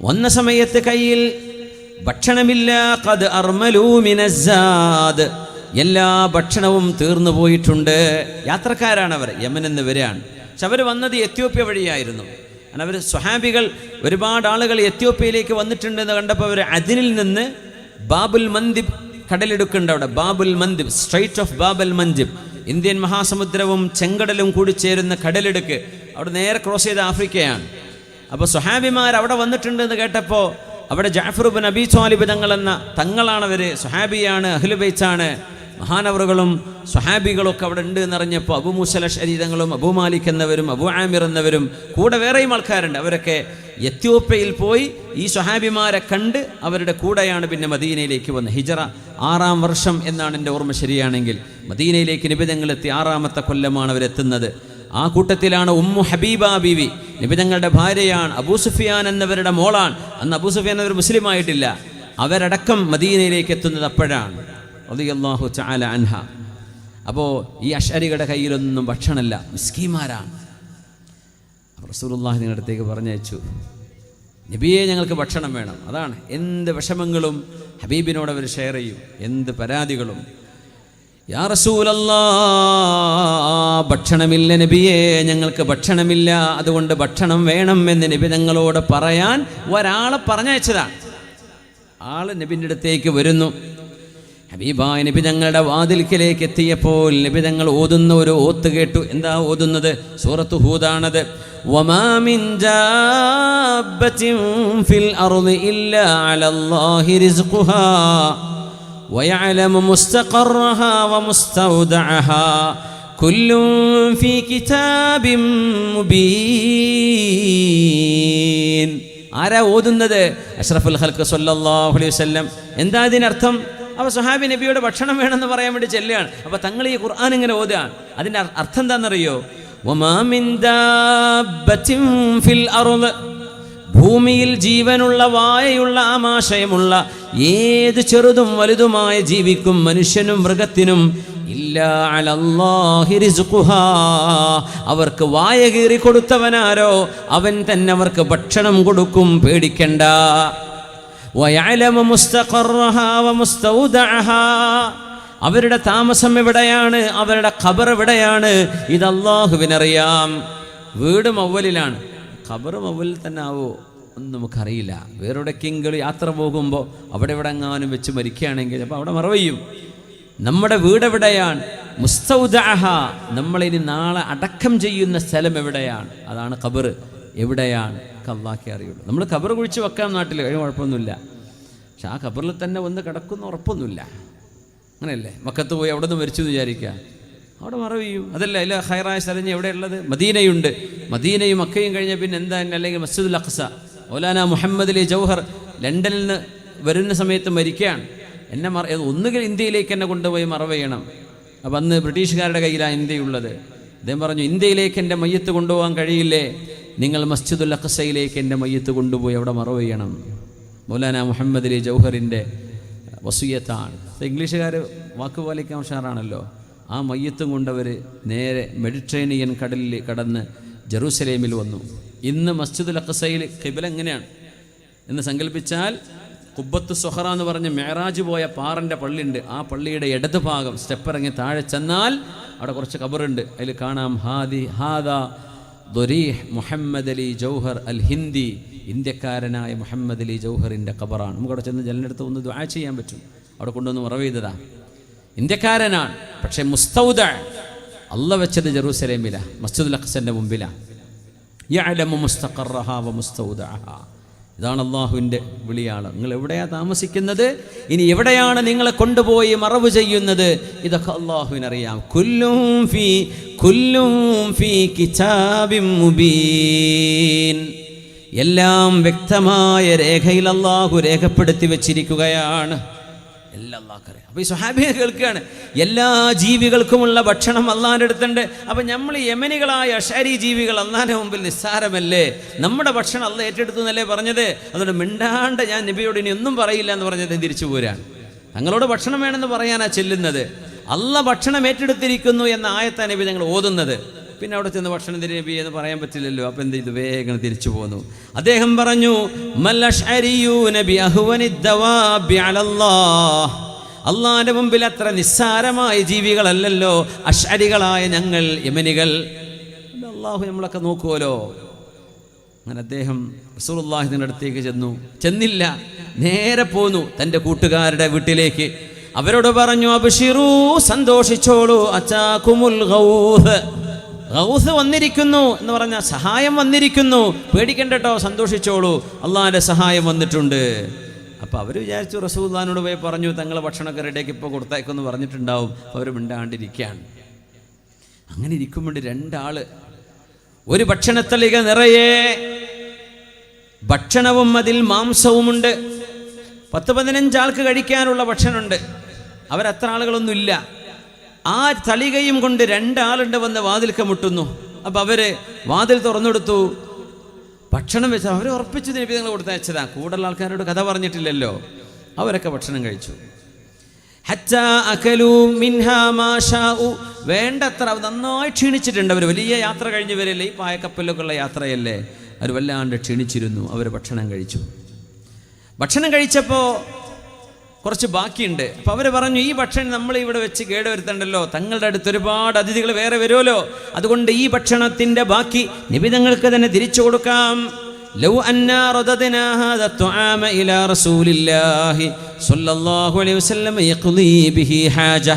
വന്ന സമയത്ത് കയ്യിൽ ഭക്ഷണമില്ല. ഖദ് അർമലൂ മിനസ്സാദ്, എല്ലാ ഭക്ഷണവും തീർന്നു പോയിട്ടുണ്ട്. യാത്രക്കാരാണ് അവർ, യമനിൽ നിന്ന് വരികയാണ്. പക്ഷെ അവർ വന്നത് എത്യോപ്യ വഴിയായിരുന്നു. അവർ സ്വഹാബികൾ ഒരുപാട് ആളുകൾ എത്യോപ്യയിലേക്ക് വന്നിട്ടുണ്ടെന്ന് കണ്ടപ്പോൾ അവർ അതിനിൽ നിന്ന് ബാബുൽ മന്ദിബ് കടലെടുക്കുന്നുണ്ട്. അവിടെ Bab el Mandeb, strait of Bab el Mandeb, Indian മഹാസമുദ്രവും ചെങ്കടലും കൂടി ചേരുന്ന കടലെടുക്ക്, അവിടെ നേരെ ക്രോസ് ചെയ്ത ആഫ്രിക്കയാണ്. അപ്പോൾ സ്വഹാബിമാർ അവിടെ വന്നിട്ടുണ്ടെന്ന് കേട്ടപ്പോൾ അവിടെ ജഅഫർ ഇബ്നു അബീ ത്വാലിബ് തങ്ങൾ എന്ന തങ്ങളാണവർ, സ്വഹാബിയാണ്, അഹ്ലു ബൈത്താണ്, മഹാനവറുകളും സ്വഹാബികളൊക്കെ അവിടെ ഉണ്ട് എന്നറിഞ്ഞപ്പോൾ അബൂ മൂസൽ അശ്അരി തങ്ങളും അബൂ മാലിക് എന്നവരും അബൂ ആമിർ എന്നവരും കൂടെ വേറെയും ആൾക്കാരുണ്ട്. അവരൊക്കെ എത്യോപ്യയിൽ പോയി ഈ സ്വഹാബിമാരെ കണ്ട് അവരുടെ കൂടെയാണ് പിന്നെ മദീനയിലേക്ക് വന്നത്. ഹിജറ 6-ാം വർഷം എന്നാണ് എൻ്റെ ഓർമ്മ ശരിയാണെങ്കിൽ. മദീനയിലേക്ക് നബി തങ്ങൾ എത്തി 6-ാമത്തെ കൊല്ലമാണ് അവരെത്തുന്നത്. ആ കൂട്ടത്തിലാണ് ഉമ്മു ഹബീബ ബീവി, നബി തങ്ങളുടെ ഭാര്യയാണ്, അബൂ സുഫിയാൻ എന്നവരുടെ മോളാണ്. അന്ന് അബൂ സുഫിയാൻ അവർ മുസ്ലിം ആയിട്ടില്ല. അവരടക്കം മദീനയിലേക്ക് എത്തുന്നത് അപ്പോഴാണ് റളിയല്ലാഹു തആല അൻഹ. അപ്പോൾ ഈ അശ്അരികളുടെ കയ്യിലൊന്നും ഭക്ഷണമില്ല, മിസ്കീന്മാരാണ്. റസൂലുള്ളാഹി നിങ്ങളുടെ അടുത്തേക്ക് പറഞ്ഞയച്ചു, നബിയെ ഞങ്ങൾക്ക് ഭക്ഷണം വേണം. അതാണ് എന്ത് വിഷമങ്ങളും ഹബീബിനോട് അവർ ഷെയർ ചെയ്യും, എന്ത് പരാതികളും. യാ റസൂലല്ലാഹ്, ഭക്ഷണമില്ല നബിയെ, ഞങ്ങൾക്ക് ഭക്ഷണമില്ല, അതുകൊണ്ട് ഭക്ഷണം വേണം എന്ന് നബി തങ്ങളോട് പറയാൻ ഒരാളെ പറഞ്ഞയച്ചതാണ്. ആള് നബിൻ്റെ അടുത്തേക്ക് വരുന്നു. ഹബീബായ നബി തങ്ങളുടെ വാതിൽക്കലേക്ക് എത്തിയപ്പോൾ നബി തങ്ങൾ ഓതുന്ന ഒരു ഓത്ത് കേട്ടു. എന്താ ഓതുന്നത്? സൂറത്ത് ഹൂദാണത്. വമാ മിൻ ജാബത്തിൻ ഫിൽ അർളി ഇല്ലാ അലല്ലാഹി റിസ്ഖുഹാ വയഅലമു മുസ്തഖറഹാ വമുസ്തൗദഅഹാ കുല്ലുൻ ഫീ കിതാബിൻ മുബീൻ. ആരാ ഓതുന്നത്? അഷ്റഫുൽ ഖൽഖ് സ്വല്ലല്ലാഹു അലൈഹി വസല്ലം. എന്താ ഇതിനർത്ഥം? അപ്പോൾ സ്വഹാബി നബിയോട് ഭക്ഷണം വേണമെന്ന് പറയാൻ വേണ്ടി ചെല്ലുകയാണ്. അപ്പോൾ തങ്ങൾ ഈ ഖുർആൻ ഇങ്ങനെ ഓതുകയാണ്. അതിൻ്റെ അർത്ഥം എന്താണെന്നറിയോ? വമാ മിൻ ദാബത്തിൻ ഫിൽ അർള്, ഭൂമിയിൽ ജീവനുള്ള വായയുള്ള ആമാശയമുള്ള ഏത് ചെറുതും വലുതുമായ ജീവിക്കും, മനുഷ്യനും മൃഗത്തിനും, ഇല്ലാ അലല്ലാഹി റിസ്ഖുഹാ, അവർക്ക് വായ കീറി കൊടുത്തവനാരോ അവൻ തന്നെ അവർക്ക് ഭക്ഷണം കൊടുക്കും, പേടിക്കണ്ട. വയഅലമു മുസ്തഖറഹാ വമുസ്തൗദഅഹാ, അവരുടെ താമസം എവിടെയാണ്, അവരുടെ ഖബർ എവിടെയാണ്, ഇത് അല്ലാഹുവിനറിയാം. വീട് മവ്വലിലാണ്, ഖബർ മവ്വലിൽ തന്നെ ആവോ ഒന്നും നമുക്കറിയില്ല. വേറെവിടേക്കെങ്കിലും യാത്ര പോകുമ്പോൾ അവിടെ എവിടെ എങ്ങാനും വെച്ച് മരിക്കുകയാണെങ്കിൽ അപ്പോൾ അവിടെ മറവയ്യും. നമ്മുടെ വീടെവിടെയാണ്? മുസ്തൗദഅഹ, നമ്മളിനി നാളെ അടക്കം ചെയ്യുന്ന സ്ഥലം എവിടെയാണ്, അതാണ് ഖബർ. എവിടെയാണ് അല്ലാഹ്ക്കേ അറിയുള്ളൂ. നമ്മൾ ഖബർ കുഴിച്ച് വെക്കാം നാട്ടിൽ, കഴിഞ്ഞ കുഴപ്പമൊന്നുമില്ല. പക്ഷെ ആ ഖബറിൽ തന്നെ വന്ന് കിടക്കുന്ന ഉറപ്പൊന്നുമില്ല. അങ്ങനെയല്ലേ? മക്കത്ത് പോയി അവിടെ നിന്ന് മരിച്ചു എന്ന് വിചാരിക്കുക, അവിടെ മറവ് ചെയ്യും. അതല്ല, അതിൽ ഹൈറായ സ്ഥലം എവിടെയുള്ളത്? മദീനയുണ്ട്. മദീനയും മക്കയും കഴിഞ്ഞ പിന്നെ എന്താ? അല്ലെങ്കിൽ മസ്ജിദുൽ അഖ്സ. മൗലാന മുഹമ്മദ് അലി ജൗഹർ ലണ്ടനിൽ നിന്ന് വരുന്ന സമയത്ത് മരിക്കുകയാണ്. ഒന്നുകിൽ ഇന്ത്യയിലേക്ക് എന്നെ കൊണ്ടുപോയി മറവ് ചെയ്യണം, അപ്പം അന്ന് ബ്രിട്ടീഷുകാരുടെ കയ്യിലാണ് ഇന്ത്യയുള്ളത്. അദ്ദേഹം പറഞ്ഞു, ഇന്ത്യയിലേക്ക് എൻ്റെ മയ്യത്ത് കൊണ്ടുപോകാൻ കഴിയില്ലേ, നിങ്ങൾ മസ്ജിദുൽ അഖ്സയിലേക്ക് എൻ്റെ മയ്യത്ത് കൊണ്ടുപോയി അവിടെ മറവ് ചെയ്യണം. മൗലാന മുഹമ്മദ് അലി ജൗഹറിൻ്റെ വസിയത്താണ്. ഇംഗ്ലീഷുകാർ വാക്ക് പാലിക്കാൻ ഉഷാറാണല്ലോ. ആ മയ്യത്തും കൊണ്ടവർ നേരെ മെഡിറ്ററേനിയൻ കടലിൽ കടന്ന് ജെറൂസലേമിൽ വന്നു. ഇന്ന് മസ്ജിദുൽ അഖ്സയിൽ ഖിബ്ല എങ്ങനെയാണ് എന്ന് സങ്കല്പിച്ചാൽ, ഖുബ്ബത്തു സുഹറ എന്ന് പറഞ്ഞ് മെഹറാജ് പോയ പാറൻ്റെ പള്ളിയുണ്ട്. ആ പള്ളിയുടെ ഇടത് ഭാഗം സ്റ്റെപ്പ് ഇറങ്ങി താഴെ ചെന്നാൽ അവിടെ കുറച്ച് ഖബറുണ്ട്. അതിൽ കാണാം ഹാദാ ദുരീഹ് മുഹമ്മദ് അലി ജൗഹർ അൽ ഹിന്ദി, ഇന്ത്യക്കാരനായ മുഹമ്മദ് അലി ജൗഹറിൻ്റെ ഖബറാണ്. നമുക്കവിടെ ചെന്ന് ജനലിനടുത്ത് ഒന്ന് ദുആ ചെയ്യാൻ പറ്റും. അവിടെ കൊണ്ടുവന്ന് മറവ് ചെയ്തതാ. ഇന്ത്യക്കാരനാണ്, പക്ഷേ മുസ്തൗദ അല്ല വെച്ചത് ജെറൂസലേമിലാണ്, മസ്ജിദുൽ അഖ്സൻ്റെ മുമ്പിലാണ്. യഅലമു മുസ്തഖറഹ വ മുസ്തൗദഅഹ. ഇതാണ് അള്ളാഹുവിൻ്റെ വിളിയാള്. നിങ്ങൾ എവിടെയാണ് താമസിക്കുന്നത്, ഇനി എവിടെയാണ് നിങ്ങളെ കൊണ്ടുപോയി മറവ് ചെയ്യുന്നത്, ഇതൊക്കെ അള്ളാഹുവിനറിയാം. കുല്ലും ഫീ കിതാബിൻ മുബീൻ. എല്ലാം വ്യക്തമായ രേഖയിൽ അള്ളാഹു രേഖപ്പെടുത്തി വെച്ചിരിക്കുകയാണ്. എല്ലാം അള്ളാഹ്ക്കറിയാം. അപ്പോൾ ഈ സ്വഹാബിയെ കേൾക്കുകയാണ്, എല്ലാ ജീവികൾക്കുമുള്ള ഭക്ഷണം അള്ളാഹിൻ്റെ അടുത്തുണ്ട്. അപ്പം നമ്മൾ യമനികളായ അശാരി ജീവികൾ അള്ളാഹിൻ്റെ മുമ്പിൽ നിസ്സാരമല്ലേ, നമ്മുടെ ഭക്ഷണം അള്ളാഹ് ഏറ്റെടുത്തു എന്നല്ലേ പറഞ്ഞത്. അതുകൊണ്ട് മിണ്ടാണ്ട് ഞാൻ നബിയോട് ഇനി ഒന്നും പറയില്ല എന്ന് പറഞ്ഞത് തിരിച്ചു പോരാണ്. തങ്ങളോട് ഭക്ഷണം വേണമെന്ന് പറയാനാണ് ചെല്ലുന്നത്. അള്ളാഹ് ഭക്ഷണം ഏറ്റെടുത്തിരിക്കുന്നു എന്ന ആയത്താണ് നബി ഞങ്ങൾ ഓതുന്നത്. പിന്നെ അവിടെ ചെന്ന് ഭക്ഷണം തരി നബി എന്ന് പറയാൻ പറ്റില്ലല്ലോ. അപ്പം എന്ത് ചെയ്തു, വേഗം തിരിച്ചു പോന്നു. അദ്ദേഹം പറഞ്ഞു, അള്ളാഹിന്റെ മുമ്പിൽ അത്ര നിസ്സാരമായ ജീവികളല്ലല്ലോ അശ്അരികളായ ഞങ്ങൾ യമനികൾ. അള്ളാഹു നമ്മളൊക്കെ നോക്കുമല്ലോ. അങ്ങനെ അദ്ദേഹം റസൂലുള്ളാഹിന്റെ അടുത്തേക്ക് ചെന്നില്ല, നേരെ പോന്നു തൻ്റെ കൂട്ടുകാരുടെ വീട്ടിലേക്ക്. അവരോട് പറഞ്ഞു, അബ്ശിറൂ, സന്തോഷിച്ചോളൂ, അതാകുമുൽ ഗൗസ്, ഗൗസ് വന്നിരിക്കുന്നു എന്ന് പറഞ്ഞാൽ സഹായം വന്നിരിക്കുന്നു, പേടിക്കണ്ട കേട്ടോ, സന്തോഷിച്ചോളൂ, അള്ളാഹിൻ്റെ സഹായം വന്നിട്ടുണ്ട്. അപ്പോൾ അവർ വിചാരിച്ചു റസൂലുള്ളാഹിനോട് പോയി പറഞ്ഞു, തങ്ങളെ ഭക്ഷണമൊക്കെ റെഡിയാക്കി ഇപ്പോൾ കൊടുത്തേക്കെന്ന് പറഞ്ഞിട്ടുണ്ടാവും. അവർ മിണ്ടാണ്ടിരിക്കുകയാണ്. അങ്ങനെ ഇരിക്കുമ്പോൾ രണ്ടാള്, ഒരു ഭക്ഷണത്തളിക നിറയെ ഭക്ഷണവും അതിൽ മാംസവുമുണ്ട്. 10-15 ആൾക്ക് കഴിക്കാനുള്ള ഭക്ഷണമുണ്ട്. അവരത്ര ആളുകളൊന്നുമില്ല. ആ തളികയും കൊണ്ട് 2 ആളുണ്ട് വന്ന് വാതിൽക്ക് മുട്ടുന്നു. അപ്പം അവർ വാതിൽ തുറന്നെടുത്തു. ഭക്ഷണം വെച്ചാൽ അവർ ഉറപ്പിച്ചു നബി നിങ്ങൾ കൊടുത്തയച്ചതാ. കൂടുതൽ ആൾക്കാരോട് കഥ പറഞ്ഞിട്ടില്ലല്ലോ. അവരൊക്കെ ഭക്ഷണം കഴിച്ചു. ഹത്താ അകലൂ മിൻഹാ മാ ശാഉ, വേണ്ടത്ര നന്നായി ക്ഷീണിച്ചിട്ടുണ്ട്. അവർ വലിയ യാത്ര കഴിഞ്ഞ് വരല്ലേ, ഈ പായക്കപ്പലിലൊക്കെ ഉള്ള യാത്രയല്ലേ. അവർ വല്ലാണ്ട് ക്ഷീണിച്ചിരുന്നു. അവർ ഭക്ഷണം കഴിച്ചു. ഭക്ഷണം കഴിച്ചപ്പോൾ കുറച്ച് ബാക്കിയുണ്ട്. അപ്പോൾ അവർ പറഞ്ഞു, ഈ ഭക്ഷണം നമ്മൾ ഇവിടെ വെച്ച് കേടുവരുത്തണ്ടല്ലോ, തങ്ങളുടെ അടുത്ത് ഒരുപാട് അതിഥികൾ വേറെ വരുമല്ലോ, അതുകൊണ്ട് ഈ ഭക്ഷണത്തിൻ്റെ ബാക്കി നിബിതങ്ങൾക്ക് തന്നെ തിരിച്ചു കൊടുക്കാം. ലൗ അന്നാ റദദ്നാ ഹാദാ തുആമ ഇലാ റസൂലില്ലാഹി സ്വല്ലല്ലാഹു അലൈഹി വസല്ലം യഖ്ളീ ബിഹി ഹാജ.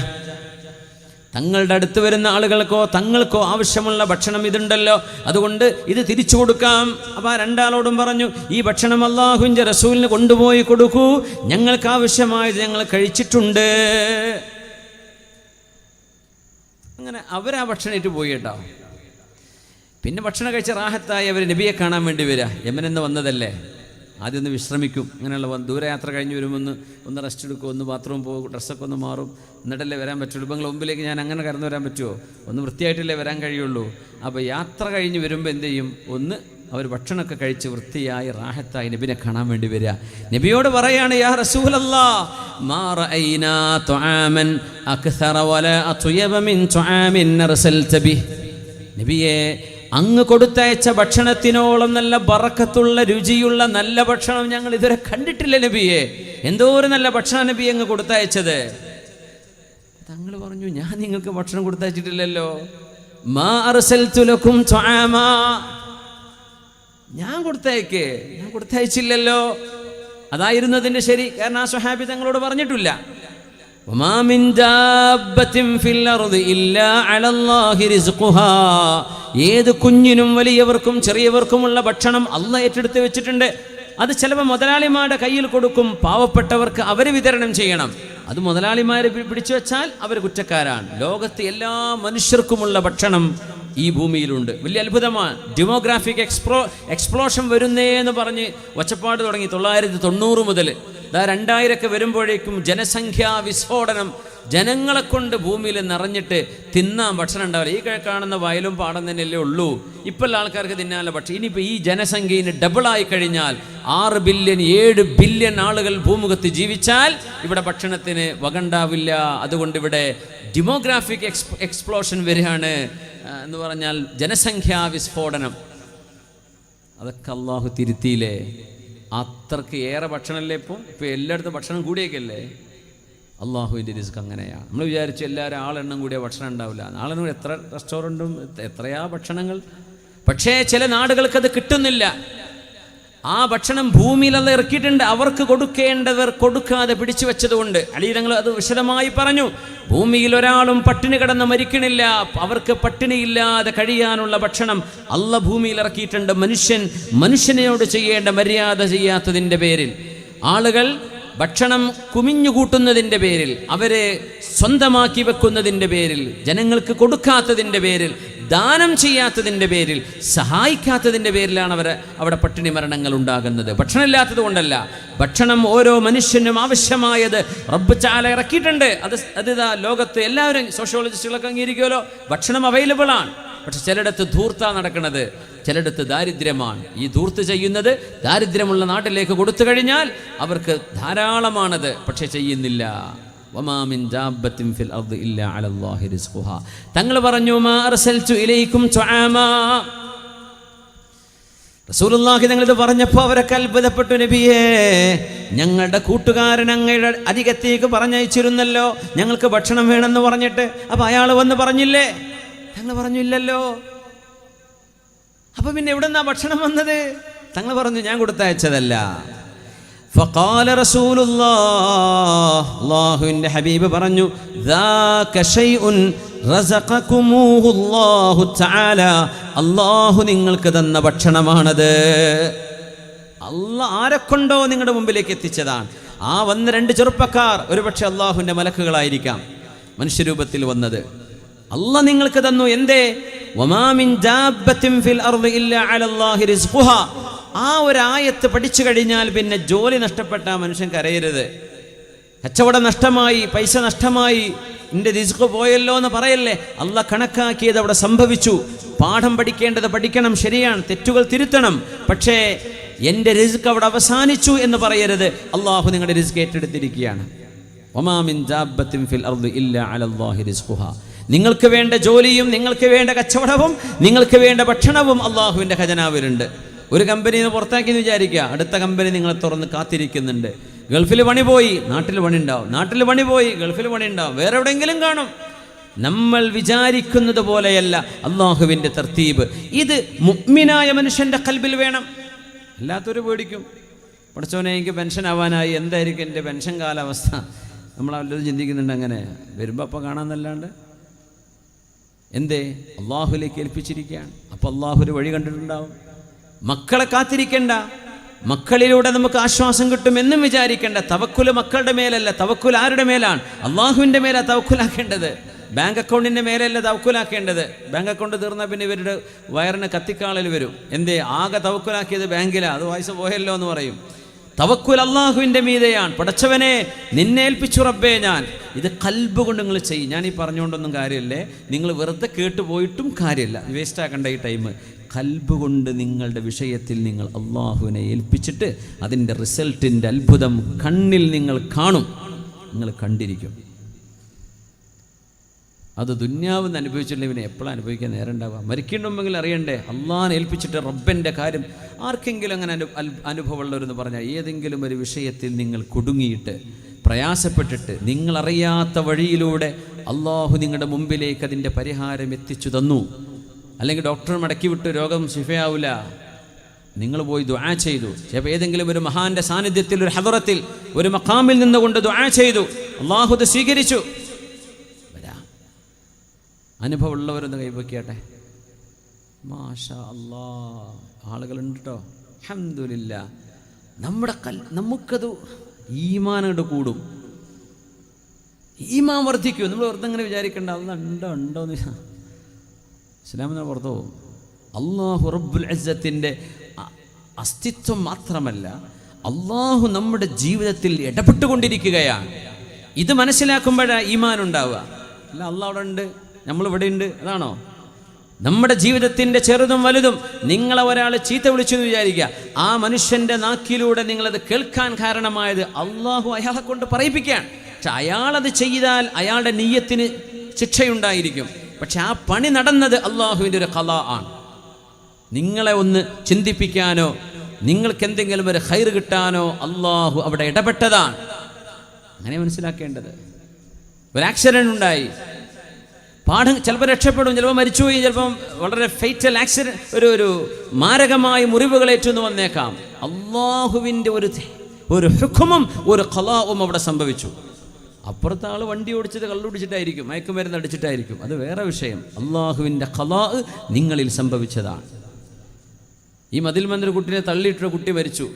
തങ്ങളുടെ അടുത്ത് വരുന്ന ആളുകൾക്കോ തങ്ങൾക്കോ ആവശ്യമുള്ള ഭക്ഷണം ഇതുണ്ടല്ലോ, അതുകൊണ്ട് ഇത് തിരിച്ചു കൊടുക്കാം. അപ്പോൾ ആ 2 ആളോടും പറഞ്ഞു, ഈ ഭക്ഷണം അല്ലാഹുവിൻ്റെ റസൂലിന് കൊണ്ടുപോയി കൊടുക്കൂ, ഞങ്ങൾക്ക് ആവശ്യമായത് ഞങ്ങൾ കഴിച്ചിട്ടുണ്ട്. അങ്ങനെ അവരാ ഭക്ഷണം ഇട്ട് പോയി കേട്ടോ. പിന്നെ ഭക്ഷണം കഴിച്ച റാഹത്തായി അവർ നബിയെ കാണാൻ വേണ്ടി വരിക. യമനെന്ന് വന്നതല്ലേ, ആദ്യം ഒന്ന് വിശ്രമിക്കും. അങ്ങനെയുള്ള ദൂരയാത്ര കഴിഞ്ഞ് വരുമ്പോൾ ഒന്ന് റെസ്റ്റ് എടുക്കും, ഒന്ന് ബാത്റൂം പോകും, ഡ്രസ്സൊക്കെ ഒന്ന് മാറും, എന്നിട്ടല്ലേ വരാൻ പറ്റുള്ളൂ. ഇപ്പം നിങ്ങളുടെ മുമ്പിലേക്ക് ഞാൻ അങ്ങനെ കടന്നു വരാൻ പറ്റുമോ? ഒന്ന് വൃത്തിയായിട്ടല്ലേ വരാൻ കഴിയുള്ളൂ. അപ്പോൾ യാത്ര കഴിഞ്ഞ് വരുമ്പോൾ എന്ത് ചെയ്യും, ഒന്ന് അവർ ഭക്ഷണമൊക്കെ കഴിച്ച് വൃത്തിയായി റാഹത്തായി നബിനെ കാണാൻ വേണ്ടി വരിക. നബിയോട് പറയാണ്, യാ റസൂലല്ലാഹ്, മാ റഅയ്നാ തുആമൻ അക്സറ വലാ അത്യബ മിൻ തുആമിൻ അർസൽത ബിഹി. നബിയെ, അങ്ങ് കൊടുത്തയച്ച ഭക്ഷണത്തിനോളം നല്ല ബറക്കത്തുള്ള രുചിയുള്ള നല്ല ഭക്ഷണം ഞങ്ങൾ ഇതുവരെ കണ്ടിട്ടില്ല നബിയെ. എന്തോ ഒരു നല്ല ഭക്ഷണം നബി അങ്ങ് കൊടുത്തയച്ചത്. തങ്ങൾ പറഞ്ഞു, ഞാൻ നിങ്ങൾക്ക് ഭക്ഷണം കൊടുത്തയച്ചിട്ടില്ലല്ലോ. മാ അർസൽതു ലക്കും തുആമാ, ഞാൻ കൊടുത്തയച്ചില്ലല്ലോ. അതായിരുന്നതിൻ്റെ ശരി. കാരണം ആ സ്വഹാബി തങ്ങളോട് പറഞ്ഞിട്ടില്ല. വമാ മിൻ ദാബത്തിൻ ഫിൽ അർദി ഇല്ലാ അലല്ലാഹി റിസ്ഖുഹാ. ഏത് കുഞ്ഞിനും വലിയവർക്കും ചെറിയവർക്കുമുള്ള ഭക്ഷണം അല്ലാഹ് ഏറ്റെടുത്ത് വെച്ചിട്ടുണ്ട്. അത് ചിലപ്പോൾ മുതലാളിമാരുടെ കയ്യിൽ കൊടുക്കും, പാവപ്പെട്ടവർക്ക് അവർ വിതരണം ചെയ്യണം. അത് മുതലാളിമാർ പിടിച്ചു വെച്ചാൽ അവർ കുറ്റക്കാരാണ്. ലോകത്ത് എല്ലാ മനുഷ്യർക്കുമുള്ള ഭക്ഷണം ഈ ഭൂമിയിലുണ്ട്. വലിയ അത്ഭുതമാണ്. ഡെമോഗ്രാഫിക് എക്സ്പ്ലോഷൻ വരുന്നേ എന്ന് പറഞ്ഞ് ഒച്ചപ്പാട് തുടങ്ങി 1990 മുതൽ 2000 വരുമ്പോഴേക്കും ജനസംഖ്യാ വിസ്ഫോടനം ജനങ്ങളെ കൊണ്ട് ഭൂമിയിൽ നിറഞ്ഞിട്ട് തിന്നാൻ ഭക്ഷണം ഉണ്ടാവില്ല. ഈ കാണുന്ന വയലും പാടം തന്നെയല്ലേ ഉള്ളൂ. ഇപ്പോഴുള്ള ആൾക്കാർക്ക് തിന്നാനുള്ള ഭക്ഷണം. ഇനിയിപ്പോൾ ഈ ജനസംഖ്യയിന് ഡബിളായി കഴിഞ്ഞാൽ 6 ബില്യൺ 7 ബില്യൺ ആളുകൾ ഭൂമുഖത്ത് ജീവിച്ചാൽ ഇവിടെ ഭക്ഷണത്തിന് വകണ്ടാവില്ല. അതുകൊണ്ട് ഇവിടെ ഡെമോഗ്രാഫിക് എക്സ്പ്ലോഷൻ വരികയാണ് എന്ന് പറഞ്ഞാൽ ജനസംഖ്യാ വിസ്ഫോടനം. അതൊക്കെ അള്ളാഹു തിരുത്തിയില്ലേ? അത്രയ്ക്ക് ഏറെ ഭക്ഷണമല്ലേ ഇപ്പോൾ എല്ലായിടത്തും ഭക്ഷണം കൂടിയേക്കല്ലേ? അള്ളാഹുവിൻ്റെ റിസ്ക് അങ്ങനെയാണ്. നമ്മൾ വിചാരിച്ചു എല്ലാവരും ആളെണ്ണം കൂടിയ ഭക്ഷണം ഉണ്ടാവില്ല. ആളെണ്ണം എത്ര റെസ്റ്റോറൻറ്റും എത്രയാ ഭക്ഷണങ്ങൾ. പക്ഷേ ചില നാടുകൾക്കത് കിട്ടുന്നില്ല. ആ ഭക്ഷണം ഭൂമിയിൽ അത് ഇറക്കിയിട്ടുണ്ട്. അവർക്ക് കൊടുക്കേണ്ടവർ കൊടുക്കാതെ പിടിച്ചു വെച്ചതുകൊണ്ട് അലീതങ്ങൾ അത് വിശദമായി പറഞ്ഞു. ഭൂമിയിൽ ഒരാളും പട്ടിണി കിടന്ന് മരിക്കണില്ല. അവർക്ക് പട്ടിണിയില്ലാതെ കഴിയാനുള്ള ഭക്ഷണം അള്ള ഭൂമിയിൽ ഇറക്കിയിട്ടുണ്ട്. മനുഷ്യനോട് ചെയ്യേണ്ട മര്യാദ ചെയ്യാത്തതിൻ്റെ പേരിൽ, ആളുകൾ ഭക്ഷണം കുമിഞ്ഞുകൂട്ടുന്നതിൻ്റെ പേരിൽ, അവരെ സ്വന്തമാക്കി വെക്കുന്നതിൻ്റെ പേരിൽ, ജനങ്ങൾക്ക് കൊടുക്കാത്തതിൻ്റെ പേരിൽ, ദാനം ചെയ്യാത്തതിൻ്റെ പേരിൽ, സഹായിക്കാത്തതിൻ്റെ പേരിലാണ് അവിടെ പട്ടിണി മരണങ്ങൾ ഉണ്ടാകുന്നത്. ഭക്ഷണമില്ലാത്തത് കൊണ്ടല്ല. ഭക്ഷണം ഓരോ മനുഷ്യനും ആവശ്യമായത് റബ്ബ് തആല ഇറക്കിയിട്ടുണ്ട്. അത് ലോകത്ത് എല്ലാവരും സോഷ്യോളജിസ്റ്റുകളൊക്കെ അംഗീകരിക്കുമല്ലോ. ഭക്ഷണം അവൈലബിൾ ആണ്. പക്ഷെ ചിലയിടത്ത് ധൂർത്ത നടക്കുന്നത്, ചിലയിടത്ത് ദാരിദ്ര്യമാണ്. ഈ ധൂർത്ത് ചെയ്യുന്നത് ദാരിദ്ര്യമുള്ള നാട്ടിലേക്ക് കൊടുത്തു കഴിഞ്ഞാൽ അവർക്ക് ധാരാളമാണത്, പക്ഷെ ചെയ്യുന്നില്ല. വമാ മിൻ ദാബത്തിൻ ഫിൽ അർദി ഇല്ലാ അലല്ലാഹി റിസ്ഖുഹാ. തങ്ങൾ പറഞ്ഞു മാ അർസൽതു ഇലൈക്കും തുആമാ. റസൂലുള്ളാഹി തങ്ങളിത് പറഞ്ഞപ്പോൾ അവരൊക്കെ അത്ഭുതപ്പെട്ടു. നബിയേ, ഞങ്ങളുടെ കൂട്ടുകാരൻ അങ്ങയുടെ അരികത്തേക്ക് പറഞ്ഞയച്ചിരുന്നല്ലോ, ഞങ്ങൾക്ക് ഭക്ഷണം വേണമെന്ന് പറഞ്ഞിട്ട്. അപ്പം അയാൾ വന്ന് പറഞ്ഞില്ലേ? തങ്ങൾ പറഞ്ഞു ഇല്ലല്ലോ. അപ്പം പിന്നെ എവിടുന്നാ ഭക്ഷണം വന്നത്? തങ്ങൾ പറഞ്ഞു ഞാൻ കൊടുത്തയച്ചതല്ല. ഫഖാല റസൂലുള്ളാഹ്, അല്ലാഹുവിൻ്റെ ഹബീബ് പറഞ്ഞു ദാക ശൈഉൻ റസഖകുമൂഹു അല്ലാഹു തആല. അല്ലാഹു നിങ്ങൾക്ക് തന്ന ഭക്ഷണമാണത്. അല്ലാഹ് ആരെക്കൊണ്ടോ നിങ്ങളുടെ മുമ്പിലേക്ക് എത്തിച്ചതാണ്. ആ വന്ന 2 ചെറുപ്പക്കാർ ഒരുപക്ഷെ അല്ലാഹുവിൻ്റെ മലക്കുകളായിരിക്കാം, മനുഷ്യരൂപത്തിൽ വന്നത്. അല്ലാഹ് നിങ്ങൾക്ക് തന്നു. എന്തേ? വമാ മിൻ ദാബത്തിൻ ഫിൽ അർദി ഇല്ലാ അലല്ലാഹി റിസ്ഖുഹാ. ആ ഒരു ആയത്ത് പഠിച്ചു കഴിഞ്ഞാൽ പിന്നെ ജോലി നഷ്ടപ്പെട്ട മനുഷ്യൻ കരയരുത്. കച്ചവടം നഷ്ടമായി, പൈസ നഷ്ടമായി, എൻ്റെ റിസ്ക് പോയല്ലോ എന്ന് പറയല്ലേ. അള്ളാഹ് കണക്കാക്കിയത് അവിടെ സംഭവിച്ചു. പാഠം പഠിക്കേണ്ടത് പഠിക്കണം, ശരിയാണ്, തെറ്റുകൾ തിരുത്തണം. പക്ഷേ എൻ്റെ റിസ്ക് അവിടെ അവസാനിച്ചു എന്ന് പറയരുത്. അള്ളാഹു നിങ്ങളുടെ റിസ്ക് ഏറ്റെടുത്തിരിക്കുകയാണ്. വമാ മിൻ ദാബത്തിൻ ഫിൽ അർദി ഇല്ലാ അലല്ലാഹി റിസ്ഖുഹാ. നിങ്ങൾക്ക് വേണ്ട ജോലിയും നിങ്ങൾക്ക് വേണ്ട കച്ചവടവും നിങ്ങൾക്ക് വേണ്ട ഭക്ഷണവും അള്ളാഹുവിൻ്റെ ഖജനാവിലുണ്ട്. ഒരു കമ്പനിയിൽ നിന്ന് പുറത്താക്കിയെന്ന് വിചാരിക്കുക, അടുത്ത കമ്പനി നിങ്ങളെ തുറന്ന് കാത്തിരിക്കുന്നുണ്ട്. ഗൾഫിൽ പണി പോയി, നാട്ടിൽ പണി ഉണ്ടാവും. നാട്ടിൽ പണി പോയി, ഗൾഫിൽ പണി ഉണ്ടാവും. വേറെ എവിടെയെങ്കിലും കാണും. നമ്മൾ വിചാരിക്കുന്നത് പോലെയല്ല അള്ളാഹുവിൻ്റെ തർത്തീബ്. ഇത് മുഅ്മിനായ മനുഷ്യൻ്റെ ഖൽബിൽ വേണം. അല്ലാത്തൊരു പേടിക്കും. പഠിച്ചോനെ എനിക്ക് പെൻഷൻ ആവാനായി, എന്തായിരിക്കും എൻ്റെ പെൻഷൻ കാലാവസ്ഥ? നമ്മളെല്ലാവരും ചിന്തിക്കുന്നുണ്ട്. അങ്ങനെ വരുമ്പോൾ അപ്പം കാണാമെന്നല്ലാണ്ട് എന്തേ? അള്ളാഹുലേക്ക് ഏൽപ്പിച്ചിരിക്കുകയാണ്. അപ്പോൾ അള്ളാഹു ഒരു വഴി കണ്ടിട്ടുണ്ടാവും. മക്കളെ കാത്തിരിക്കേണ്ട, മക്കളിലൂടെ നമുക്ക് ആശ്വാസം കിട്ടുമെന്നും വിചാരിക്കേണ്ട. തവക്കുല് മക്കളുടെ മേലല്ല, തവക്കുൽ ആരുടെ മേലാണ്? അള്ളാഹുവിൻ്റെ മേലാണ് തവക്കുലാക്കേണ്ടത്. ബാങ്ക് അക്കൗണ്ടിൻ്റെ മേലല്ല തവക്കുലാക്കേണ്ടത്. ബാങ്ക് അക്കൗണ്ട് തീർന്നാൽ പിന്നെ ഇവരുടെ വയറിന് കത്തിക്കാളൽ വരും. എന്തേ? ആകെ തവക്കുലാക്കിയത് ബാങ്കിലാണ്, അത് വയസ്സ് പോയല്ലോ എന്ന് പറയും. തവക്കുൽ അള്ളാഹുവിൻ്റെ മീതെയാണ്. പടച്ചവനെ നിന്നെ ഏൽപ്പിച്ചു റബ്ബേ ഞാൻ. ഇത് കൽബ് കൊണ്ട് നിങ്ങൾ ചെയ്യും. ഞാൻ ഈ പറഞ്ഞുകൊണ്ടൊന്നും കാര്യമില്ലേ, നിങ്ങൾ വെറുതെ കേട്ടു പോയിട്ടും കാര്യമില്ല, വേസ്റ്റ് ആക്കേണ്ട ഈ ടൈം. കൽബ് കൊണ്ട് നിങ്ങളുടെ വിഷയത്തിൽ നിങ്ങൾ അള്ളാഹുവിനെ ഏൽപ്പിച്ചിട്ട് അതിൻ്റെ റിസൾട്ടിൻ്റെ അത്ഭുതം കണ്ണിൽ നിങ്ങൾ കാണും, നിങ്ങൾ കണ്ടിരിക്കും. അത് ദുന്യാവെന്ന് അനുഭവിച്ചിട്ടുള്ളവനെ എപ്പോഴും അനുഭവിക്കാൻ നേരം ഉണ്ടാവുക. മരിക്കേണ്ടുമെങ്കിൽ അറിയണ്ടേ അള്ളാഹിനെ ഏൽപ്പിച്ചിട്ട് റബ്ബൻ്റെ കാര്യം. ആർക്കെങ്കിലും അങ്ങനെ അനുഭവമുള്ളവരെന്ന് പറഞ്ഞാൽ, ഏതെങ്കിലും ഒരു വിഷയത്തിൽ നിങ്ങൾ കുടുങ്ങിയിട്ട് പ്രയാസപ്പെട്ടിട്ട് നിങ്ങളറിയാത്ത വഴിയിലൂടെ അള്ളാഹു നിങ്ങളുടെ മുമ്പിലേക്ക് അതിൻ്റെ പരിഹാരം എത്തിച്ചു തന്നു. അല്ലെങ്കിൽ ഡോക്ടർ മടക്കി വിട്ട് രോഗം ശിഫയാവില്ല, നിങ്ങൾ പോയി ദുആ ചെയ്തു. ചിലപ്പോൾ ഏതെങ്കിലും ഒരു മഹാന്റെ സാന്നിധ്യത്തിൽ, ഒരു ഹദറത്തിൽ, ഒരു മഖാമിൽ നിന്നുകൊണ്ട് ദുആ ചെയ്തു, അള്ളാഹു അത് സ്വീകരിച്ചു. അനുഭവമുള്ളവരൊന്ന് കൈവയ്ക്കട്ടെ. മാഷാ അല്ലാഹ്, ആളുകളുണ്ട് കേട്ടോ. അൽഹംദുലില്ലാ. നമുക്കത് ഈമാനോട് കൂടും, ഈമാൻ വർദ്ധിക്കും. നമ്മൾ വെറുതെ അങ്ങനെ വിചാരിക്കേണ്ട ഉണ്ടോന്ന് ഇസ്ലാമിന് പുറത്തു പോകും. അല്ലാഹു റബ്ബുൽ ഇസ്സത്തിൻ്റെ അസ്തിത്വം മാത്രമല്ല, അള്ളാഹു നമ്മുടെ ജീവിതത്തിൽ ഇടപെട്ടുകൊണ്ടിരിക്കുകയാണ്. ഇത് മനസ്സിലാക്കുമ്പോഴാണ് ഈമാൻ ഉണ്ടാവുക. അല്ല അള്ളാഹ് അവിടെ ഉണ്ട്, നമ്മളിവിടെ ഉണ്ട്, അതാണോ? നമ്മുടെ ജീവിതത്തിൻ്റെ ചെറുതും വലുതും നിങ്ങളെ ഒരാൾ ചീത്ത വിളിച്ചു എന്ന് വിചാരിക്കുക, ആ മനുഷ്യൻ്റെ നാക്കിലൂടെ നിങ്ങളത് കേൾക്കാൻ കാരണമായത് അള്ളാഹു അയാളെ കൊണ്ട് പറയിപ്പിക്കുകയാണ്. പക്ഷെ അയാളത് ചെയ്താൽ അയാളുടെ നിയ്യത്തിന് ശിക്ഷയുണ്ടായിരിക്കും. പക്ഷെ ആ പണി നടന്നത് അള്ളാഹുവിൻ്റെ ഒരു ഖളാ ആണ്. നിങ്ങളെ ഒന്ന് ചിന്തിപ്പിക്കാനോ നിങ്ങൾക്ക് എന്തെങ്കിലും ഒരു ഖൈർ കിട്ടാനോ അള്ളാഹു അവിടെ ഇടപെട്ടതാണ്. അങ്ങനെ മനസ്സിലാക്കേണ്ടത്. ഒരു ആക്സിഡൻ്റ് ഉണ്ടായി, ചിലപ്പോൾ രക്ഷപ്പെടും, ചിലപ്പോൾ മരിച്ചുപോയി, ചിലപ്പം വളരെ ഫേറ്റൽ ആക്സിഡൻറ്റ്, ഒരു മാരകമായ മുറിവുകളേറ്റെന്ന് വന്നേക്കാം. അള്ളാഹുവിൻ്റെ ഒരു ഹുക്കുമും ഒരു ഖളാഉം അവിടെ സംഭവിച്ചു. അപ്പുറത്തെ ആൾ വണ്ടി ഓടിച്ചത് കള്ളുടിച്ചിട്ടായിരിക്കും, മയക്കുമരുന്ന് അടിച്ചിട്ടായിരിക്കും, അത് വേറെ വിഷയം. അള്ളാഹുവിൻ്റെ ഖളാ നിങ്ങളിൽ സംഭവിച്ചതാണ്. ഈ മതിൽമന്ദിര കുട്ടിനെ തള്ളിയിട്ടൊരു കുട്ടി മരിച്ചു,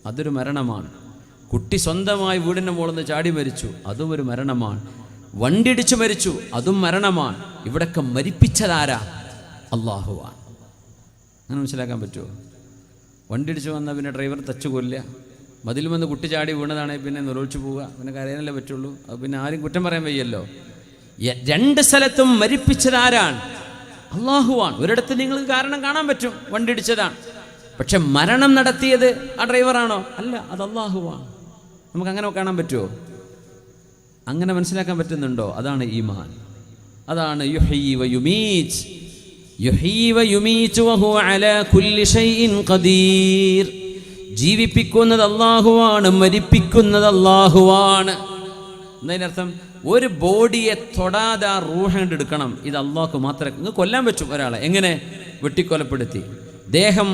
അതൊരു മരണമാണ്. കുട്ടി സ്വന്തമായി വീടിൻ്റെ മുകളിൽ നിന്ന് ചാടി മരിച്ചു, അതും ഒരു മരണമാണ്. വണ്ടിയിടിച്ച് മരിച്ചു, അതും മരണമാണ്. ഇവിടൊക്കെ മരിപ്പിച്ചതാരാ? അള്ളാഹുവാണ്. അങ്ങനെ മനസ്സിലാക്കാൻ പറ്റുമോ? വണ്ടിയിടിച്ച് വന്നാൽ പിന്നെ ഡ്രൈവർ തച്ചു കൊല്ലുക, മതിൽ വന്ന് കുട്ടി ചാടി വീണതാണെങ്കിൽ പിന്നെ നിറൊഴിച്ചു പോവുക, പിന്നെ കരയാനല്ലേ പറ്റുള്ളൂ. അത് പിന്നെ ആരും കുറ്റം പറയാൻ വയ്യല്ലോ. രണ്ട് സ്ഥലത്തും മരിപ്പിച്ചതാരാണ്? അള്ളാഹുവാണ്. ഒരിടത്ത് നിങ്ങൾക്ക് കാരണം കാണാൻ പറ്റും, വണ്ടിയിടിച്ചതാണ്. പക്ഷെ മരണം നടത്തിയത് ആ ഡ്രൈവറാണോ? അല്ല, അത് അള്ളാഹുവാണ്. നമുക്കങ്ങനെ കാണാൻ പറ്റുമോ? അങ്ങനെ മനസ്സിലാക്കാൻ പറ്റുന്നുണ്ടോ? അതാണ് ഈമാൻ. അതാണ് യുഹ്യി വയുമീത്. യുഹ്യി വയുമീത് വഹുവ അലാ കുല്ലി ഷൈഇൻ ഖദീർ. ജീവിപ്പിക്കുന്നത് അല്ലാഹുവാണ്, മരിപ്പിക്കുന്നത് അല്ലാഹുവാണ്. എന്നതിനർത്ഥം ഒരു ബോഡിയെ തൊടാതെ ആ റൂഹ് എടുക്കണം, ഇത് അള്ളാഹ്ക്ക് മാത്രമേ. നിങ്ങൾക്ക് കൊല്ലാൻ പറ്റും ഒരാളെ. എങ്ങനെ? വെട്ടിക്കൊലപ്പെടുത്തി, ദേഹം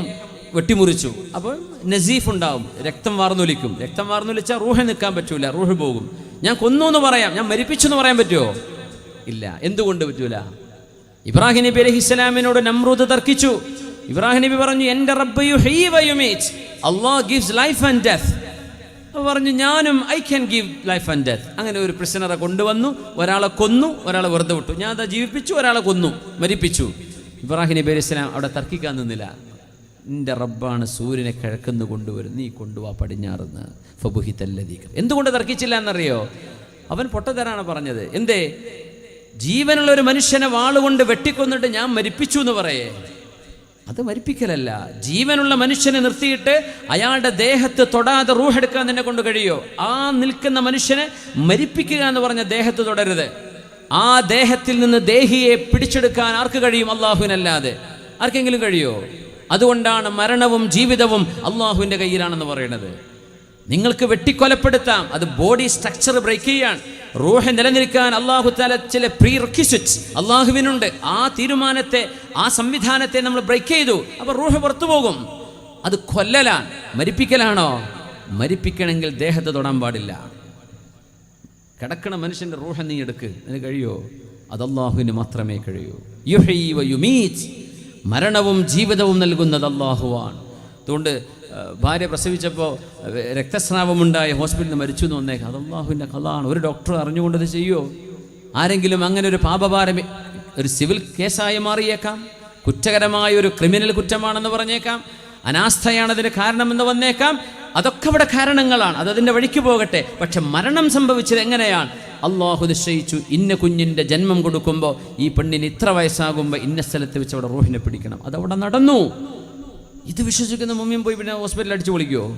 വെട്ടിമുറിച്ചു, അപ്പോൾ നസീഫ് ഉണ്ടാവും, രക്തം വാർന്നൊലിക്കും. രക്തം വാർന്നൊലിച്ചാൽ റൂഹ് നിൽക്കാൻ പറ്റൂല, റൂഹ് പോകും. ഞാൻ കൊന്നു എന്ന് പറയാം, ഞാൻ മരിപ്പിച്ചു എന്ന് പറയാൻ പറ്റുമോ? ഇല്ല. എന്തുകൊണ്ട് പറ്റൂല? ഇബ്രാഹിം നബി അലൈഹിസ്സലാമിനോട് നമ്രൂദ് തർക്കിച്ചു. ഇബ്രാഹിം നബി പറഞ്ഞു, എൻ്റെ റബ്ബ് യുഹ്യി വയുമീത്, അല്ലാഹ് ഗിവ്സ് ലൈഫ് ആൻഡ് ഡെത്ത്. അപ്പോൾ പറഞ്ഞു, ഞാനും I can give life and death. അങ്ങനെ ഒരു പ്രിസണറെ കൊണ്ടുവന്നു, ഒരാളെ കൊന്നു, ഒരാളെ വെറുതെ വിട്ടു. ഞാൻ അതാ ജീവിപ്പിച്ചു, ഒരാളെ കൊന്നു, മരിപ്പിച്ചു. ഇബ്രാഹിം നബി അലൈഹി സ്വലാം അവിടെ തർക്കിക്കാൻ നിന്നില്ല. നിന്റെ റബ്ബാണ് സൂര്യനെ കിഴക്കുന്ന് കൊണ്ടുവരും, നീ കൊണ്ടുപോവാ പടിഞ്ഞാറുന്ന്. ഫബുഹിതല്ലദീക. എന്തുകൊണ്ട് തർക്കിച്ചില്ല എന്നറിയോ? അവൻ പൊട്ടത്തരാണ് പറഞ്ഞത്. എന്തേ? ജീവനുള്ള ഒരു മനുഷ്യനെ വാളുകൊണ്ട് വെട്ടിക്കൊന്നിട്ട് ഞാൻ മരിപ്പിച്ചു എന്ന് പറയേ? അത് മരിപ്പിക്കലല്ല. ജീവനുള്ള മനുഷ്യനെ നിർത്തിയിട്ട് അയാളുടെ ദേഹത്ത് തൊടാതെ റൂഹെടുക്കാൻ നിന്നെ കൊണ്ട് കഴിയോ? ആ നിൽക്കുന്ന മനുഷ്യനെ മരിപ്പിക്കുക എന്ന് പറഞ്ഞ ദേഹത്ത് തൊടരുത്. ആ ദേഹത്തിൽ നിന്ന് ദേഹിയെ പിടിച്ചെടുക്കാൻ ആർക്ക് കഴിയും? അള്ളാഹുവിനല്ലാതെ. ആർക്കെങ്കിലും കഴിയോ? അതുകൊണ്ടാണ് മരണവും ജീവിതവും അള്ളാഹുവിൻ്റെ കയ്യിലാണെന്ന് പറയുന്നത്. നിങ്ങൾക്ക് വെട്ടിക്കൊലപ്പെടുത്താം, അത് ബോഡി സ്ട്രക്ചർ ബ്രേക്ക് ചെയ്യാൻ. റൂഹ് നിലനിൽക്കാൻ അള്ളാഹു തആല ചില പ്രീ റിക്വിസിറ്റ്സ് അള്ളാഹുവിനുണ്ട്. ആ തീരുമാനത്തെ, ആ സംവിധാനത്തെ നമ്മൾ ബ്രേക്ക് ചെയ്തു, അപ്പോൾ റൂഹ് പുറത്തു പോകും. അത് കൊല്ലലാണ്. മരിപ്പിക്കലാണോ? മരിപ്പിക്കണമെങ്കിൽ ദേഹത്ത് തൊടാൻ പാടില്ല. കിടക്കണ മനുഷ്യൻ്റെ റൂഹ് നീ എടുക്ക്, അതിന് കഴിയോ? അത് അള്ളാഹുവിന് മാത്രമേ കഴിയൂ. യുഹ്യി വയുമീത്. മരണവും ജീവിതവും നൽകുന്നത് അള്ളാഹുവാണ്. അതുകൊണ്ട് ഭാര്യ പ്രസവിച്ചപ്പോൾ രക്തസ്രാവമുണ്ടായി ഹോസ്പിറ്റലിൽ നിന്ന് മരിച്ചു എന്ന് വന്നേക്കാം, അത് അള്ളാഹുവിൻ്റെ ഖളാണ്. ഒരു ഡോക്ടർ അറിഞ്ഞുകൊണ്ടത് ചെയ്യുമോ? ആരെങ്കിലും അങ്ങനെ ഒരു പാപഭാരം ഒരു സിവിൽ കേസായി മാറിയേക്കാം, കുറ്റകരമായ ഒരു ക്രിമിനൽ കുറ്റമാണെന്ന് പറഞ്ഞേക്കാം, അനാസ്ഥയാണതിന് കാരണമെന്ന് വന്നേക്കാം. അതൊക്കെ ഇവിടെ കാരണങ്ങളാണ്, അതതിൻ്റെ വഴിക്ക് പോകട്ടെ. പക്ഷെ മരണം സംഭവിച്ചത് എങ്ങനെയാണ്? അള്ളാഹു നിശ്ചയിച്ചു, ഇന്ന കുഞ്ഞിൻ്റെ ജന്മം കൊടുക്കുമ്പോൾ ഈ പെണ്ണിന് ഇത്ര വയസ്സാകുമ്പോൾ ഇന്ന സ്ഥലത്ത് വെച്ച് അവിടെ റൂഹിനെ പിടിക്കണം. അതവിടെ നടന്നു. ഇത് വിശ്വസിക്കുന്ന മുമ്പിൽ പോയി പിന്നെ ഹോസ്പിറ്റലിൽ അടിച്ചു പൊളിക്കുമോ?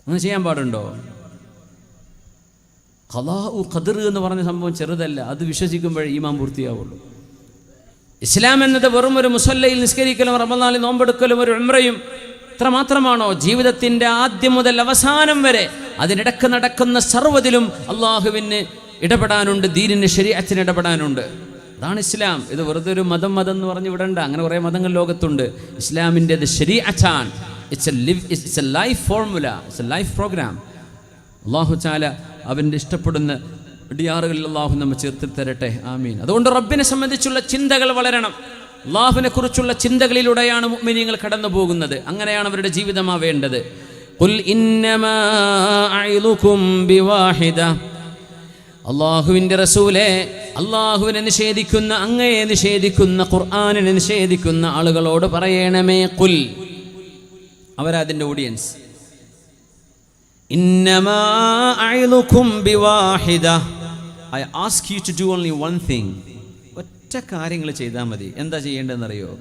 അങ്ങനെ ചെയ്യാൻ പാടുണ്ടോ? ഖളാഉ ഖദർ എന്ന് പറഞ്ഞ സംഭവം ചെറുതല്ല. അത് വിശ്വസിക്കുമ്പോഴേ ഈമാൻ പൂർത്തിയാവുള്ളൂ. ഇസ്ലാം എന്നത് വെറും ഒരു മുസല്ലയിൽ നിസ്കരിക്കലും റമദാനിൽ നോമ്പെടുക്കലും ഒരു ഉംറയും ഇത്ര മാത്രമാണോ? ജീവിതത്തിൻ്റെ ആദ്യം മുതൽ അവസാനം വരെ അതിനിടക്ക് നടക്കുന്ന സർവ്വതിലും അള്ളാഹുവിന് ഇടപെടാനുണ്ട്, ദീനിന് ശരീഅത്തിന് ഇടപെടാനുണ്ട്. അതാണ് ഇസ്ലാം. ഇത് വെറുതെ ഒരു മതം എന്ന് പറഞ്ഞ് വിടണ്ട. അങ്ങനെ കുറേ മതങ്ങൾ ലോകത്തുണ്ട്. ഇസ്ലാമിൻ്റെത് ശരീഅത്താണ്. It's a life formula, it's a life program. അള്ളാഹു തആല അവൻ്റെ ഇഷ്ടപ്പെടുന്ന ഡിയാറുകളിൽ അള്ളാഹു നമ്മെ ചേർത്ത് തരട്ടെ. ആമീൻ. അതുകൊണ്ട് റബ്ബിനെ സംബന്ധിച്ചുള്ള ചിന്തകൾ വളരണം. അള്ളാഹുവിനെ കുറിച്ചുള്ള ചിന്തകളിലൂടെയാണ് മുഅ്മിനീങ്ങൾ കടന്നു പോകുന്നത്. അങ്ങനെയാണ് അവരുടെ ജീവിതമാവേണ്ടത്. ഖുൽ ഇന്നമാ അഇദുകും ബിവാഹിദ. അള്ളാഹുവിൻ്റെ റസൂലേ, അള്ളാഹുവിനെ നിഷേധിക്കുന്ന, അങ്ങയെ നിഷേധിക്കുന്ന, ഖുർആനിനെ നിഷേധിക്കുന്ന ആളുകളോട് പറയണമേ, ഖുൽ, അവരതിൻ്റെ ഓഡിയൻസ്, ഇന്ന ഇന്നമാ അഇദുകും ബിവാഹിദ. I ask you to do only one thing. ഒറ്റ കാര്യങ്ങൾ ചെയ്താൽ മതി. എന്താ ചെയ്യേണ്ടതെന്നറിയോ?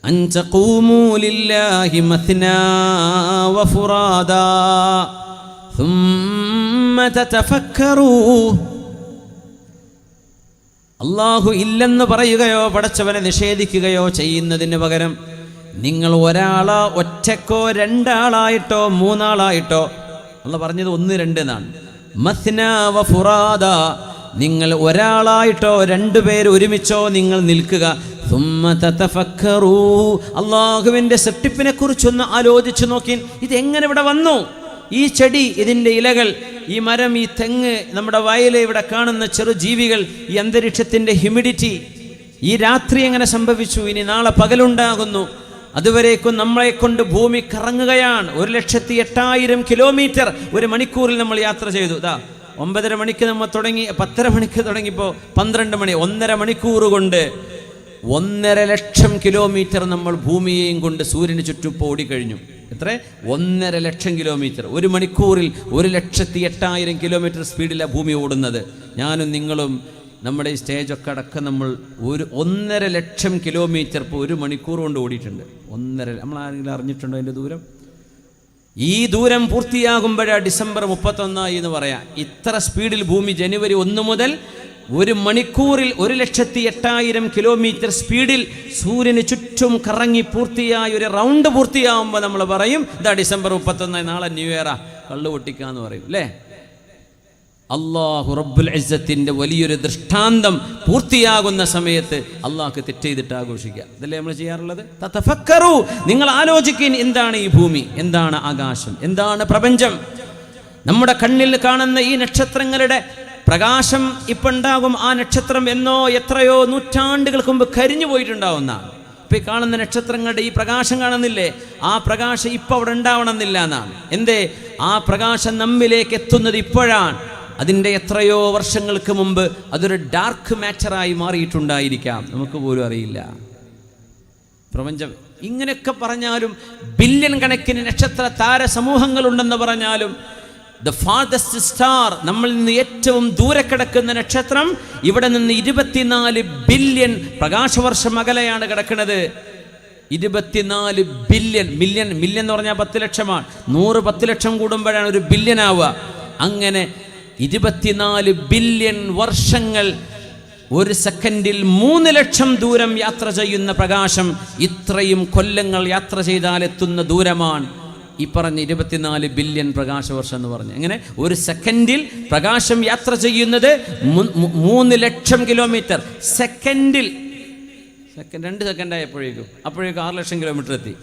അൻ തഖൂമൂ ലില്ലാഹി മത്നാ വഫുറാദാ ثم تتفكروا. അല്ലാഹു ഇല്ലെന്ന് പറയുകയോ പടച്ചവനെ നിഷേധിക്കുകയോ ചെയ്യുന്നതിന് പകരം നിങ്ങൾ ഒരാളോ ഒറ്റക്കോ രണ്ടാളായിട്ടോ മൂന്നാളായിട്ടോ, അല്ലാഹു പറഞ്ഞത് 1 2 എന്നാണ്. മത്നാ വഫുറാദ, നിങ്ങൾ ഒരാളായിട്ടോ രണ്ടുപേര് ഒരുമിച്ചോ നിങ്ങൾ നിൽക്കുക. ثم تتفكروا, അല്ലാഹുവിൻ്റെ സൃഷ്ടിപ്പിനെ കുറിച്ചൊന്ന് ആലോചിച്ചു നോക്കി. ഇതെങ്ങനെ ഇവിടെ വന്നു? ഈ ചെടി, ഇതിൻ്റെ ഇലകൾ, ഈ മരം, ഈ തെങ്ങ്, നമ്മുടെ വയല്, ഇവിടെ കാണുന്ന ചെറു ജീവികൾ, ഈ അന്തരീക്ഷത്തിൻ്റെ ഹ്യൂമിഡിറ്റി, ഈ രാത്രി എങ്ങനെ സംഭവിച്ചു? ഇനി നാളെ പകലുണ്ടാകുന്നു. അതുവരേക്കും നമ്മളെ കൊണ്ട് ഭൂമി കറങ്ങുകയാണ്. 1,08,000 കിലോമീറ്റർ ഒരു മണിക്കൂറിൽ നമ്മൾ യാത്ര ചെയ്തു. 9:30 മണിക്ക് നമ്മൾ തുടങ്ങി, 10:30 മണിക്ക് തുടങ്ങിയപ്പോൾ 12 മണി, 1.5 മണിക്കൂർ കൊണ്ട് 1.5 ലക്ഷം കിലോമീറ്റർ നമ്മൾ ഭൂമിയെയും കൊണ്ട് സൂര്യന് ചുറ്റും ഓടിക്കഴിഞ്ഞു. എത്ര? 1.5 ലക്ഷം കിലോമീറ്റർ. ഒരു മണിക്കൂറിൽ 1,08,000 കിലോമീറ്റർ സ്പീഡിലാണ് ഭൂമി ഓടുന്നത്. ഞാനും നിങ്ങളും നമ്മുടെ ഈ സ്റ്റേജൊക്കെ അടക്കം നമ്മൾ 1.5 ലക്ഷം കിലോമീറ്റർ ഇപ്പോൾ ഒരു മണിക്കൂർ കൊണ്ട് ഓടിയിട്ടുണ്ട്. 1.5, നമ്മൾ ആരെങ്കിലും അറിഞ്ഞിട്ടുണ്ടോ അതിൻ്റെ ദൂരം? ഈ ദൂരം പൂർത്തിയാകുമ്പോഴാണ് ഡിസംബർ 31 എന്ന് പറയാം. ഇത്ര സ്പീഡിൽ ഭൂമി ജനുവരി 1 മുതൽ ഒരു മണിക്കൂറിൽ 1,08,000 കിലോമീറ്റർ സ്പീഡിൽ സൂര്യന് ചുറ്റും കറങ്ങി പൂർത്തിയായി ഒരു റൗണ്ട് പൂർത്തിയാകുമ്പോൾ നമ്മൾ പറയും ഇതാ ഡിസംബർ 31, നാളെ ന്യൂ ഇയറാ, കള്ളു പൊട്ടിക്കാന്ന് പറയും അല്ലേ? അല്ലാഹു റബ്ബുൽ ഇസ്സത്തിൻ്റെ വലിയൊരു ദൃഷ്ടാന്തം പൂർത്തിയാകുന്ന സമയത്ത് അള്ളാഹ്ക്ക് തെറ്റ് ചെയ്തിട്ട് ആഘോഷിക്കുക. ഇതല്ലേ നമ്മൾ ചെയ്യാറുള്ളത്? തതഫക്കറു, നിങ്ങൾ ആലോചിക്കുക, എന്താണ് ഈ ഭൂമി, എന്താണ് ആകാശം, എന്താണ് പ്രപഞ്ചം? നമ്മുടെ കണ്ണിൽ കാണുന്ന ഈ നക്ഷത്രങ്ങളുടെ പ്രകാശം ഇപ്പം ഉണ്ടാകും. ആ നക്ഷത്രം എന്നോ എത്രയോ നൂറ്റാണ്ടുകൾക്ക് മുമ്പ് കരിഞ്ഞു പോയിട്ടുണ്ടാവുന്ന. ഇപ്പം ഈ കാണുന്ന നക്ഷത്രങ്ങളുടെ ഈ പ്രകാശം കാണുന്നില്ലേ? ആ പ്രകാശം ഇപ്പം അവിടെ ഉണ്ടാവണമെന്നില്ല എന്നാണ്. എന്തേ? ആ പ്രകാശം നമ്മിലേക്ക് എത്തുന്നത് ഇപ്പോഴാണ്. അതിൻ്റെ എത്രയോ വർഷങ്ങൾക്ക് മുമ്പ് അതൊരു ഡാർക്ക് മാറ്ററായി മാറിയിട്ടുണ്ടായിരിക്കാം, നമുക്ക് പോലും അറിയില്ല. പ്രപഞ്ചം ഇങ്ങനെയൊക്കെ പറഞ്ഞാലും, ബില്യൺ കണക്കിന് നക്ഷത്ര താര സമൂഹങ്ങളുണ്ടെന്ന് പറഞ്ഞാലും, ദ ഫാർദസ്റ്റ് സ്റ്റാർ, നമ്മളിൽ നിന്ന് ഏറ്റവും ദൂരെ കിടക്കുന്ന നക്ഷത്രം ഇവിടെ നിന്ന് 24 ബില്യൺ പ്രകാശവർഷം അകലെയാണ് കിടക്കുന്നത്. 24 ബില്യൺ. മില്യൺ എന്ന് പറഞ്ഞാൽ 10 ലക്ഷമാണ്. 100 10 ലക്ഷം കൂടുമ്പോഴാണ് ഒരു ബില്യൺ ആവുക. അങ്ങനെ 24 ബില്യൺ വർഷങ്ങൾ, ഒരു സെക്കൻഡിൽ 3 ലക്ഷം ദൂരം യാത്ര ചെയ്യുന്ന പ്രകാശം ഇത്രയും കൊല്ലങ്ങൾ യാത്ര ചെയ്താൽ എത്തുന്ന ദൂരമാണ് ഈ പറഞ്ഞ 24 ബില്യൺ പ്രകാശവർഷം എന്ന് പറഞ്ഞു. അങ്ങനെ ഒരു സെക്കൻഡിൽ പ്രകാശം യാത്ര ചെയ്യുന്നത് 3 ലക്ഷം കിലോമീറ്റർ. സെക്കൻഡിൽ 2 സെക്കൻഡായപ്പോഴേക്കും 6 ലക്ഷം കിലോമീറ്റർ എത്തി.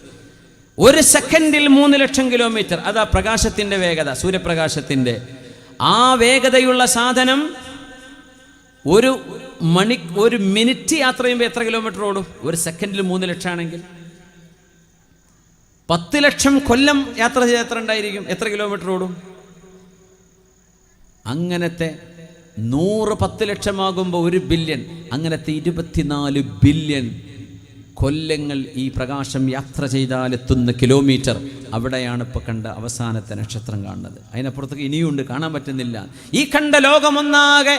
ഒരു സെക്കൻഡിൽ 3 ലക്ഷം കിലോമീറ്റർ. അതാ പ്രകാശത്തിൻ്റെ വേഗത, സൂര്യപ്രകാശത്തിൻ്റെ. ആ വേഗതയുള്ള സാധനം ഒരു മിനിറ്റ് യാത്ര ചെയ്യുമ്പോൾ എത്ര കിലോമീറ്റർ ഓടും? ഒരു സെക്കൻഡിൽ 3 ലക്ഷം ആണെങ്കിൽ 10 ലക്ഷം കൊല്ലം യാത്ര ചെയ്ത് എത്ര ഉണ്ടായിരിക്കും? എത്ര കിലോമീറ്റർ ഓടും? അങ്ങനത്തെ 100 10 ലക്ഷമാകുമ്പോൾ 1 ബില്യൺ. അങ്ങനത്തെ 24 ബില്യൺ കൊല്ലങ്ങൾ ഈ പ്രകാശം യാത്ര ചെയ്താൽ എത്തുന്ന കിലോമീറ്റർ. അവിടെയാണ് ഇപ്പോൾ കണ്ട അവസാനത്തെ നക്ഷത്രം കാണുന്നത്. അതിനപ്പുറത്തേക്ക് ഇനിയുണ്ട്, കാണാൻ പറ്റുന്നില്ല. ഈ കണ്ട ലോകമൊന്നാകെ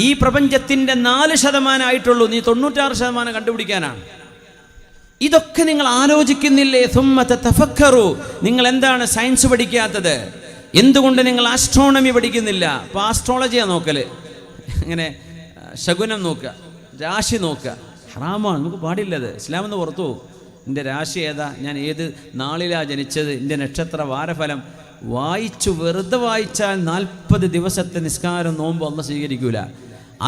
ഈ പ്രപഞ്ചത്തിൻ്റെ 4% ആയിട്ടുള്ളൂ. നീ 96% കണ്ടുപിടിക്കാനാണ്. ഇതൊക്കെ നിങ്ങൾ ആലോചിക്കുന്നില്ലേ? സുമ്മ തതഫക്കറു, നിങ്ങൾ എന്താണ് സയൻസ് പഠിക്കാത്തത്? എന്തുകൊണ്ട് നിങ്ങൾ ആസ്ട്രോണമി പഠിക്കുന്നില്ല? അപ്പോൾ ആസ്ട്രോളജിയാണ് നോക്കല്. ഇങ്ങനെ ശകുനം നോക്കുക, രാശി നോക്കുക. ഹറാമാണ്, നമുക്ക് പാടില്ലത്. ഇസ്ലാമെന്ന് പുറത്തു പോകും. എൻ്റെ രാശി ഏതാ, ഞാൻ ഏത് നാളിലാണ് ജനിച്ചത്, എൻ്റെ നക്ഷത്ര വാരഫലം വെറുതെ വായിച്ചാൽ 40 ദിവസത്തെ നിസ്കാരം നോമ്പ് അല്ലാഹു സ്വീകരിക്കൂല.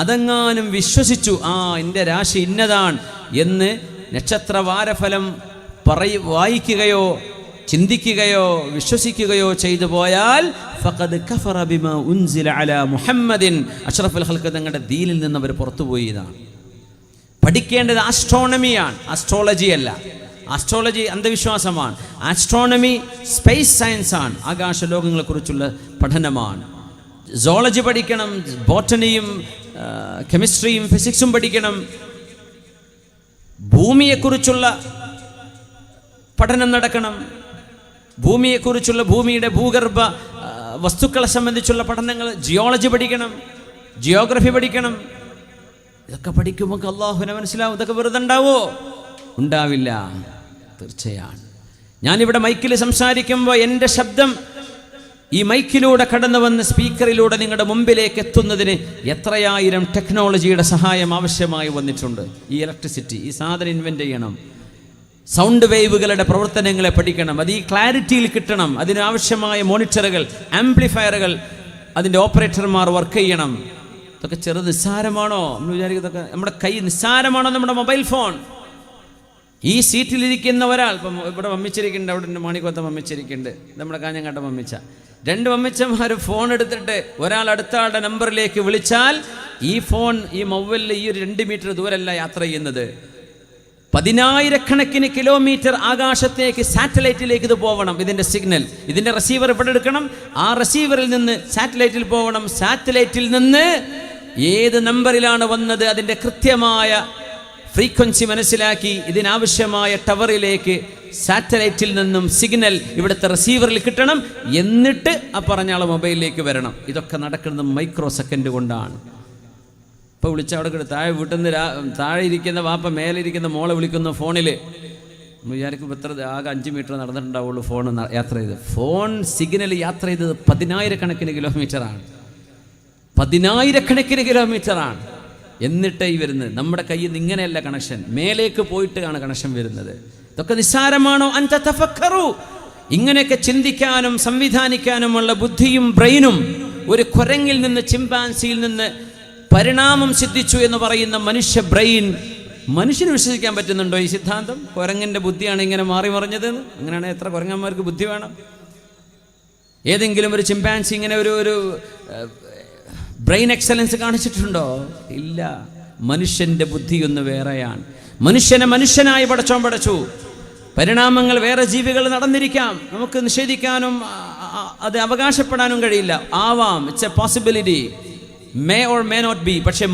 അതെങ്ങാനും വിശ്വസിച്ചു എൻ്റെ രാശി ഇന്നതാണ് എന്ന് നക്ഷത്ര വാരഫലം വായിക്കുകയോ ചിന്തിക്കുകയോ വിശ്വസിക്കുകയോ ചെയ്തു പോയാൽ ഫഖദ് കഫറ ബിമാ ഉൻസില അലാ മുഹമ്മദിൻ, അഷ്റഫുൽ ഖൽഖ് തങ്ങളുടെ ദീനിൽ നിന്ന് അവർ പുറത്തുപോയി. ഇതാണ് പഠിക്കേണ്ടത്. ആസ്ട്രോണമിയാണ്, ആസ്ട്രോളജി അല്ല. ആസ്ട്രോളജി അന്ധവിശ്വാസമാണ്. ആസ്ട്രോണമി സ്പേസ് സയൻസ് ആണ്, ആകാശലോകങ്ങളെക്കുറിച്ചുള്ള പഠനമാണ്. സോളജി പഠിക്കണം, ബോട്ടണിയും കെമിസ്ട്രിയും ഫിസിക്സും പഠിക്കണം. ഭൂമിയെക്കുറിച്ചുള്ള പഠനം നടക്കണം. ഭൂമിയെക്കുറിച്ചുള്ള ഭൂമിയുടെ ഭൂഗർഭ വസ്തുക്കളെ സംബന്ധിച്ചുള്ള പഠനങ്ങൾ, ജിയോളജി പഠിക്കണം, ജിയോഗ്രഫി പഠിക്കണം. ഇതൊക്കെ പഠിക്കുമ്പോൾ അള്ളാഹുവിനെ മനസ്സിലാവും. ഇതൊക്കെ വെറുതെ ഉണ്ടാവോ? ഉണ്ടാവില്ല, തീർച്ചയാണ്. ഞാനിവിടെ മൈക്കിൽ സംസാരിക്കുമ്പോൾ എൻ്റെ ശബ്ദം ഈ മൈക്കിലൂടെ കടന്നു വന്ന് സ്പീക്കറിലൂടെ നിങ്ങളുടെ മുമ്പിലേക്ക് എത്തുന്നതിന് എത്രയായിരം ടെക്നോളജിയുടെ സഹായം ആവശ്യമായി വന്നിട്ടുണ്ട്. ഈ ഇലക്ട്രിസിറ്റി, ഈ സാധനം ഇൻവെൻ്റ് ചെയ്യണം, സൗണ്ട് വേവുകളുടെ പ്രവർത്തനങ്ങളെ പഠിക്കണം, അത് ഈ ക്ലാരിറ്റിയിൽ കിട്ടണം. അതിനാവശ്യമായ മോണിറ്ററുകൾ, ആംപ്ലിഫയറുകൾ, അതിൻ്റെ ഓപ്പറേറ്റർമാർ വർക്ക് ചെയ്യണം. ഇതൊക്കെ നിസ്സാരമാണോ നമ്മൾ വിചാരിക്കുന്നതൊക്കെ? നമ്മുടെ കൈ നിസ്സാരമാണോ? നമ്മുടെ മൊബൈൽ ഫോൺ. ഈ സീറ്റിലിരിക്കുന്ന ഒരാൾ, ഇപ്പം ഇവിടെ മമ്മിച്ചിരിക്കുന്നുണ്ട്, അവിടെ എൻ്റെ മാണിക്കോത്ത മമ്മിച്ചിരിക്കുന്നുണ്ട്, നമ്മുടെ കാഞ്ഞങ്ങാട്ട മമ്മിച്ച. 2 മമ്മിച്ചന്മാർ ഫോൺ എടുത്തിട്ട് ഒരാൾ അടുത്ത ആളുടെ നമ്പറിലേക്ക് വിളിച്ചാൽ ഈ ഫോൺ, ഈ മൊബൈലിൽ ഈ ഒരു 2 മീറ്റർ ദൂരമല്ല യാത്ര ചെയ്യുന്നത്, 10,000-കണക്കിന് കിലോമീറ്റർ ആകാശത്തേക്ക്, സാറ്റലൈറ്റിലേക്ക് ഇത് പോകണം. ഇതിൻ്റെ സിഗ്നൽ, ഇതിൻ്റെ റിസീവർ ഇവിടെ എടുക്കണം, ആ റിസീവറിൽ നിന്ന് സാറ്റലൈറ്റിൽ പോകണം. സാറ്റലൈറ്റിൽ നിന്ന് ഏത് നമ്പറിലാണ് വന്നത് അതിൻ്റെ കൃത്യമായ ഫ്രീക്വൻസി മനസ്സിലാക്കി ഇതിനാവശ്യമായ ടവറിലേക്ക് സാറ്റലൈറ്റിൽ നിന്നും സിഗ്നൽ ഇവിടുത്തെ റിസീവറിൽ കിട്ടണം. എന്നിട്ട് ആ പറഞ്ഞ ആളെ മൊബൈലിലേക്ക് വരണം. ഇതൊക്കെ നടക്കുന്നത് മൈക്രോ സെക്കൻഡ് കൊണ്ടാണ്. ഇപ്പോൾ വിളിച്ച അവിടെ താഴെ വീട്ടിൽ നിന്ന് താഴെ ഇരിക്കുന്ന വാപ്പ മേലെ ഇരിക്കുന്ന മോളെ വിളിക്കുന്ന ഫോണിൽ വിചാരിക്കുമ്പോൾ എത്ര ആകെ 5 മീറ്റർ നടന്നിട്ടുണ്ടാവുള്ളൂ ഫോൺ യാത്ര ചെയ്ത്. ഫോൺ സിഗ്നൽ യാത്ര ചെയ്തത് 10,000-കണക്കിന് കിലോമീറ്ററാണ്. 10,000-കണക്കിന് കിലോമീറ്ററാണ്. എന്നിട്ടേ ഈ വരുന്നത്. നമ്മുടെ കയ്യിൽ നിന്ന് ഇങ്ങനെയല്ല കണക്ഷൻ, മേലേക്ക് പോയിട്ടാണ് കണക്ഷൻ വരുന്നത്. ഇതൊക്കെ നിസ്സാരമാണോ? അൻത തഫക്കറു. ഇങ്ങനെയൊക്കെ ചിന്തിക്കാനും സംവിധാനിക്കാനുമുള്ള ബുദ്ധിയും ബ്രെയിനും ഒരു കുരങ്ങിൽ നിന്ന്, ചിമ്പാൻസിയിൽ നിന്ന് പരിണാമം സിദ്ധിച്ചു എന്ന് പറയുന്ന മനുഷ്യ ബ്രെയിൻ, മനുഷ്യന് വിശ്വസിക്കാൻ പറ്റുന്നുണ്ടോ ഈ സിദ്ധാന്തം? കുരങ്ങിൻ്റെ ബുദ്ധിയാണ് ഇങ്ങനെ മാറി മറിഞ്ഞതെന്ന്. അങ്ങനെയാണെങ്കിൽ എത്ര കുരങ്ങന്മാർക്ക് ബുദ്ധി വേണം? ഏതെങ്കിലും ഒരു ചിമ്പാൻസി ഇങ്ങനെ ഒരു ബ്രെയിൻ എക്സലൻസ് കാണിച്ചിട്ടുണ്ടോ? ഇല്ല. മനുഷ്യൻ്റെ ബുദ്ധിയൊന്ന് വേറെയാണ്. മനുഷ്യനെ മനുഷ്യനായി പടച്ചു. പരിണാമങ്ങൾ വേറെ ജീവികൾ നടന്നിരിക്കാം, നമുക്ക് നിഷേധിക്കാനും അത് അവകാശപ്പെടാനും കഴിയില്ല. ആവാം, it's a possibility, may or may not be. പക്ഷെ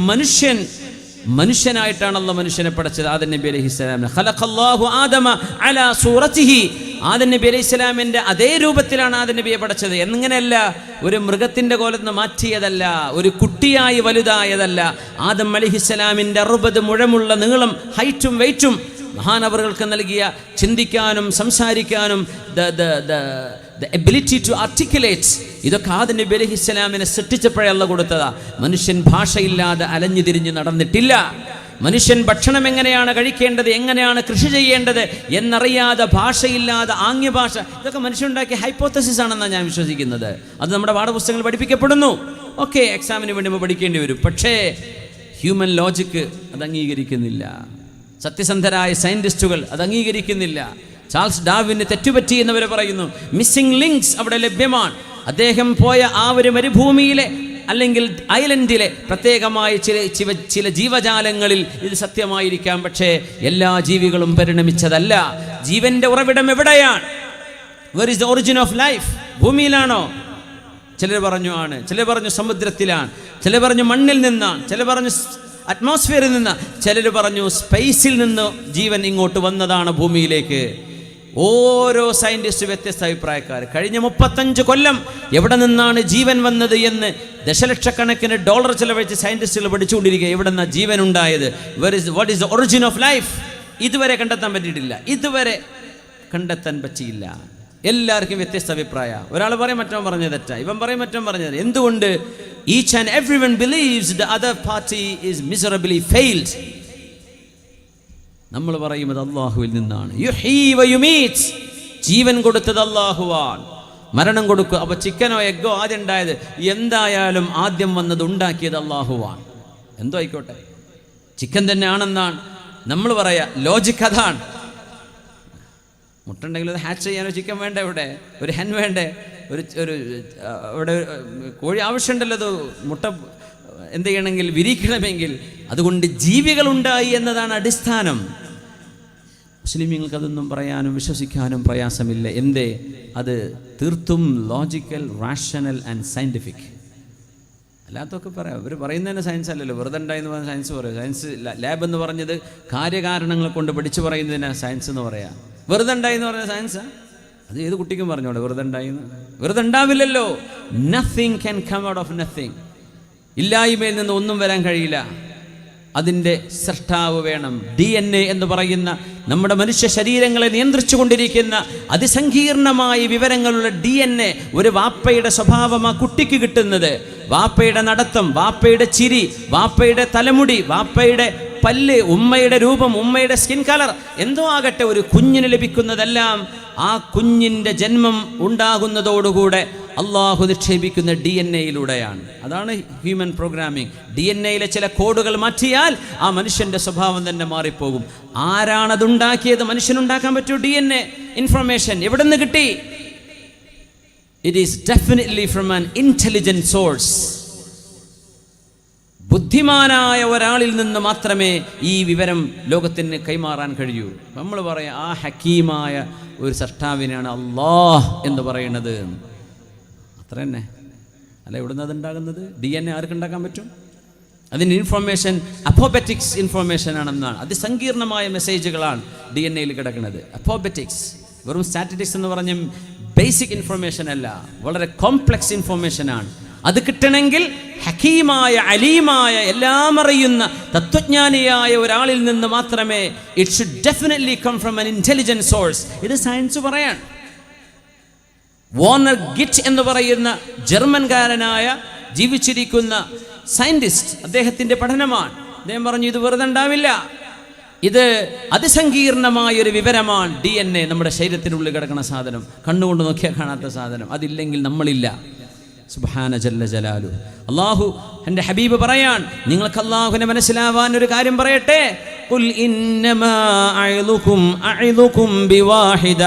മനുഷ്യനായിട്ടാണല്ലോ മനുഷ്യനെ പടച്ചത്. ആദം നബി അലൈഹിസ്സലാമിനെ ഖലഖല്ലാഹു ആദമ അലാ സൂറതിഹി. ആദം നബി അലൈഹിസ്സലാമിൻ്റെ അതേ രൂപത്തിലാണ് ആദം നബിയെ പടച്ചത്. എങ്ങനെയല്ല, ഒരു മൃഗത്തിൻ്റെ കോലത്ത് നിന്ന് മാറ്റിയതല്ല, ഒരു കുട്ടിയായി വലുതായതല്ല. ആദം അലൈഹിസ്സലാമിൻ്റെ 60 മുഴമുള്ള നീളം, ഹൈറ്റും വെയ്റ്റും മഹാനവറുകൾക്ക് നൽകിയ ചിന്തിക്കാനും സംസാരിക്കാനും the ability to articulate, ഇതൊക്കെ ആദം നബി അലൈഹിസ്സലാമിനെ സൃഷ്ടിച്ചപ്പോഴേ അല്ലാഹു കൊടുത്തതാ. മനുഷ്യൻ ഭാഷയില്ലാതെ അലഞ്ഞു തിരിഞ്ഞ് നടന്നിട്ടില്ല. മനുഷ്യൻ ഭക്ഷണം എങ്ങനെയാണ് കഴിക്കേണ്ടത്, എങ്ങനെയാണ് കൃഷി ചെയ്യേണ്ടത് എന്നറിയാതെ, ഭാഷയില്ലാതെ, ആംഗ്യഭാഷ, ഇതൊക്കെ മനുഷ്യനുണ്ടാക്കിയ ഹൈപ്പോത്തസിസ് ആണെന്നാണ് ഞാൻ വിശ്വസിക്കുന്നത്. അത് നമ്മുടെ പാഠപുസ്തകങ്ങൾ പഠിപ്പിക്കപ്പെടുന്നു. ഓക്കെ, എക്സാമിന് വേണ്ടി നമ്മൾ പഠിക്കേണ്ടി വരും. പക്ഷേ ഹ്യൂമൻ ലോജിക്ക് അത് അംഗീകരിക്കുന്നില്ല. സത്യസന്ധരായ സയൻറ്റിസ്റ്റുകൾ അത് അംഗീകരിക്കുന്നില്ല. ചാൾസ് ഡാർവിന് തെറ്റുപറ്റി എന്നവർ പറയുന്നു. മിസ്സിംഗ് ലിങ്ക്സ് അവിടെ ലഭ്യമാണ്. അദ്ദേഹം പോയ ആ ഒരു മരുഭൂമിയിലെ അല്ലെങ്കിൽ ഐലൻഡിലെ പ്രത്യേകമായ ചില ജീവജാലങ്ങളിൽ ഇത് സത്യമായിരിക്കാം. പക്ഷേ എല്ലാ ജീവികളും പരിണമിച്ചതല്ല. ജീവന്റെ ഉറവിടം എവിടെയാണ്? Where is the origin of life? ഭൂമിയിലാണോ? ചിലർ പറഞ്ഞു ആണ്, ചിലർ പറഞ്ഞു സമുദ്രത്തിലാണ്, ചിലർ പറഞ്ഞു മണ്ണിൽ നിന്നാണ്, ചിലർ പറഞ്ഞു അറ്റ്മോസ്ഫിയറിൽ നിന്ന്, ചിലർ പറഞ്ഞു സ്പേസിൽ നിന്ന് ജീവൻ ഇങ്ങോട്ട് വന്നതാണ് ഭൂമിയിലേക്ക്. ഓരോ സയൻറ്റിസ്റ്റ് വ്യത്യസ്ത അഭിപ്രായക്കാർ. കഴിഞ്ഞ 35 കൊല്ലം എവിടെ നിന്നാണ് ജീവൻ വന്നത് എന്ന് ദശലക്ഷക്കണക്കിന് ഡോളർ ചെലവഴിച്ച് സയൻറ്റിസ്റ്റുകൾ പഠിച്ചുകൊണ്ടിരിക്കുക. എവിടെ നിന്നാണ് ജീവൻ ഉണ്ടായത്? What is the origin of life? ഇതുവരെ കണ്ടെത്താൻ പറ്റിയിട്ടില്ല. ഇതുവരെ കണ്ടെത്താൻ പറ്റിയില്ല. എല്ലാവർക്കും വ്യത്യസ്ത അഭിപ്രായം. ഒരാൾ പറയും മറ്റവൻ പറഞ്ഞത് തെറ്റാ, ഇവൻ പറയും മറ്റവൻ പറഞ്ഞത്. എന്തുകൊണ്ട്? Each and everyone believes the other party is miserably failed. നമ്മൾ പറയുന്നത് അല്ലാഹുവിൽ നിന്നാണ്. യുഹീ വ യുമീറ്റ്. ജീവൻ കൊടുത്തത് അല്ലാഹുവാണ്, മരണം കൊടുക്കുക. അപ്പോൾ ചിക്കനോ എഗ്ഗോ ആദ്യം ഉണ്ടായത്, എന്തായാലും ആദ്യം വന്നത് ഉണ്ടാക്കിയത് അല്ലാഹുവാണ്. എന്തോ ആയിക്കോട്ടെ, ചിക്കൻ തന്നെ ആണെന്നാണ് നമ്മൾ പറയാ. ലോജിക്ക് അതാണ്. മുട്ടുണ്ടെങ്കിൽ അത് ഹാച്ച് ചെയ്യാനോ ചിക്കൻ വേണ്ട, ഇവിടെ ഒരു ഹെൻ വേണ്ടേ, ഒരു ഇവിടെ കോഴി ആവശ്യമുണ്ടല്ലോ. അത് മുട്ട എന്ത് ചെയ്യണമെങ്കിൽ, വിരിക്കണമെങ്കിൽ. അതുകൊണ്ട് ജീവികളുണ്ടായി എന്നതാണ് അടിസ്ഥാനം. മുസ്ലിമീങ്ങൾക്ക് അതൊന്നും പറയാനും വിശ്വസിക്കാനും പ്രയാസമില്ല. എന്തേ? അത് തീർത്തും ലോജിക്കൽ, റാഷണൽ ആൻഡ് സയൻറ്റിഫിക്. അല്ലാത്തൊക്കെ പറയാം. അവർ പറയുന്നതന്നെ സയൻസ് അല്ലല്ലോ. വെറുതെ ഉണ്ടായെന്ന് പറഞ്ഞാൽ സയൻസ് പറയും. സയൻസ് ലാബ് എന്ന് പറഞ്ഞത് കാര്യകാരണങ്ങളെ കൊണ്ട് പഠിച്ചു പറയുന്നതിനാ സയൻസ് എന്ന് പറയാം. വെറുതെ ഉണ്ടായി എന്ന് പറഞ്ഞാൽ സയൻസാ? അത് ഏത് കുട്ടിക്കും പറഞ്ഞോടെ വെറുതെ ഉണ്ടായിന്ന്? വെറുതെ ഉണ്ടാവില്ലല്ലോ. Nothing can come out of nothing. ഇല്ലായ്മയിൽ നിന്ന് ഒന്നും വരാൻ കഴിയില്ല. അതിൻ്റെ സൃഷ്ടാവ് വേണം. DNA എന്ന് പറയുന്ന നമ്മുടെ മനുഷ്യ ശരീരങ്ങളെ നിയന്ത്രിച്ചു കൊണ്ടിരിക്കുന്ന അതിസങ്കീർണമായ വിവരങ്ങളുള്ള DNA, ഒരു വാപ്പയുടെ സ്വഭാവം ആ കുട്ടിക്ക് കിട്ടുന്നത്, വാപ്പയുടെ നടത്തം, വാപ്പയുടെ ചിരി, വാപ്പയുടെ തലമുടി, വാപ്പയുടെ പല്ല്, ഉമ്മയുടെ രൂപം, ഉമ്മയുടെ സ്കിൻ കളർ, എന്തോ ആകട്ടെ, ഒരു കുഞ്ഞിന് ലഭിക്കുന്നതെല്ലാം ആ കുഞ്ഞിൻ്റെ ജന്മം ഉണ്ടാകുന്നതോടുകൂടെ അള്ളാഹു നിക്ഷേപിക്കുന്ന DNA-യിലൂടെയാണ്. അതാണ് ഹ്യൂമൻ പ്രോഗ്രാമിംഗ്. DNA-യിലെ ചില കോഡുകൾ മാറ്റിയാൽ ആ മനുഷ്യൻ്റെ സ്വഭാവം തന്നെ മാറിപ്പോകും. ആരാണതുണ്ടാക്കിയത്? മനുഷ്യനുണ്ടാക്കാൻ പറ്റൂ DNA ഇൻഫർമേഷൻ. എവിടെ നിന്ന് കിട്ടി? It is definitely from an intelligent source. ബുദ്ധിമാനായ ഒരാളിൽ നിന്ന് മാത്രമേ ഈ വിവരം ലോകത്തിന് കൈമാറാൻ കഴിയൂ. നമ്മൾ പറയാം ആ ഹക്കീമായ ഒരു സൃഷ്ടാവിനാണ് അല്ലാഹ് എന്ന് പറയുന്നത്. അത്ര തന്നെ അല്ല. എവിടുന്ന് അതുണ്ടാകുന്നത്? DNA ആർക്കുണ്ടാക്കാൻ പറ്റും? അതിൻ്റെ ഇൻഫർമേഷൻ അപ്പോബറ്റിക്സ് ഇൻഫർമേഷൻ ആണെന്നാണ്. അതിസങ്കീർണമായ മെസ്സേജുകളാണ് DNA-യിൽ കിടക്കുന്നത്. അപ്പോബറ്റിക്സ് വെറും സ്റ്റാറ്റിസ്റ്റിക്സ് എന്ന് പറഞ്ഞ ബേസിക് ഇൻഫർമേഷൻ അല്ല, വളരെ കോംപ്ലക്സ് ഇൻഫർമേഷനാണ്. അത് കിട്ടണമെങ്കിൽ ഹക്കീമായ, അലീമായ, എല്ലാം അറിയുന്ന തത്വജ്ഞാനിയായ ഒരാളിൽ നിന്ന് മാത്രമേ. It should definitely come from an intelligent source. ഇത് സയൻസ് പറയാൻ. വോർണർ ഗിറ്റ് എന്ന് പറയുന്ന ജർമ്മൻകാരനായ ജീവിച്ചിരിക്കുന്ന സയന്റിസ്റ്റ്, അദ്ദേഹത്തിൻ്റെ പഠനമാണ്. അദ്ദേഹം പറഞ്ഞു ഇത് വെറുതെ ഉണ്ടാവില്ല, ഇത് അതിസങ്കീർണമായൊരു വിവരമാണ്. DNA നമ്മുടെ ശരീരത്തിനുള്ളിൽ കിടക്കുന്ന സാധനം, കണ്ണുകൊണ്ട് നോക്കിയാൽ കാണാത്ത സാധനം. അതില്ലെങ്കിൽ നമ്മളില്ല. സുബ്ഹാന ജല്ല ജലാലു. അല്ലാഹു എൻ്റെ ഹബീബ് പറയാൻ, നിങ്ങൾക്ക് അല്ലാഹുവിനെ മനസ്സിലാവാൻ ഒരു കാര്യം പറയട്ടെ. ഖുൽ ഇന്നമാ അഇദുകും ബിവാഹിദ.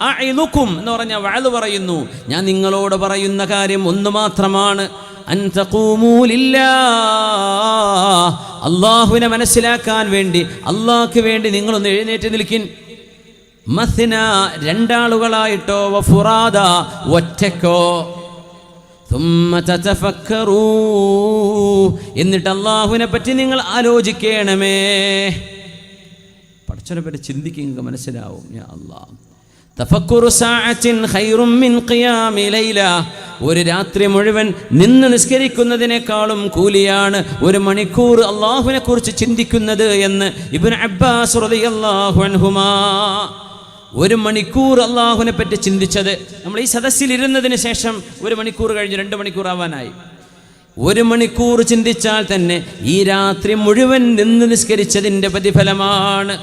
അഇദുകും എന്ന് പറഞ്ഞാൽ വഅദ് പറയുന്നു. ഞാൻ നിങ്ങളോട് പറയുന്ന കാര്യം ഒന്ന് മാത്രമാണ്. അൻ തഖൂമൂ ലില്ലാഹ്. അല്ലാഹുവിനെ മനസ്സിലാക്കാൻ വേണ്ടി, അല്ലാഹുവിന് വേണ്ടി നിങ്ങളൊന്ന് എഴുന്നേറ്റ് നിൽക്കിൻ. മസ്ന, രണ്ടാളുകളായിട്ടോ, വഫുറാദ, ഒറ്റക്കോ. എന്നിട്ട് അള്ളാഹുവിനെ പറ്റി നിങ്ങൾ ആലോചിക്കണമേ. പടച്ചവനെ പറ്റി ചിന്തിക്കുക, മനസ്സിലാവും. യാ അല്ലാഹ്. തഫക്കുറു സഅത്തിൻ ഖൈറും മിൻ ഖിയാമി ലൈല. ഒരു രാത്രി മുഴുവൻ നിന്ന് നിസ്കരിക്കുന്നതിനേക്കാളും കൂലിയാണ് 1 മണിക്കൂർ അള്ളാഹുവിനെ കുറിച്ച് ചിന്തിക്കുന്നത് എന്ന് ഇബ്നു അബ്ബാസ് റളിയല്ലാഹു അൻഹുമാ. 1 മണിക്കൂർ അള്ളാഹുവിനെ പറ്റി ചിന്തിച്ചത്. നമ്മൾ ഈ സദസ്സിൽ ഇരുന്നതിന് ശേഷം 1 മണിക്കൂർ കഴിഞ്ഞ് 2 മണിക്കൂർ ആവാനായി. 1 മണിക്കൂർ ചിന്തിച്ചാൽ തന്നെ ഈ രാത്രി മുഴുവൻ നിന്ന് നിസ്കരിച്ചതിൻ്റെ പ്രതിഫലമാണ്.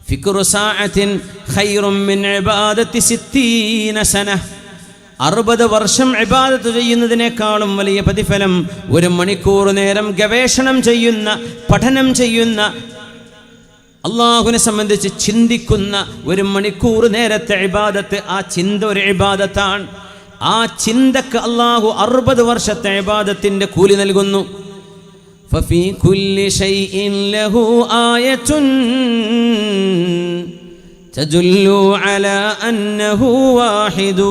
ഫിക്റു സഅത്തിൻ ഖൈറും മിൻ ഇബാദത്തി 60 സന. 60 വർഷം ഇബാദത്ത് ചെയ്യുന്നതിനേക്കാളും വലിയ പ്രതിഫലം 1 മണിക്കൂർ നേരം ഗവേഷണം ചെയ്യുന്ന, പഠനം ചെയ്യുന്ന, അള്ളാഹുവിനെ സംബന്ധിച്ച് ചിന്തിക്കുന്ന 1 മണിക്കൂർ നേരത്തെ ഇബാദത്ത്. ആ ചിന്ത ഒരു ഇബാദത്താണ്. ആ ചിന്തക്ക് അള്ളാഹു 60 വർഷത്തെ ഇബാദത്തിന്റെ കൂലി നൽകുന്നു. ഫഫീ കുല്ലി ശൈഇൻ ലഹു ആയത്തുൻ തദുല്ലു അലാ അന്നഹു വാഹിദു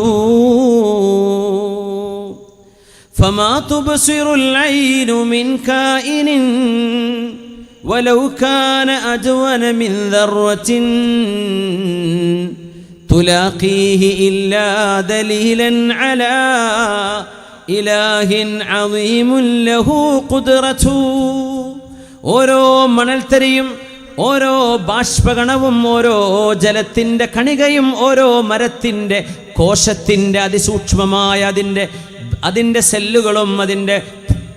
ഫമാ തുബ്സിറുൽ ഐനു മിൻ കായിനിൻ ولو كان أدون من ذرة تلاقيه إلا دليلا على إله عظيم له قدرته. ഓരോ മണൽത്തരിയും, ഓരോ ബാഷ്പകണവും, ഓരോ ജലത്തിൻ്റെ കണികയും, ഓരോ മരത്തിൻ്റെ കോശത്തിൻ്റെ അതിസൂക്ഷ്മമായ അതിൻ്റെ സെല്ലുകളും, അതിൻ്റെ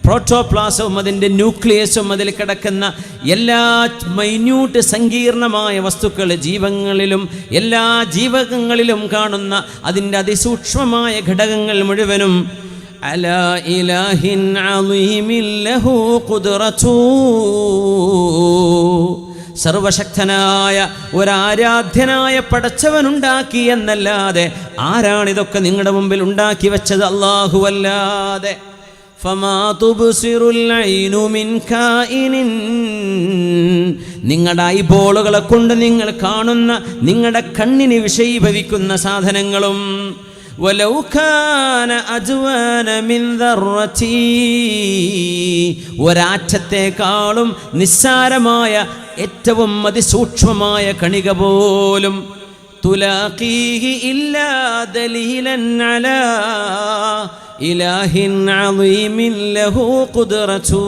പ്രോട്ടോപ്ലാസവും, അതിൻ്റെ ന്യൂക്ലിയസും, അതിൽ കിടക്കുന്ന എല്ലാ മൈന്യൂട്ട് സങ്കീർണമായ വസ്തുക്കൾ, ജീവങ്ങളിലും എല്ലാ ജീവകങ്ങളിലും കാണുന്ന അതിൻ്റെ അതിസൂക്ഷ്മമായ ഘടകങ്ങൾ മുഴുവനും അലാ ഇലാഹിൻ അളീമിൻ ലഹു ഖുദ്റതു. സർവശക്തനായ ഒരാരാധ്യനായ പടച്ചവനുണ്ടാക്കി എന്നല്ലാതെ ആരാണിതൊക്കെ നിങ്ങളുടെ മുമ്പിൽ ഉണ്ടാക്കി വെച്ചത്? അല്ലാഹുവല്ലാതെ. നിങ്ങളുടെ ഐബോളുകളെ കൊണ്ട് നിങ്ങൾ കാണുന്ന, നിങ്ങളുടെ കണ്ണിന് വിഷയീഭവിക്കുന്ന സാധനങ്ങളും ഒരാറ്റത്തെക്കാളും നിസ്സാരമായ ഏറ്റവും അതിസൂക്ഷ്മമായ കണിക പോലും തുലാഖീഹി ഇല്ലാ ദലീലൻ അലാ ഇലാഹിൻ അളീമിൻ ലഹു ഖുദ്റതു.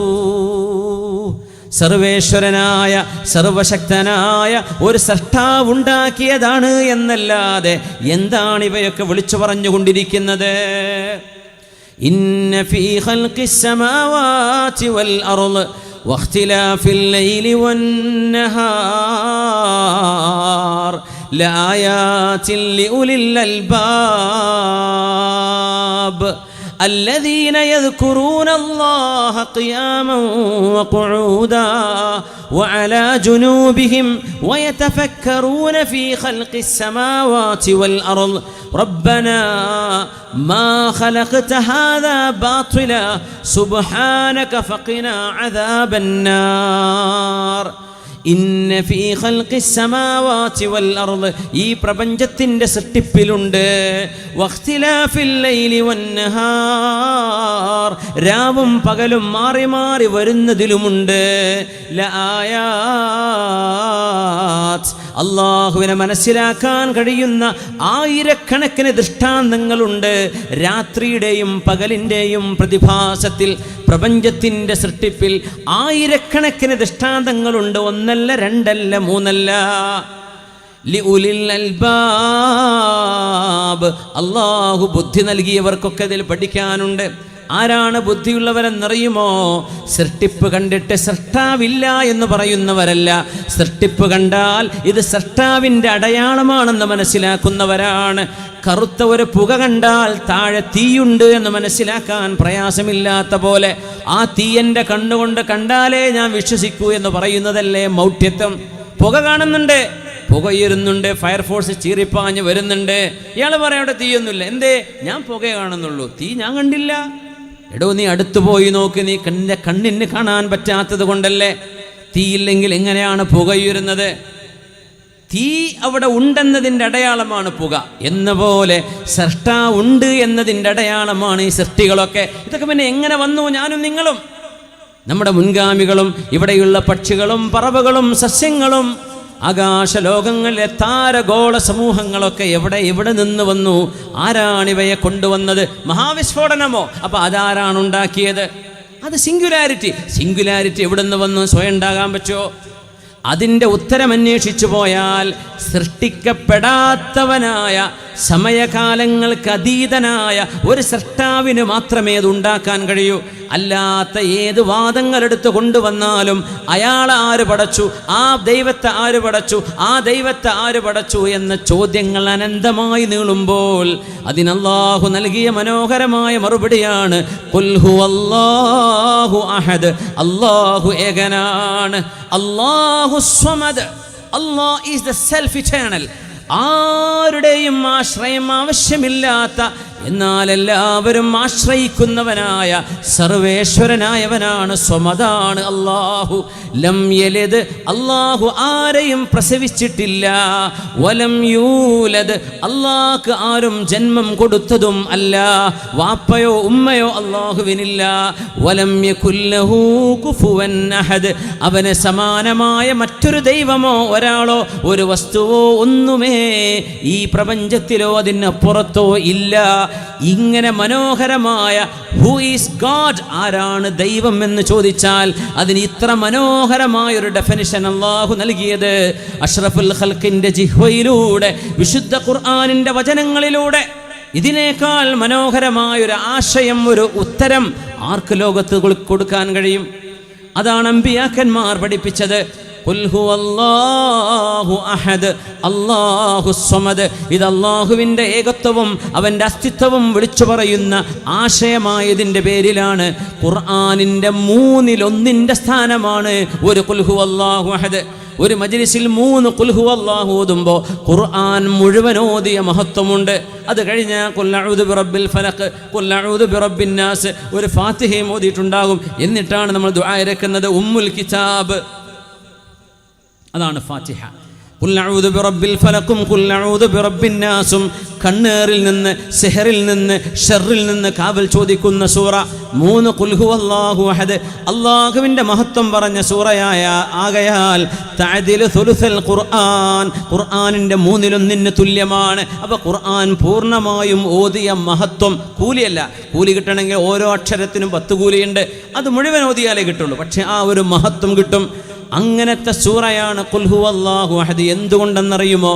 സർവേശ്വരനായ സർവശക്തനായ ഒരു സൃഷ്ടാവുണ്ടാക്കിയതാണ് എന്നല്ലാതെ എന്താണ് ഇവയൊക്കെ വിളിച്ചു പറഞ്ഞുകൊണ്ടിരിക്കുന്നത്? ഇന്ന ഫീ ഖൽഖിസ് സമാവാതി വൽ അർള് വഖ്തിലാഫിൽ ലൈലി വന്നഹാർ ലആയാതിൻ ലിഉലിൽ അൽബാബ് الذين يذكرون الله قياما وقعودا وعلى جنوبهم ويتفكرون في خلق السماوات والأرض ربنا ما خلقت هذا باطلا سبحانك فقنا عذاب النار. ഇന്ന ഫീ ഖൽഖിസ് സമാവാതി വൽ അർള്, ഈ പ്രപഞ്ചത്തിന്റെ സൃഷ്ടിപ്പിലുണ്ട്, വഖ്തിലാഫിൽ ലൈലി വന്നഹാർ, രാവും പകലും മാറി മാറി വരുന്നതിലുമുണ്ട്, ലആയാത്ത്, അല്ലാഹുവിനെ മനസ്സിലാക്കാൻ കഴിയുന്ന ആയിരക്കണക്കിന് ദൃഷ്ടാന്തങ്ങളുണ്ട്. രാത്രിയുടെയും പകലിൻ്റെയും പ്രതിഭാസത്തിൽ പ്രപഞ്ചത്തിൻ്റെ സൃഷ്ടിപ്പിൽ ആയിരക്കണക്കിന് ദൃഷ്ടാന്തങ്ങളുണ്ട്. ഒന്നല്ല, രണ്ടല്ല, മൂന്നല്ല. ലിഉലിൽ അൽബാബ്, അല്ലാഹു ബുദ്ധി നൽകിയവർക്കൊക്കെ ഇതിൽ പഠിക്കാനുണ്ട്. ആരാണ് ബുദ്ധിയുള്ളവരെന്നറിയുമോ? സൃഷ്ടിപ്പ് കണ്ടിട്ട് സൃഷ്ടാവില്ല എന്ന് പറയുന്നവരല്ല. സൃഷ്ടിപ്പ് കണ്ടാൽ ഇത് സൃഷ്ടാവിൻ്റെ അടയാളമാണെന്ന് മനസ്സിലാക്കുന്നവരാണ്. കറുത്ത ഒരു പുക കണ്ടാൽ താഴെ തീയുണ്ട് എന്ന് മനസ്സിലാക്കാൻ പ്രയാസമില്ലാത്ത പോലെ ആ തീ എൻ്റെ കണ്ണുകൊണ്ട് കണ്ടാലേ ഞാൻ വിശ്വസിക്കൂ എന്ന് പറയുന്നതല്ലേ മൗഢ്യത്വം. പുക കാണുന്നുണ്ട്, പുകയുരുന്നുണ്ട്, ഫയർഫോഴ്സ് ചീറിപ്പാഞ്ഞ് വരുന്നുണ്ട്. ഇയാൾ പറയാം അവിടെ തീയൊന്നുമില്ല. എന്തേ? ഞാൻ പുക കാണുന്നുള്ളൂ, തീ ഞാൻ കണ്ടില്ല. എടോ, നീ അടുത്തു പോയി നോക്ക്, നീ കണ്ണിന് കാണാൻ പറ്റാത്തത് കൊണ്ടല്ലേ. തീയില്ലെങ്കിൽ എങ്ങനെയാണ് പുകയുരുന്നത്? തീ അവിടെ ഉണ്ടെന്നതിൻ്റെ അടയാളമാണ് പുക. എന്ന പോലെ സൃഷ്ടാ ഉണ്ട് എന്നതിൻ്റെ അടയാളമാണ് ഈ സൃഷ്ടികളൊക്കെ. ഇതൊക്കെ പിന്നെ എങ്ങനെ വന്നു? ഞാനും നിങ്ങളും, നമ്മുടെ മുൻഗാമികളും, ഇവിടെയുള്ള പക്ഷികളും പറവകളും സസ്യങ്ങളും ആകാശലോകങ്ങളിലെ താരഗോള സമൂഹങ്ങളൊക്കെ എവിടെ നിന്ന് വന്നു? ആരാണിവയെ കൊണ്ടുവന്നത്? മഹാവിസ്ഫോടനമോ? അപ്പൊ അതാരാണ് ഉണ്ടാക്കിയത്? അത് സിംഗുലാരിറ്റി എവിടെ നിന്ന് വന്നു? സ്വയം ഉണ്ടാകാൻ പറ്റുമോ? അതിൻ്റെ ഉത്തരം അന്വേഷിച്ചു പോയാൽ സൃഷ്ടിക്കപ്പെടാത്തവനായ, സമയകാലങ്ങൾക്ക് അതീതനായ ഒരു സൃഷ്ടാവിന് മാത്രമേ അത് ഉണ്ടാക്കാൻ കഴിയൂ. അല്ലാത്ത ഏത് വാദങ്ങളെടുത്ത് കൊണ്ടുവന്നാലും അയാൾ ആര് പടച്ചു, ആ ദൈവത്തെ ആര് പടച്ചു, ആ ദൈവത്തെ ആര് പടച്ചു എന്ന ചോദ്യങ്ങൾ അനന്തമായി നീളുമ്പോൾ അതിന് അല്ലാഹു നൽകിയ മനോഹരമായ മറുപടിയാണ് ഖുൽ ഹുവല്ലാഹു അഹദ്, അല്ലാഹു ഏകനാണ്, അല്ലാഹു സ്വമദ്, അല്ലാഹ് ഈസ് ദ സെൽഫ് ഇറ്റേണൽ. ആരുടെയും ആശ്രയം ആവശ്യമില്ലാത്ത, എന്നാൽ എല്ലാവരും ആശ്രയിക്കുന്നവനായ സർവേശ്വരനായവനാണ്, സ്വമദാണ് അല്ലാഹു. ലം യലിദ്, അല്ലാഹു ആരെയും പ്രസവിച്ചിട്ടില്ല. വലം യൂലദ്, അല്ലാഹുക്ക് ആരും ജന്മം കൊടുത്തതും അല്ല. വാപ്പയോ ഉമ്മയോ അല്ലാഹുവിനില്ല. വലം യകുല്ലഹു കുഫുവൻ അഹദ്, അവന് സമാനമായ മറ്റൊരു ദൈവമോ ഒരാളോ ഒരു വസ്തുവോ ഒന്നുമേ ഈ പ്രപഞ്ചത്തിലോ അതിനപ്പുറത്തോ ഇല്ല. ഇങ്ങനെ മനോഹരമായ ഹു ഈസ് ഗോഡ്, ആരാണ് ദൈവം എന്ന് ചോദിച്ചാൽ അതിന് ഇത്ര മനോഹരമായൊരു ഡെഫിനിഷൻ അല്ലാഹു നൽകിയത് അഷ്റഫുൽ ഖൽഖിന്റെ ജിഹ്വയിലൂടെ, വിശുദ്ധ ഖുർആനിന്റെ വചനങ്ങളിലൂടെ. ഇതിനേക്കാൾ മനോഹരമായൊരു ആശയം, ഒരു ഉത്തരം ആർക്ക് ലോകത്ത് കൊടുക്കാൻ കഴിയും? അതാണ് അമ്പിയാക്കന്മാർ പഠിപ്പിച്ചത്. ഖുൽ ഹുവല്ലാഹു അഹദ്, അല്ലാഹു സ്വമദ്. ഇത് അല്ലാഹുവിൻ്റെ ഏകത്വവും അവൻ്റെ അസ്തിത്വവും വിളിച്ചു പറയുന്ന ആശയമായതിൻ്റെ പേരിലാണ് ഖുർആനിൻ്റെ 1/3 സ്ഥാനമാണ് ഒരു ഖുൽ ഹുവല്ലാഹു അഹദ്. ഒരു മജ്ലിസിൽ 3 ഖുൽ ഹുവല്ലാഹു ഓതുമ്പോൾ ഖുർആൻ മുഴുവൻ ഓതിയ മഹത്വമുണ്ട്. അത് കഴിഞ്ഞാൽ ഖുൽ അഊദു ബിറബ്ബിൽ ഫലഖ്, ഖുൽ അഊദു ബിറബ്ബിൻ നാസ്, ഒരു ഫാത്തിഹയും ഓതിയിട്ടുണ്ടാകും. എന്നിട്ടാണ് നമ്മൾ ദുആ ഇറക്കുന്നത് ഉമ്മുൽ കിതാബ്, അതാണ് ഫാത്തിഹ. ഖുൽ അഊദു ബിറബ്ബിൽ ഫലഖും ഖുൽ അഊദു ബിറബ്ബിൻ നാസും കണ്ണേറിൽ നിന്ന്, സിഹറിൽ നിന്ന്, ഷർറിൽ നിന്ന് കാവൽ ചോദിക്കുന്ന സൂറ. 3 ഖുൽ ഹുവല്ലാഹു അഹദ്, അല്ലാഹുവിൻ്റെ മഹത്വം പറഞ്ഞ സൂറയായ ആകയാൽ തഅദിലു സുലുസൽ ഖുർആൻ, ഖുർആനിൻ്റെ 1/3 തുല്യമാണ്. അപ്പോൾ ഖുർആൻ പൂർണ്ണമായും ഓതിയ മഹത്വം, കൂലിയല്ല, കൂലി കിട്ടണമെങ്കിൽ ഓരോ അക്ഷരത്തിനും 10 കൂലിയുണ്ട്, അത് മുഴുവൻ ഓതിയാലേ കിട്ടുള്ളൂ. പക്ഷേ ആ ഒരു മഹത്വം കിട്ടും. അങ്ങനത്തെ സൂറയാണ് ഖുൽ ഹുവല്ലാഹു അഹദ്. എന്തുകൊണ്ടെന്നറിയുമോ?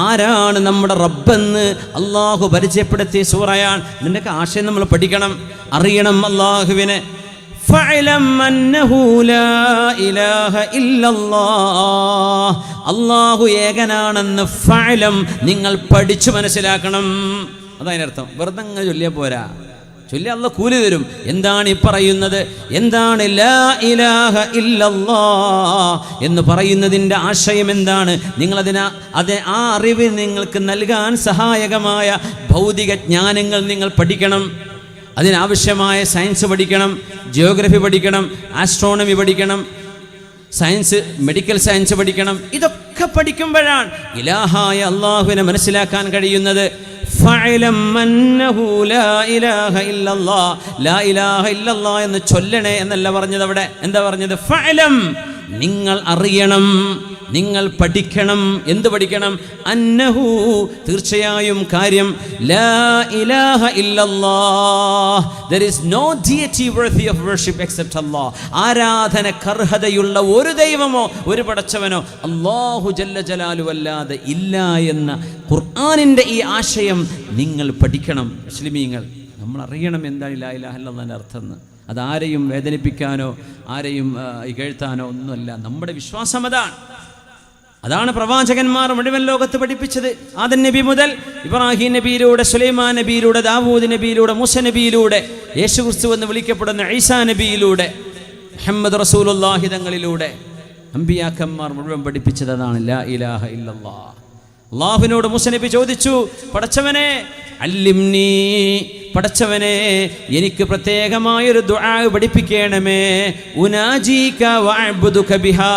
ആരാണ് നമ്മുടെ റബ്ബെന്ന് അള്ളാഹു പരിചയപ്പെടുത്തിയ സൂറയാണ്. ഇതിൻ്റെയൊക്കെ ആശയം നമ്മൾ പഠിക്കണം, അറിയണം അള്ളാഹുവിനെ. ഫഅലം അന്നഹു ലാ ഇലാഹ ഇല്ലല്ലാഹ്, അള്ളാഹു ഏകനാണെന്ന് ഫഅലം, നിങ്ങൾ പഠിച്ചു മനസ്സിലാക്കണം. അതതിനർത്ഥം. വെറുതെ അങ്ങ് ചൊല്ലിയാൽ പോരാ, ചൊല്ലി അല്ലാഹ് കൂലി തരും. എന്താണ് ഈ പറയുന്നത്? എന്താണ് ലാ ഇലാഹ ഇല്ലല്ലാഹ് എന്ന് പറയുന്നതിൻ്റെ ആശയം എന്താണ്? ആ അറിവ് നിങ്ങൾക്ക് നൽകാൻ സഹായകമായ ഭൗതിക ജ്ഞാനങ്ങൾ നിങ്ങൾ പഠിക്കണം. അതിനാവശ്യമായ സയൻസ് പഠിക്കണം, ജിയോഗ്രഫി പഠിക്കണം, ആസ്ട്രോണമി പഠിക്കണം, സയൻസ്, മെഡിക്കൽ സയൻസ് പഠിക്കണം. ഇതൊക്കെ പഠിക്കുമ്പോഴാണ് ഇലാഹായ അള്ളാഹുവിനെ മനസ്സിലാക്കാൻ കഴിയുന്നത്. ഫഅലം അന്നഹു ലാ ഇലാഹ ഇല്ലല്ലാഹ്, ലാ ഇലാഹ ഇല്ലല്ലാഹ് എന്ന് ചൊല്ലണേ എന്നല്ല പറഞ്ഞത്. അവിടെ എന്താ പറഞ്ഞത്? ഫഅലം, നിങ്ങൾ അറിയണം, നിങ്ങൾ പഠിക്കണം. എന്ത് പഠിക്കണം? അന്നഹു, തീർച്ചയായും കാര്യം, ലാ ഇലാഹ ഇല്ലല്ലാഹ്, there is no deity worthy of worship except Allah, ആരാധനക്കർഹതയുള്ള ഒരു ദൈവമോ ഒരു പടച്ചവനോ അല്ലാഹു ജല്ല ജലാലു അല്ലാതെ ഇല്ല എന്ന ഖുർആനിൻ്റെ ഈ ആശയം നിങ്ങൾ പഠിക്കണം. മുസ്ലിമീങ്ങൾ, നമ്മൾ അറിയണം എന്താണ് ലാ ഇലാഹ ഇല്ലല്ലാഹിന്റെ അർത്ഥം എന്ന്. അതാരെയും വേദനിപ്പിക്കാനോ ആരെയും ഇകഴ്ത്താനോ ഒന്നുമല്ല. നമ്മുടെ വിശ്വാസം അതാണ് പ്രവാചകന്മാർ മുഴുവൻ ലോകത്ത് പഠിപ്പിച്ചത്. ആദം നബി മുതൽ ഇബ്രാഹിം നബിയിലൂടെ, സുലൈമാൻ നബിയിലൂടെ, ദാവൂദ് നബിയിലൂടെ, മൂസ നബിയിലൂടെ, യേശു ക്രിസ്തു എന്ന് വിളിക്കപ്പെടുന്ന ഈസാ നബിയിലൂടെ, മുഹമ്മദ് റസൂലുള്ളാഹി തങ്ങളിലൂടെ അമ്പിയാക്കന്മാർ മുഴുവൻ പഠിപ്പിച്ചത് അതാണ്, ലാ ഇലാഹ ഇല്ലല്ലാഹ്. അല്ലാഹുവിനോട് മൂസ നബി ചോദിച്ചു, പടച്ചവനെ അല്ലിംനി, പടച്ചവനെ എനിക്ക് പ്രത്യേകമായൊരു ദുആ പഠിപ്പിക്കണമേ, ഉനാജീക വഅബ്ദുക ബിഹാ,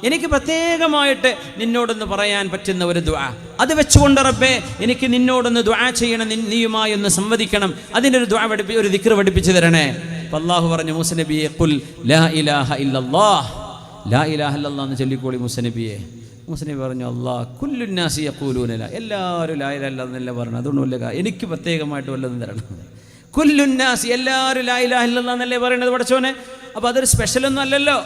എനിക്ക് പ്രത്യേകമായിട്ട് നിന്നോടൊന്ന് പറയാൻ പറ്റുന്ന ഒരു ദുആ, അത് വെച്ചുകൊണ്ട് റബ്ബേ എനിക്ക് നിന്നോടൊന്ന് ദുആ ചെയ്യണം, നീയുമായി ഒന്ന് സംവദിക്കണം, അതിൻ്റെ ഒരു ദുആ ഒരു ദിക്ർ പഠിപ്പിച്ചു തരണേ. അപ്പോൾ അല്ലാഹു പറഞ്ഞു മൂസ നബിയെ, ഖുൽ ലാ ഇലാഹ ഇല്ലല്ലാഹ്, ലാ ഇലാഹ ഇല്ലല്ലാഹ് എന്ന് ചൊല്ലിക്കോളി മൂസ നബിയെ. മൂസ നബി പറഞ്ഞു, അല്ലാഹ് കുല്ലുന്നാസി യഖൂലൂന ലാ, എല്ലാവരും ലാ ഇലാഹ ഇല്ലല്ലാഹ് എന്നല്ല പറഞ്ഞു, അതുകൊണ്ട് വല്ല എനിക്ക് പ്രത്യേകമായിട്ട് വല്ലതും തരണം. കുല്ലുന്നാസി, എല്ലാവരും ലാ ഇലാഹ ഇല്ലല്ലാഹ് എന്നല്ലേ പറയുന്നത് പടച്ചോനെ. അപ്പോൾ അതൊരു സ്പെഷ്യലൊന്നും അല്ലല്ലോ,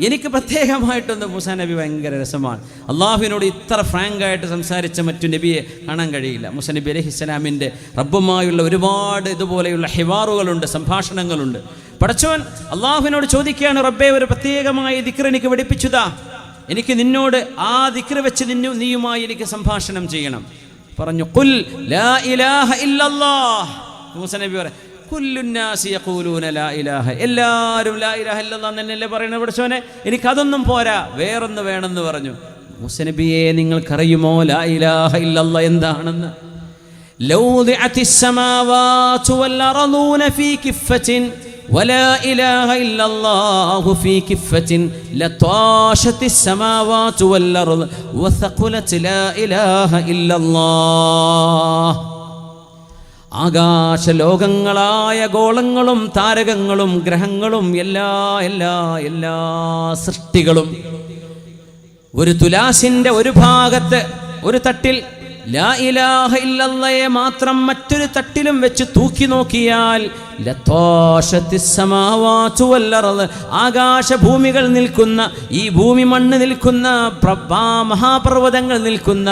എനിക്ക് പ്രത്യേകമായിട്ടൊന്ന്. മൂസാ നബി ഭയങ്കര രസമാണ്. അള്ളാഹുവിനോട് ഇത്ര ഫ്രാങ്കായിട്ട് സംസാരിച്ച മറ്റു നബിയെ കാണാൻ കഴിയില്ല. മൂസാ നബി അലൈഹിസ്സലാമിൻ്റെ റബ്ബുമായുള്ള ഒരുപാട് ഇതുപോലെയുള്ള ഹിവാറുകളുണ്ട്, സംഭാഷണങ്ങളുണ്ട്. പടച്ചവൻ അള്ളാഹുവിനോട് ചോദിക്കുകയാണ്, റബ്ബേ ഒരു പ്രത്യേകമായ ദിക്ർ എനിക്ക് പഠിപ്പിച്ചുതാ, എനിക്ക് നിന്നോട് ആ ദിക്ർ വെച്ച് നീയുമായി എനിക്ക് സംഭാഷണം ചെയ്യണം. പറഞ്ഞു, ഖുൽ ലാ ഇലാഹ ഇല്ലല്ലാഹ്. മൂസാ നബി പറ, കുല്ലുന്നാസി യഖൂലൂന ലാ ഇലാഹ, എല്ലാവരും ലാ ഇലാഹ ഇല്ലല്ലാഹ് എന്നല്ലേ പറയുന്നത് പടച്ചോനെ, എനിക്കതൊന്നും പോരാ, വേറൊന്ന് വേണമെന്ന് പറഞ്ഞു. മൂസ നബിയെ നിങ്ങൾക്കറിയുമോ ലാ ഇലാഹ ഇല്ലല്ലാഹ് എന്താണെന്ന്? ലൗ ദിഅതിസ് സമാവാതു വൽ അർളൂന ഫീ കിഫ്ഫത്തിൻ വലാ ഇലാഹ ഇല്ലല്ലാഹു ഫീ കിഫ്ഫത്തിൻ ലതാശതിസ് സമാവാതു വൽ അർള് വസഖലത് ലാ ഇലാഹ ഇല്ലല്ലാഹ്. ആകാശലോകങ്ങളായ ഗോളങ്ങളും താരകങ്ങളും ഗ്രഹങ്ങളും എല്ലാ സൃഷ്ടികളും ഒരു തുലാസിൻ്റെ ഒരു ഭാഗത്ത്, ഒരു തട്ടിൽ ലാ ഇലാഹ ഇല്ലല്ലാഹയെ മാത്രം മറ്റൊരു തട്ടിലും വെച്ച് തൂക്കി നോക്കിയാൽ ലതാശതിസ് സമാവാതു വൽ അർള്, ആകാശഭൂമികൾ നിൽക്കുന്ന, ഈ ഭൂമി മണ്ണ് നിൽക്കുന്ന, മഹാപർവ്വതങ്ങൾ നിൽക്കുന്ന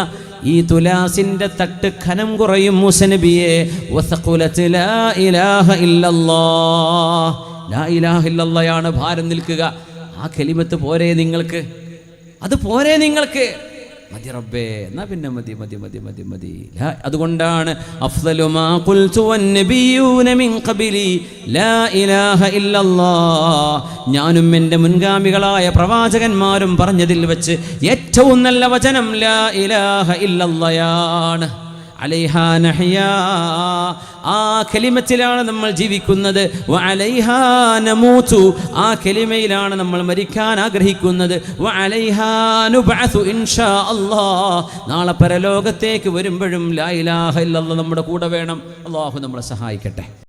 ഈ തുലാസിൻ്റെ തട്ട് ഖനം കുറയും. മൂസ നബിയെ, വസഖുലത് ലാ ഇലാഹ ഇല്ലല്ലാഹ്, ലാ ഇലാഹ ഇല്ലല്ലാഹയാണ് ഭാരം നിൽക്കുക. ആ കലിമത്ത് പോരെ നിങ്ങൾക്ക്? അത് പോരെ നിങ്ങൾക്ക്? മതി റബ്ബേ, എന്നാ പിന്നെ മതി. അതുകൊണ്ടാണ് അഫ്ദലു മാ ഖുൽതു വന്നബിയൂന മിൻ ഖബലി ലാ ഇലാഹ ഇല്ലല്ലാഹ്, ഞാനും എൻ്റെ മുൻഗാമികളായ പ്രവാചകന്മാരും പറഞ്ഞതിൽ വെച്ച് ഏറ്റവും നല്ല വചനം ലാ ഇലാഹ ഇല്ലല്ലാഹയാണ്. അലൈഹാ നഹ്യാ, ആ കലിമത്തിലാണ് നമ്മൾ ജീവിക്കുന്നത്. വഅലൈഹാ നമൂതു, ആ കലിമയിലാണ് നമ്മൾ മരിക്കാൻ ആഗ്രഹിക്കുന്നത്. വഅലൈഹാ നുബഅസു ഇൻഷാ അല്ലാഹ്, നാളെ പരലോകത്തേക്ക് വരുമ്പോഴും ലാ ഇലാഹ ഇല്ലല്ലാഹ് നമ്മുടെ കൂടെ വേണം. അല്ലാഹു നമ്മളെ സഹായിക്കട്ടെ.